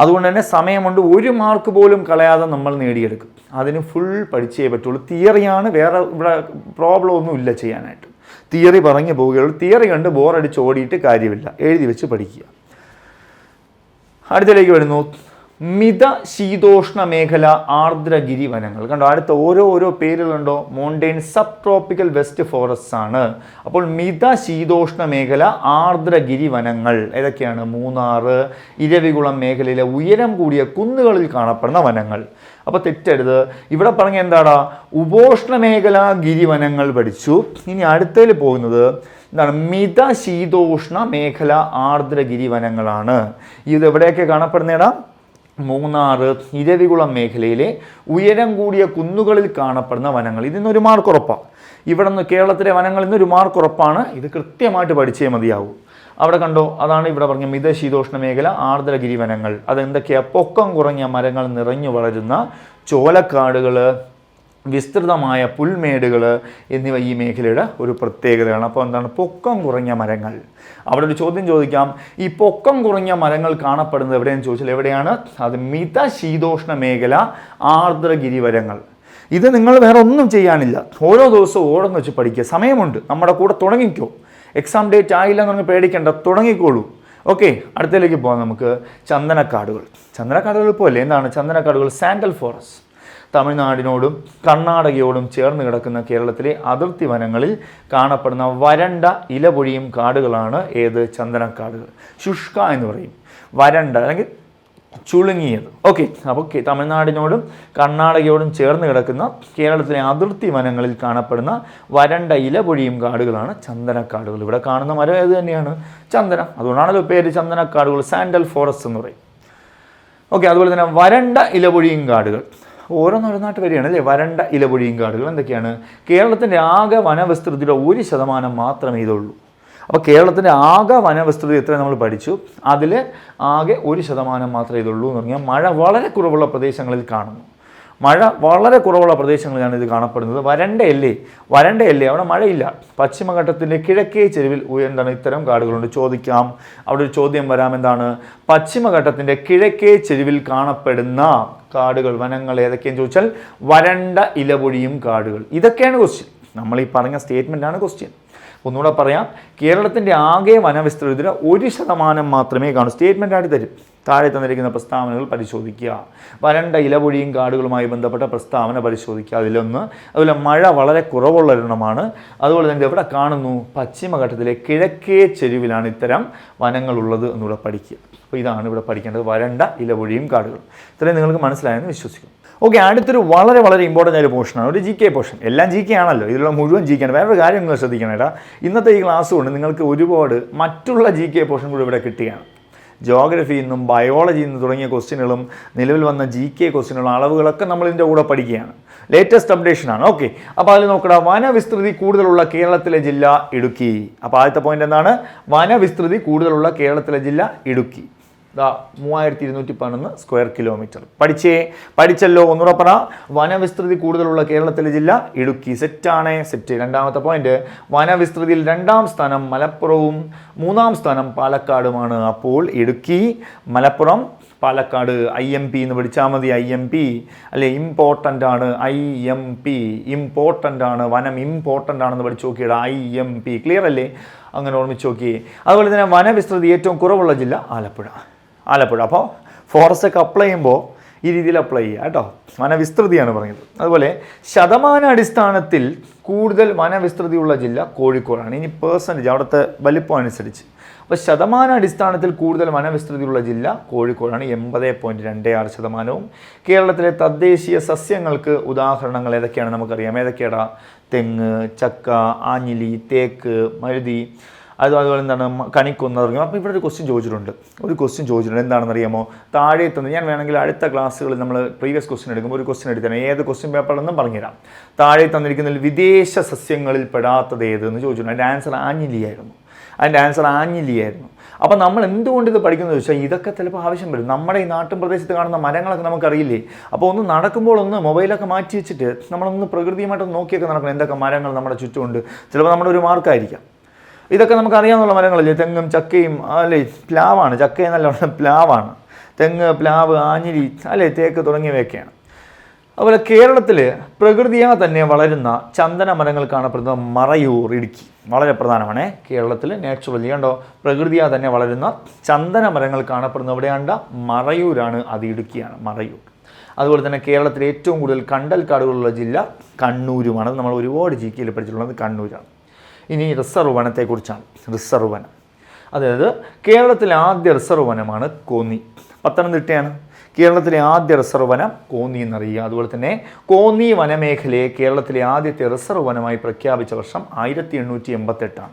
അതുകൊണ്ട് തന്നെ സമയമുണ്ട്. 1 മാർക്ക് പോലും കളയാതെ നമ്മൾ നേടിയെടുക്കും. അതിന് ഫുൾ പഠിച്ചേ പറ്റുള്ളൂ. തിയറിയാണ്, വേറെ ഇവിടെ പ്രോബ്ലം ഒന്നും ഇല്ല ചെയ്യാനായിട്ട്. തിയറി പറഞ്ഞു പോവുകയുള്ളൂ. തിയറി കണ്ട് ബോറടിച്ച് ഓടിയിട്ട് കാര്യമില്ല, എഴുതി വെച്ച് പഠിക്കുക. അടുത്തിലേക്ക് വരുന്നു മിത ശീതോഷ്ണ മേഖല ആർദ്രഗിരി വനങ്ങൾ. കണ്ടോ, അടുത്ത ഓരോ പേരുകളുണ്ടോ? മോണ്ടെയിൻ സബ് ട്രോപ്പിക്കൽ വെസ്റ്റ് ഫോറസ്റ്റ് ആണ്. അപ്പോൾ മിത ശീതോഷ്ണ മേഖല ആർദ്രഗിരി വനങ്ങൾ ഏതൊക്കെയാണ്? മൂന്നാർ, ഇരവികുളം മേഖലയിലെ ഉയരം കൂടിയ കുന്നുകളിൽ കാണപ്പെടുന്ന വനങ്ങൾ. അപ്പോൾ തെറ്റരുത്. ഇവിടെ പറഞ്ഞ എന്താടാ, ഉപോഷ്ണ മേഖല ഗിരിവനങ്ങൾ പഠിച്ചു. ഇനി അടുത്തതിൽ പോകുന്നത് എന്താണ്? മിത ശീതോഷ്ണ മേഖല ആർദ്രഗിരി വനങ്ങളാണ്. ഇത് എവിടെയൊക്കെ കാണപ്പെടുന്നേടാ? മൂന്നാർ, ഇരവികുളം മേഖലയിലെ ഉയരം കൂടിയ കുന്നുകളിൽ കാണപ്പെടുന്ന വനങ്ങൾ. ഇതിന്നൊരു മാർക്ക് ഉറപ്പാണ്. ഇവിടെ നിന്ന് കേരളത്തിലെ വനങ്ങളിൽ നിന്നൊരു മാർക്ക് ഉറപ്പാണ്. ഇത് കൃത്യമായിട്ട് പഠിച്ചേ മതിയാവൂ. അവിടെ കണ്ടോ, അതാണ് ഇവിടെ പറഞ്ഞ മിതശീതോഷ്ണ മേഖല ആർദ്രഗിരി വനങ്ങൾ. അതെന്തൊക്കെയാണ്? പൊക്കം കുറഞ്ഞ മരങ്ങൾ നിറഞ്ഞു വളരുന്ന ചോലക്കാടുകൾ, വിസ്തൃതമായ പുൽമേടുകൾ എന്നിവ ഈ മേഖലയുടെ ഒരു പ്രത്യേകതയാണ്. അപ്പോൾ എന്താണ്? പൊക്കം കുറഞ്ഞ മരങ്ങൾ. അവിടെ ഒരു ചോദ്യം ചോദിക്കാം, ഈ പൊക്കം കുറഞ്ഞ മരങ്ങൾ കാണപ്പെടുന്നത് എവിടെയെന്ന് ചോദിച്ചാൽ എവിടെയാണ്? അത് മിതശീതോഷ്ണ മേഖല ആർദ്രഗിരി വനങ്ങൾ. ഇത് നിങ്ങൾ വേറെ ഒന്നും ചെയ്യാനില്ല, ഓരോ ദിവസവും ഓരോന്ന് വെച്ച് പഠിക്കുക. സമയമുണ്ട്, നമ്മുടെ കൂടെ തുടങ്ങിക്കോ. എക്സാം ഡേറ്റ് ആയില്ല എന്ന് പറഞ്ഞ് പേടിക്കേണ്ട, തുടങ്ങിക്കോളൂ. ഓക്കെ, അടുത്തതിലേക്ക് പോകാം നമുക്ക്. ചന്ദനക്കാടുകൾ. ചന്ദനക്കാടുകൾ ഇപ്പോൾ അല്ലേ? എന്താണ് ചന്ദനക്കാടുകൾ? Sandal forest. തമിഴ്നാടിനോടും കർണാടകയോടും ചേർന്ന് കിടക്കുന്ന കേരളത്തിലെ അതിർത്തി വനങ്ങളിൽ കാണപ്പെടുന്ന വരണ്ട ഇലപൊഴിയും കാടുകളാണ് ഏത്? ചന്ദനക്കാടുകൾ. ശുഷ്ക എന്ന് പറയും, വരണ്ട അല്ലെങ്കിൽ ചുളുങ്ങിയത്. ഓക്കെ, അപ്പോൾ തമിഴ്നാടിനോടും കർണാടകയോടും ചേർന്ന് കിടക്കുന്ന കേരളത്തിലെ അതിർത്തി വനങ്ങളിൽ കാണപ്പെടുന്ന വരണ്ട ഇലപൊഴിയും കാടുകളാണ് ചന്ദനക്കാടുകൾ. ഇവിടെ കാണുന്ന മരം ഏത് തന്നെയാണ്? ചന്ദനം. അതുകൊണ്ടാണല്ലോ പേര് ചന്ദനക്കാടുകൾ, സാൻഡൽ ഫോറസ്റ്റ് എന്ന് പറയും. ഓക്കെ, അതുപോലെ തന്നെ വരണ്ട ഇലപൊഴിയും കാടുകൾ ഓരോന്നോരോന്നായിട്ട് വരികയാണ് അല്ലേ? വരണ്ട ഇലപൊഴിയും കാടുകൾ എന്തൊക്കെയാണ്? കേരളത്തിൻ്റെ ആകെ വനവിസ്തൃതിയുടെ 1% മാത്രമേ ഇതുള്ളൂ. അപ്പോൾ കേരളത്തിൻ്റെ ആകെ വനവിസ്തൃതി എത്ര നമ്മൾ പഠിച്ചു? അതിൽ ആകെ 1% മാത്രമേ ഇതുള്ളൂ എന്ന് പറഞ്ഞാൽ മഴ വളരെ കുറവുള്ള പ്രദേശങ്ങളിൽ കാണുന്നു. മഴ വളരെ കുറവുള്ള പ്രദേശങ്ങളിലാണ് ഇത് കാണപ്പെടുന്നത്. വരണ്ടയല്ലേ? അവിടെ മഴയില്ല. പശ്ചിമഘട്ടത്തിൻ്റെ കിഴക്കേ ചെരുവിൽ എന്താണ് ഇത്തരം കാടുകളുണ്ട്? ചോദിക്കാം. അവിടെ ഒരു ചോദ്യം വരാം, എന്താണ്? പശ്ചിമഘട്ടത്തിൻ്റെ കിഴക്കേ ചെരുവിൽ കാണപ്പെടുന്ന കാടുകൾ, വനങ്ങൾ ഏതൊക്കെയെന്ന് ചോദിച്ചാൽ വരണ്ട ഇലപൊഴിയും കാടുകൾ. ഇതൊക്കെയാണ് ക്വസ്റ്റ്യൻ. നമ്മൾ ഈ പറഞ്ഞ സ്റ്റേറ്റ്മെൻറ്റാണ് ക്വസ്റ്റ്യൻ. ഒന്നുകൂടെ പറയാം, കേരളത്തിൻ്റെ ആകെ വനവിസ്തൃതിയുടെ 1% മാത്രമേ കാണൂ. സ്റ്റേറ്റ്മെൻറ്റായിട്ട് തരും. താഴെ തന്നിരിക്കുന്ന പ്രസ്താവനകൾ പരിശോധിക്കുക. വരണ്ട ഇലപൊഴിയും കാടുകളുമായി ബന്ധപ്പെട്ട പ്രസ്താവന പരിശോധിക്കുക. അതിലൊന്ന്. അതുപോലെ മഴ വളരെ കുറവുള്ള ഒരെണ്ണമാണ്. അതുപോലെ തന്നെ എവിടെ കാണുന്നു? പശ്ചിമഘട്ടത്തിലെ കിഴക്കേ ചെരുവിലാണ് ഇത്തരം വനങ്ങളുള്ളത് എന്നിവിടെ പഠിക്കുക. അപ്പോൾ ഇതാണ് ഇവിടെ പഠിക്കേണ്ടത്, വരണ്ട ഇലപൊഴിയും കാടുകൾ. ഇത്രയും നിങ്ങൾക്ക് മനസ്സിലായെന്ന് വിശ്വസിക്കുന്നു. ഓക്കെ, അടുത്തൊരു വളരെ ഇമ്പോർട്ടൻ്റ് ആയ പോർഷനാണ്, ഒരു GK പോർഷൻ. എല്ലാം GK ആണല്ലോ, ഇതിലുള്ള മുഴുവൻ GK ആണ്. വേറൊരു കാര്യം നിങ്ങൾ ശ്രദ്ധിക്കണം ഏട്ടാ, ഇന്നത്തെ ഈ ക്ലാസ് കൊണ്ട് നിങ്ങൾക്ക് ഒരുപാട് മറ്റുള്ള GK പോർഷൻ കൂടി ഇവിടെ കിട്ടുകയാണ്. ജോഗ്രഫിയിൽ നിന്നും ബയോളജിയിൽ നിന്ന് തുടങ്ങിയ ക്വസ്റ്റ്യനുകളും നിലവിൽ വന്ന GK ക്വസ്റ്റ്യനുകളും അളവുകളൊക്കെ നമ്മൾ ഇതിൻ്റെ കൂടെ പഠിക്കുകയാണ്. ലേറ്റസ്റ്റ് അപ്ഡേഷനാണ്. ഓക്കെ, അപ്പോൾ അതിൽ നോക്കുക, വനവിസ്തൃതി കൂടുതലുള്ള കേരളത്തിലെ ജില്ല ഇടുക്കി. അപ്പോൾ ആദ്യത്തെ പോയിന്റ് എന്താണ്? വനവിസ്തൃതി കൂടുതലുള്ള കേരളത്തിലെ ജില്ല ഇടുക്കി. 3211 square kilometre. പഠിച്ചല്ലോ. ഒന്നുകൂടെ പറ. വനവിസ്തൃതി കൂടുതലുള്ള കേരളത്തിലെ ജില്ല ഇടുക്കി. സെറ്റാണ്. സെറ്റ്. രണ്ടാമത്തെ പോയിന്റ്, വനവിസ്തൃതിയിൽ 2ാം സ്ഥാനം മലപ്പുറവും 3ാം സ്ഥാനം പാലക്കാടുമാണ്. അപ്പോൾ ഇടുക്കി, മലപ്പുറം, പാലക്കാട്. IMP എന്ന് പഠിച്ചാൽ മതി. IMP അല്ലെ, ഇമ്പോർട്ടൻ്റ് ആണ്. IMP ഇമ്പോർട്ടൻ്റ് ആണ്. വനം ഇമ്പോർട്ടൻ്റ് ആണെന്ന് പഠിച്ചു നോക്കിയത്. IMP ക്ലിയർ അല്ലേ? അങ്ങനെ ഓർമ്മിച്ച് നോക്കിയേ. അതുപോലെ തന്നെ വനവിസ്തൃതി ഏറ്റവും കുറവുള്ള ജില്ല ആലപ്പുഴ. അപ്പോൾ ഫോറസ്റ്റ് ഒക്കെ അപ്ലൈ ചെയ്യുമ്പോൾ ഈ രീതിയിൽ അപ്ലൈ ചെയ്യുക കേട്ടോ. വനവിസ്തൃതിയാണ് പറഞ്ഞത്. അതുപോലെ ശതമാനാടിസ്ഥാനത്തിൽ കൂടുതൽ വനവിസ്തൃതിയുള്ള ജില്ല കോഴിക്കോടാണ്. ഇനി പേഴ്സൻറ്റേജ് അവിടുത്തെ വലിപ്പം അനുസരിച്ച്. അപ്പോൾ ശതമാനാടിസ്ഥാനത്തിൽ കൂടുതൽ വനവിസ്തൃതിയുള്ള ജില്ല കോഴിക്കോടാണ്. 80.26%. കേരളത്തിലെ തദ്ദേശീയ സസ്യങ്ങൾക്ക് ഉദാഹരണങ്ങൾ ഏതൊക്കെയാണ് നമുക്കറിയാം. ഏതൊക്കെയാണ്? തെങ്ങ്, ചക്ക, ആഞ്ഞിലി, തേക്ക്, മരുതി, അതുപോലെ എന്താണ്, കണിക്കൊന്ന തുടങ്ങി. അപ്പോൾ ഇവിടെ ഒരു ക്വസ്റ്റ്യൻ ചോദിച്ചിട്ടുണ്ട്. എന്താണെന്ന് അറിയാമോ? താഴെ തന്നെ ഞാൻ വേണമെങ്കിൽ അടുത്ത ക്ലാസ്സുകളിൽ നമ്മൾ പ്രീവിയസ് ക്വസ്റ്റ്യൻ എടുക്കുമ്പോൾ ഒരു ക്വസ്റ്റ്യൻ എടുത്തതാണ്. ഏത് ക്വസ്റ്റ്യൻ പേപ്പറിലെന്നും പറഞ്ഞുതരാം. താഴെ തന്നിരിക്കുന്നതിൽ വിദേശ സസ്യങ്ങളിൽ പെടാത്തത് ഏതെന്ന് ചോദിച്ചിട്ടുണ്ട്. അതിൻ്റെ ആൻസർ ആഞ്ഞിലിയായിരുന്നു. അപ്പോൾ നമ്മൾ എന്തുകൊണ്ട് ഇത് പഠിക്കുന്നത് ചോദിച്ചാൽ ഇതൊക്കെ ചിലപ്പോൾ ആവശ്യം വരും. നമ്മുടെ ഈ നാട്ടിൻ പ്രദേശത്ത് കാണുന്ന മരങ്ങളൊക്കെ നമുക്കറിയില്ലേ. അപ്പോൾ ഒന്ന് നടക്കുമ്പോൾ മൊബൈലൊക്കെ മാറ്റി വെച്ചിട്ട് നമ്മളൊന്ന് പ്രകൃതിയുമായിട്ട് നോക്കിയൊക്കെ നടക്കണം. എന്തൊക്കെ മരങ്ങൾ നമ്മുടെ ചുറ്റുമുണ്ട്. ചിലപ്പോൾ നമ്മുടെ ഒരു മാർക്കായിരിക്കാം. ഇതൊക്കെ നമുക്കറിയാവുന്ന മരങ്ങളല്ലേ. തെങ്ങും ചക്കയും അല്ലേ, പ്ലാവാണ്. ചക്ക എന്നല്ല, പ്ലാവാണ്. തെങ്ങ്, പ്ലാവ്, ആഞ്ഞിലി അല്ലേ, തേക്ക് തുടങ്ങിയവയൊക്കെയാണ്. അതുപോലെ കേരളത്തിൽ പ്രകൃതിയാ തന്നെ വളരുന്ന ചന്ദന മരങ്ങൾ കാണപ്പെടുന്ന മറയൂർ, ഇടുക്കി വളരെ പ്രധാനമാണ്. കേരളത്തിൽ നാച്ചുറലി കണ്ടോ പ്രകൃതിയാ തന്നെ വളരുന്ന ചന്ദന മരങ്ങൾ കാണപ്പെടുന്ന എവിടെയാണ്ട മറയൂരാണ്. അത് ഇടുക്കിയാണ്, മറയൂർ. അതുപോലെ തന്നെ കേരളത്തിലെ ഏറ്റവും കൂടുതൽ കണ്ടൽ കാടുകളുള്ള ജില്ല കണ്ണൂരുമാണ്. അത് നമ്മൾ ഒരുപാട് GK പഠിച്ചിട്ടുള്ളത് കണ്ണൂരാണ്. ഇനി റിസർവ് വനത്തെക്കുറിച്ചാണ്. റിസർവ് വനം, അതായത് കേരളത്തിലെ ആദ്യ റിസർവ് വനമാണ് കോന്നി. പത്തനംതിട്ടയാണ്. കേരളത്തിലെ ആദ്യ റിസർവ് വനം കോന്നി എന്നറിയുക. അതുപോലെ തന്നെ കോന്നി വനമേഖലയെ കേരളത്തിലെ ആദ്യത്തെ റിസർവ് വനമായി പ്രഖ്യാപിച്ച വർഷം 1888.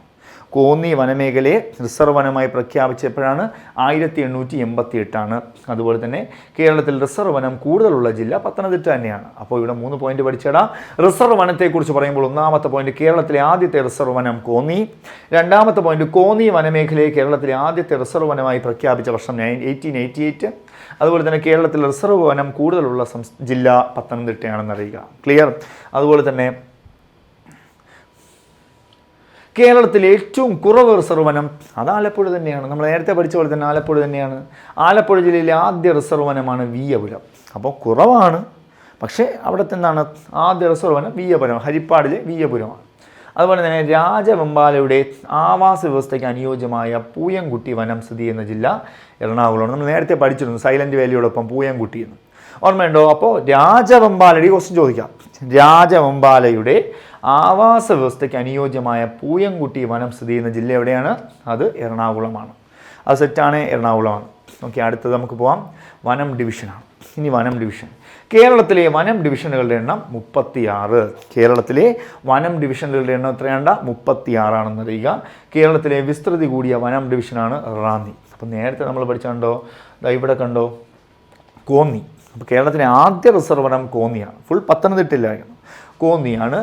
കോന്നി വനമേഖലയെ റിസർവ് വനമായി പ്രഖ്യാപിച്ചപ്പോഴാണ് 1888. അതുപോലെ തന്നെ കേരളത്തിൽ റിസർവ് വനം കൂടുതലുള്ള ജില്ല പത്തനംതിട്ട തന്നെയാണ്. അപ്പോൾ ഇവിടെ 3 പോയിന്റ് പഠിച്ചേടാ. റിസർവ് വനത്തെക്കുറിച്ച് പറയുമ്പോൾ ഒന്നാമത്തെ പോയിന്റ് കേരളത്തിലെ ആദ്യത്തെ റിസർവ് വനം കോന്നി. രണ്ടാമത്തെ പോയിന്റ് കോന്നി വനമേഖലയെ കേരളത്തിലെ ആദ്യത്തെ റിസർവ് വനമായി പ്രഖ്യാപിച്ച വർഷം 1888. അതുപോലെ തന്നെ കേരളത്തിൽ റിസർവ് വനം കൂടുതലുള്ള ജില്ല പത്തനംതിട്ടയാണെന്ന് അറിയുക. ക്ലിയർ? അതുപോലെ തന്നെ കേരളത്തിലെ ഏറ്റവും കുറവ് റിസർവ് വനം അത് ആലപ്പുഴ തന്നെയാണ്. നമ്മൾ നേരത്തെ പഠിച്ച പോലെ തന്നെ ആലപ്പുഴ തന്നെയാണ്. ആലപ്പുഴ ജില്ലയിലെ ആദ്യ റിസർവ് വനമാണ് വീയപുരം. അപ്പോൾ കുറവാണ്, പക്ഷേ അവിടുത്തെ എന്താണ് ആദ്യ റിസർവ് വനം വീയപുരം, ഹരിപ്പാടിലെ വീയപുരമാണ്. അതുപോലെ തന്നെ രാജവെമ്പാലയുടെ ആവാസ വ്യവസ്ഥയ്ക്ക് അനുയോജ്യമായ പൂയംകുട്ടി വനം സ്ഥിതി ചെയ്യുന്ന ജില്ല എറണാകുളമാണ്. നമ്മൾ നേരത്തെ പഠിച്ചിരുന്നു സൈലന്റ് വാലിയോടൊപ്പം പൂയംകുട്ടി എന്ന്. ഓർമ്മയുണ്ടോ? അപ്പോൾ രാജവെമ്പാലയുടെ ക്വസ്റ്റ്യൻ ചോദിക്കാം. രാജവെമ്പാലയുടെ ആവാസ വ്യവസ്ഥയ്ക്ക് അനുയോജ്യമായ പൂയംകുട്ടി വനം സ്ഥിതി ചെയ്യുന്ന ജില്ല എവിടെയാണ്? അത് എറണാകുളമാണ്. അത് സെറ്റാണ്, എറണാകുളമാണ്. ഓക്കെ, അടുത്തത് നമുക്ക് പോവാം. വനം ഡിവിഷനാണ്. ഇനി വനം ഡിവിഷൻ. കേരളത്തിലെ വനം ഡിവിഷനുകളുടെ എണ്ണം 36. കേരളത്തിലെ വനം ഡിവിഷനുകളുടെ എണ്ണം എത്രയാണ്ട? 36 അറിയുക. കേരളത്തിലെ വിസ്തൃതി കൂടിയ വനം ഡിവിഷനാണ് റാന്നി. അപ്പം നേരത്തെ നമ്മൾ പഠിച്ചുണ്ടോ, ഇവിടെ കണ്ടോ കോന്നി. അപ്പോൾ കേരളത്തിലെ ആദ്യ റിസർവ് വനം കോന്നിയാണ്. ഫുൾ പത്തനംതിട്ടയിലായിരുന്നു, കോന്നിയാണ്.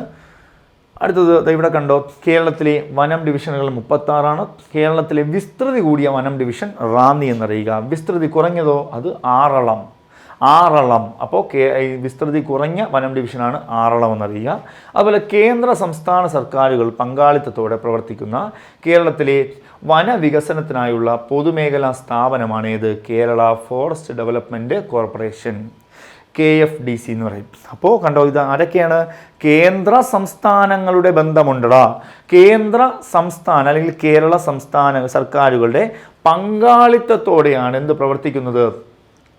അടുത്തത് ഇവിടെ കണ്ടോ, കേരളത്തിലെ വനം ഡിവിഷനുകൾ 36. കേരളത്തിലെ വിസ്തൃതി കൂടിയ വനം ഡിവിഷൻ റാന്നി എന്നറിയുക. വിസ്തൃതി കുറഞ്ഞതോ? അത് ആറളം. അപ്പോൾ വിസ്തൃതി കുറഞ്ഞ വനം ഡിവിഷനാണ് ആറളം എന്നറിയുക. അതുപോലെ കേന്ദ്ര സംസ്ഥാന സർക്കാരുകൾ പങ്കാളിത്തത്തോടെ പ്രവർത്തിക്കുന്ന കേരളത്തിലെ വനവികസനത്തിനായുള്ള പൊതുമേഖലാ സ്ഥാപനമാണ് ഏത്? Kerala forest development corporation, KFDC എന്ന് പറയും. അപ്പോൾ കണ്ടോ, ഇത് ആരൊക്കെയാണ്? കേന്ദ്ര സംസ്ഥാനങ്ങളുടെ ബന്ധമുണ്ടടാ. കേന്ദ്ര സംസ്ഥാന അല്ലെങ്കിൽ കേരള സംസ്ഥാന സർക്കാരുകളുടെ പങ്കാളിത്തത്തോടെയാണ് എന്ത് പ്രവർത്തിക്കുന്നത്?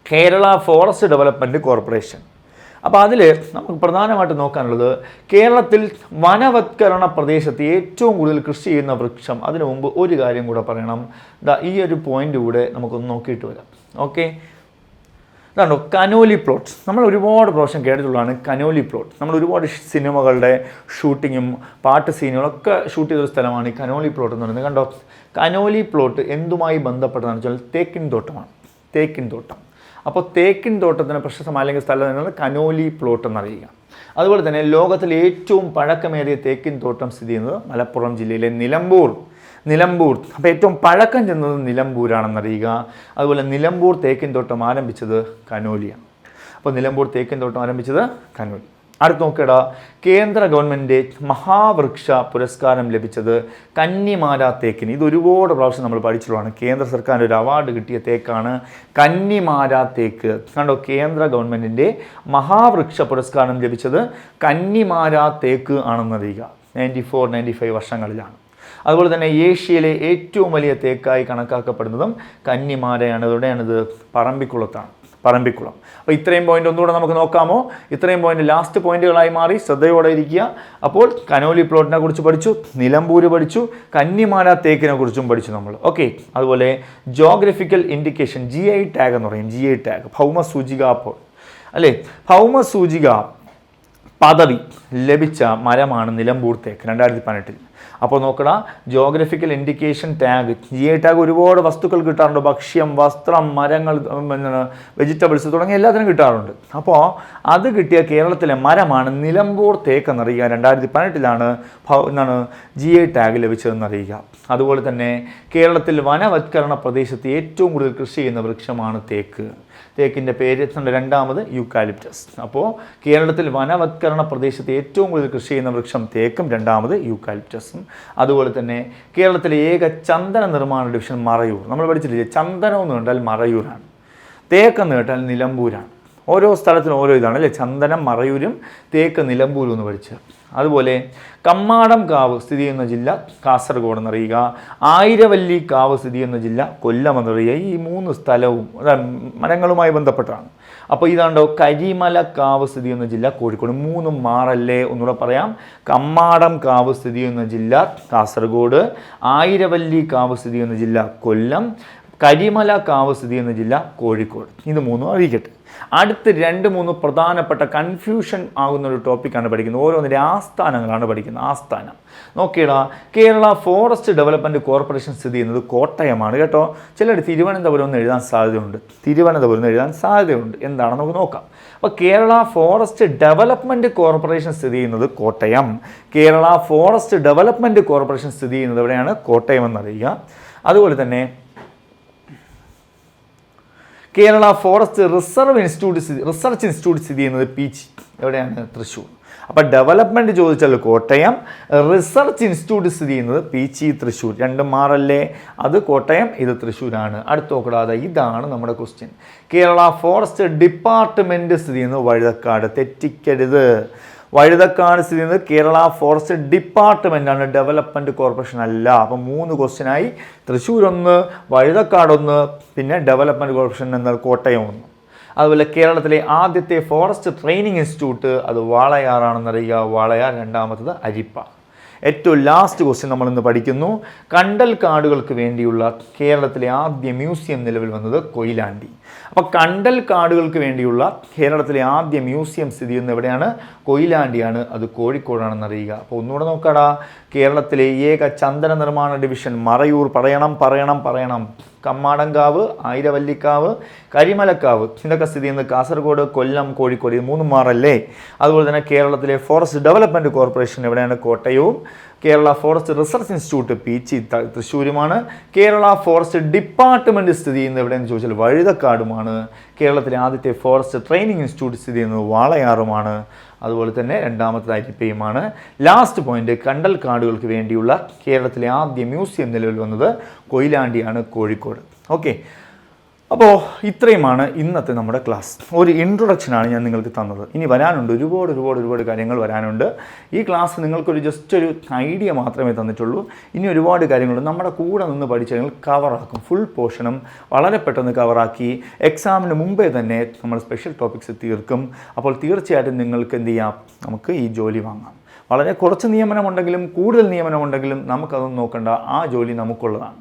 Kerala forest development corporation. അപ്പോൾ അതിൽ നമുക്ക് പ്രധാനമായിട്ട് നോക്കാനുള്ളത് കേരളത്തിൽ വനവത്കരണ പ്രദേശത്ത് ഏറ്റവും കൂടുതൽ കൃഷി ചെയ്യുന്ന വൃക്ഷം. അതിനു മുമ്പ് ഒരു കാര്യം കൂടെ പറയണം. ഈ ഒരു പോയിന്റ് കൂടെ നമുക്കൊന്ന് നോക്കിയിട്ട് വരാം. ഓക്കെ, ഇതാണോ കനോലി പ്ലോട്ട്. നമ്മൾ ഒരുപാട് പ്രാവശ്യം കേട്ടിട്ടുള്ളതാണ് കനോലി പ്ലോട്ട്. നമ്മൾ ഒരുപാട് സിനിമകളുടെ ഷൂട്ടിങ്ങും പാട്ട് സീനുകളൊക്കെ ഷൂട്ട് ചെയ്തൊരു സ്ഥലമാണ് ഈ കനോലി പ്ലോട്ട് എന്ന് പറയുന്നത്. കണ്ടോ, കനോലി പ്ലോട്ട് എന്തുമായി ബന്ധപ്പെട്ടതാണെന്ന് വെച്ചാൽ തേക്കിൻ തോട്ടമാണ്. തേക്കിൻ തോട്ടം. അപ്പോൾ തേക്കിൻ തോട്ടത്തിന് പ്രശസ്തമായ അല്ലെങ്കിൽ സ്ഥലം എന്നത് കനോലി പ്ലോട്ട് എന്നറിയുക. അതുപോലെ തന്നെ ലോകത്തിലെ ഏറ്റവും പഴക്കമേറിയ തേക്കിൻ തോട്ടം സ്ഥിതി ചെയ്യുന്നത് മലപ്പുറം ജില്ലയിലെ നിലമ്പൂർ. അപ്പോൾ ഏറ്റവും പഴക്കം ചെന്നത് നിലമ്പൂരാണെന്നറിയുക. അതുപോലെ നിലമ്പൂർ തേക്കിൻ തോട്ടം ആരംഭിച്ചത് കനോലിയാണ്. അപ്പോൾ നിലമ്പൂർ തേക്കിൻ തോട്ടം ആരംഭിച്ചത് കനോലി. അടുത്ത് നോക്കിയടാ, കേന്ദ്ര ഗവൺമെൻറ് മഹാവൃക്ഷ പുരസ്കാരം ലഭിച്ചത് കന്നിമാര തേക്കിന്. ഇത് ഒരുപാട് പ്രാവശ്യം നമ്മൾ പഠിച്ചിട്ടുള്ളതാണ്. കേന്ദ്ര സർക്കാരിൻ്റെ ഒരു അവാർഡ് കിട്ടിയ തേക്കാണ് കന്നിമാര തേക്ക്. കണ്ടോ, കേന്ദ്ര ഗവൺമെൻറ്റിൻ്റെ മഹാവൃക്ഷ പുരസ്കാരം ലഭിച്ചത് കന്നിമാര തേക്ക് ആണെന്നറിയുക. 94-95 വർഷങ്ങളിലാണ്. അതുപോലെ തന്നെ ഏഷ്യയിലെ ഏറ്റവും വലിയ തേക്കായി കണക്കാക്കപ്പെടുന്നതും കന്നിമാരയാണ്. എവിടെയാണിത്? പറമ്പിക്കുളത്താണ്. പറമ്പിക്കുളം. അപ്പോൾ ഇത്രയും പോയിന്റ് ഒന്നുകൂടെ നമുക്ക് നോക്കാമോ? ഇത്രയും പോയിന്റ് ലാസ്റ്റ് പോയിന്റുകളായി മാറി. ശ്രദ്ധയോടെ ഇരിക്കുക. അപ്പോൾ കനോലി പ്ലോട്ടിനെ കുറിച്ച് പഠിച്ചു, നിലമ്പൂര് പഠിച്ചു, കന്നിമാര തേക്കിനെ കുറിച്ചും പഠിച്ചു നമ്മൾ. ഓക്കെ. അതുപോലെ ജോഗ്രഫിക്കൽ ഇൻഡിക്കേഷൻ, GI ടാഗ് എന്ന് പറയും. GI ടാഗ്, ഭൗമസൂചിക. അപ്പോൾ അല്ലേ, ഭൗമസൂചിക പദവി ലഭിച്ച മരമാണ് നിലമ്പൂർ തേക്ക് 2018. അപ്പോൾ നോക്കടാ, geographical indication tag, GI tag ഒരുപാട് വസ്തുക്കൾ കിട്ടാറുണ്ട്. ഭക്ഷ്യം, വസ്ത്രം, മരങ്ങൾ, വെജിറ്റബിൾസ് തുടങ്ങിയ എല്ലാത്തിനും കിട്ടാറുണ്ട്. അപ്പോൾ അത് കിട്ടിയ കേരളത്തിലെ മരമാണ് നിലമ്പൂർ തേക്ക് എന്നറിയുക. 2018 എന്താണ് GI ടാഗ് ലഭിച്ചതെന്നറിയുക. അതുപോലെ തന്നെ കേരളത്തിൽ വനവത്കരണ പ്രദേശത്ത് ഏറ്റവും കൂടുതൽ കൃഷി ചെയ്യുന്ന വൃക്ഷമാണ് തേക്ക്. തേക്കിൻ്റെ പേര് രണ്ടാമത് യൂക്കാലിപ്റ്റസ്. അപ്പോൾ കേരളത്തിൽ വനവത്കരണ പ്രദേശത്ത് ഏറ്റവും കൂടുതൽ കൃഷി ചെയ്യുന്ന വൃക്ഷം തേക്കും, രണ്ടാമത് യൂക്കാലിപ്റ്റസും. അതുപോലെ തന്നെ കേരളത്തിലെ ഏക ചന്ദന നിർമ്മാണ ഡിവിഷൻ മറയൂർ. നമ്മൾ പഠിച്ചിട്ടില്ലേ, ചന്ദനം എന്ന് കേട്ടാൽ മറയൂരാണ്, തേക്കെന്ന് കേട്ടാൽ നിലമ്പൂരാണ്. ഓരോ സ്ഥലത്തിനും ഓരോ ഇതാണ് അല്ലേ. ചന്ദനം മറയൂരും തേക്ക് നിലമ്പൂരും എന്ന് പഠിച്ച്. അതുപോലെ കമ്മാടം കാവ് സ്ഥിതി ചെയ്യുന്ന ജില്ല കാസർഗോഡ് എന്നറിയുക. ആയിരവല്ലി കാവ് സ്ഥിതി ചെയ്യുന്ന ജില്ല കൊല്ലം എന്നറിയുക. ഈ 3 സ്ഥലവും മരങ്ങളുമായി ബന്ധപ്പെട്ടാണ്. അപ്പോൾ ഇതാണ്ടോ, കരിമല കാവ് സ്ഥിതി ചെയ്യുന്ന ജില്ല കോഴിക്കോട്. 3 മാറല്ലേ, ഒന്നുകൂടെ പറയാം. കമ്മാടം കാവ് സ്ഥിതി ചെയ്യുന്ന ജില്ല കാസർഗോഡ്, ആയിരവല്ലി കാവ് സ്ഥിതി ചെയ്യുന്ന ജില്ല കൊല്ലം, കരിമല കാവ് സ്ഥിതി ചെയ്യുന്ന ജില്ല കോഴിക്കോട്. ഇത് 3 അറിയിക്കട്ടെ. അടുത്ത് 2-3 പ്രധാനപ്പെട്ട കൺഫ്യൂഷൻ ആകുന്ന ഒരു ടോപ്പിക്കാണ് പഠിക്കുന്നത്. ഓരോന്നിൻ്റെ ആസ്ഥാനങ്ങളാണ് പഠിക്കുന്നത്. ആസ്ഥാനം നോക്കിയടാ, കേരള ഫോറസ്റ്റ് ഡെവലപ്മെൻറ്റ് കോർപ്പറേഷൻ സ്ഥിതി ചെയ്യുന്നത് കോട്ടയമാണ് കേട്ടോ. ചിലർ തിരുവനന്തപുരം എന്ന് എഴുതാൻ സാധ്യതയുണ്ട്. തിരുവനന്തപുരം എന്ന് എഴുതാൻ സാധ്യതയുണ്ട്. എന്താണെന്ന് നമുക്ക് നോക്കാം. അപ്പോൾ കേരള ഫോറസ്റ്റ് ഡെവലപ്മെൻറ്റ് കോർപ്പറേഷൻ സ്ഥിതി ചെയ്യുന്നത് Kottayam. Kerala forest development corporation സ്ഥിതി ചെയ്യുന്നത് എവിടെയാണ്? കോട്ടയം എന്നറിയുക. അതുപോലെ തന്നെ കേരള ഫോറസ്റ്റ് റിസർച്ച് ഇൻസ്റ്റിറ്റ്യൂട്ട് സ്ഥിതി ചെയ്യുന്നത് പീച്ചി. എവിടെയാണ്? തൃശ്ശൂർ. അപ്പോൾ ഡെവലപ്മെൻറ്റ് ചോദിച്ചാൽ കോട്ടയം, റിസർച്ച് ഇൻസ്റ്റിറ്റ്യൂട്ട് സ്ഥിതി ചെയ്യുന്നത് പീച്ചി, തൃശ്ശൂർ. 2 മാറല്ലേ, അത് കോട്ടയം, ഇത് തൃശ്ശൂരാണ്. അടുത്ത് നോക്കടാതെ, ഇതാണ് നമ്മുടെ ക്വസ്റ്റ്യൻ. കേരള ഫോറസ്റ്റ് ഡിപ്പാർട്ട്മെൻറ്റ് സ്ഥിതി ചെയ്യുന്നത് വഴുതക്കാട്. തെറ്റിക്കരുത്. വഴുതക്കാട് സ്ഥിതി ചെയ്യുന്നത് കേരള ഫോറസ്റ്റ് ഡിപ്പാർട്ട്മെൻറ്റാണ്, ഡെവലപ്മെൻറ്റ് കോർപ്പറേഷൻ അല്ല. അപ്പം 3 ക്വസ്റ്റ്യനായി. തൃശ്ശൂർ 1, വഴുതക്കാട് 1, പിന്നെ ഡെവലപ്മെൻറ്റ് കോർപ്പറേഷൻ എന്നാൽ കോട്ടയം 1. അതുപോലെ കേരളത്തിലെ ആദ്യത്തെ ഫോറസ്റ്റ് ട്രെയിനിങ് ഇൻസ്റ്റിറ്റ്യൂട്ട് അത് വാളയാറാണെന്നറിയുക. വാളയാർ. രണ്ടാമത്തത് അരിപ്പ. ഏറ്റവും ലാസ്റ്റ് ക്വസ്റ്റ്യൻ നമ്മളിന്ന് പഠിക്കുന്നു. കണ്ടൽ കാടുകൾക്ക് വേണ്ടിയുള്ള കേരളത്തിലെ ആദ്യ മ്യൂസിയം നിലവിൽ വന്നത് കൊയിലാണ്ടി. അപ്പോൾ കണ്ടൽ കാടുകൾക്ക് വേണ്ടിയുള്ള കേരളത്തിലെ ആദ്യ മ്യൂസിയം സ്ഥിതി ചെയ്യുന്നത് എവിടെയാണ്? കൊയിലാണ്ടിയാണ്. അത് കോഴിക്കോടാണെന്നറിയുക. അപ്പോൾ ഒന്നുകൂടെ നോക്കടാ, കേരളത്തിലെ ഏക ചന്ദന നിർമ്മാണ ഡിവിഷൻ മറയൂർ. പറയണം. കമ്മാടംകാവ്, ആയിരവല്ലിക്കാവ്, കരിമലക്കാവ് ഇതൊക്കെ സ്ഥിതി ചെയ്യുന്നത് കാസർഗോഡ്, കൊല്ലം, കോഴിക്കോട്. ഇത് 3 മാറല്ലേ. അതുപോലെ തന്നെ കേരളത്തിലെ ഫോറസ്റ്റ് ഡെവലപ്മെൻറ്റ് കോർപ്പറേഷൻ എവിടെയാണ്? കോട്ടയവും. Kerala forest research institute Peechi, തൃശ്ശൂരുമാണ്. കേരള ഫോറസ്റ്റ് ഡിപ്പാർട്ട്മെൻറ്റ് സ്ഥിതി ചെയ്യുന്നത് എവിടെയെന്ന് ചോദിച്ചാൽ വഴുതക്കാടുമാണ്. കേരളത്തിലെ ആദ്യത്തെ ഫോറസ്റ്റ് ട്രെയിനിങ് ഇൻസ്റ്റിറ്റ്യൂട്ട് സ്ഥിതി ചെയ്യുന്നത് വാളയാറുമാണ്. അതുപോലെ തന്നെ രണ്ടാമത്തെ അരിപ്പയുമാണ്. ലാസ്റ്റ് പോയിന്റ്, കണ്ടൽ കാടുകൾക്ക് വേണ്ടിയുള്ള കേരളത്തിലെ ആദ്യ മ്യൂസിയം നിലവിൽ വന്നത് കൊയിലാണ്ടിയാണ്, കോഴിക്കോട്. ഓക്കെ. അപ്പോൾ ഇത്രയുമാണ് ഇന്നത്തെ നമ്മുടെ ക്ലാസ്. ഒരു ഇൻട്രൊഡക്ഷനാണ് ഞാൻ നിങ്ങൾക്ക് തന്നത്. ഇനി വരാനുണ്ട് ഒരുപാട് കാര്യങ്ങൾ വരാനുണ്ട്. ഈ ക്ലാസ് നിങ്ങൾക്കൊരു ജസ്റ്റ് ഒരു ഐഡിയ മാത്രമേ തന്നിട്ടുള്ളൂ. ഇനി ഒരുപാട് കാര്യങ്ങളുണ്ട്. നമ്മുടെ കൂടെ നിന്ന് പഠിച്ച് നിങ്ങൾ കവറാക്കും. ഫുൾ പോർഷനും വളരെ പെട്ടെന്ന് കവറാക്കി എക്സാമിന് മുമ്പേ തന്നെ നമ്മൾ സ്പെഷ്യൽ ടോപ്പിക്സ് തീർക്കും. അപ്പോൾ തീർച്ചയായിട്ടും നിങ്ങൾക്ക് എന്ത് ചെയ്യാം? നമുക്ക് ഈ ജോലി വാങ്ങാം. വളരെ കുറച്ച് നിയമനമുണ്ടെങ്കിലും കൂടുതൽ നിയമനമുണ്ടെങ്കിലും നമുക്കതൊന്നും നോക്കണ്ട. ആ ജോലി നമുക്കുള്ളതാണ്.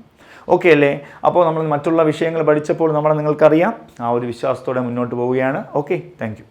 ഓക്കെ അല്ലേ? അപ്പോൾ നമ്മൾ മറ്റുള്ള വിഷയങ്ങൾ പഠിച്ചപ്പോൾ നിങ്ങൾക്കറിയാം. ആ ഒരു വിശ്വാസത്തോടെ മുന്നോട്ട് പോവുകയാണ്. Okay, thank you.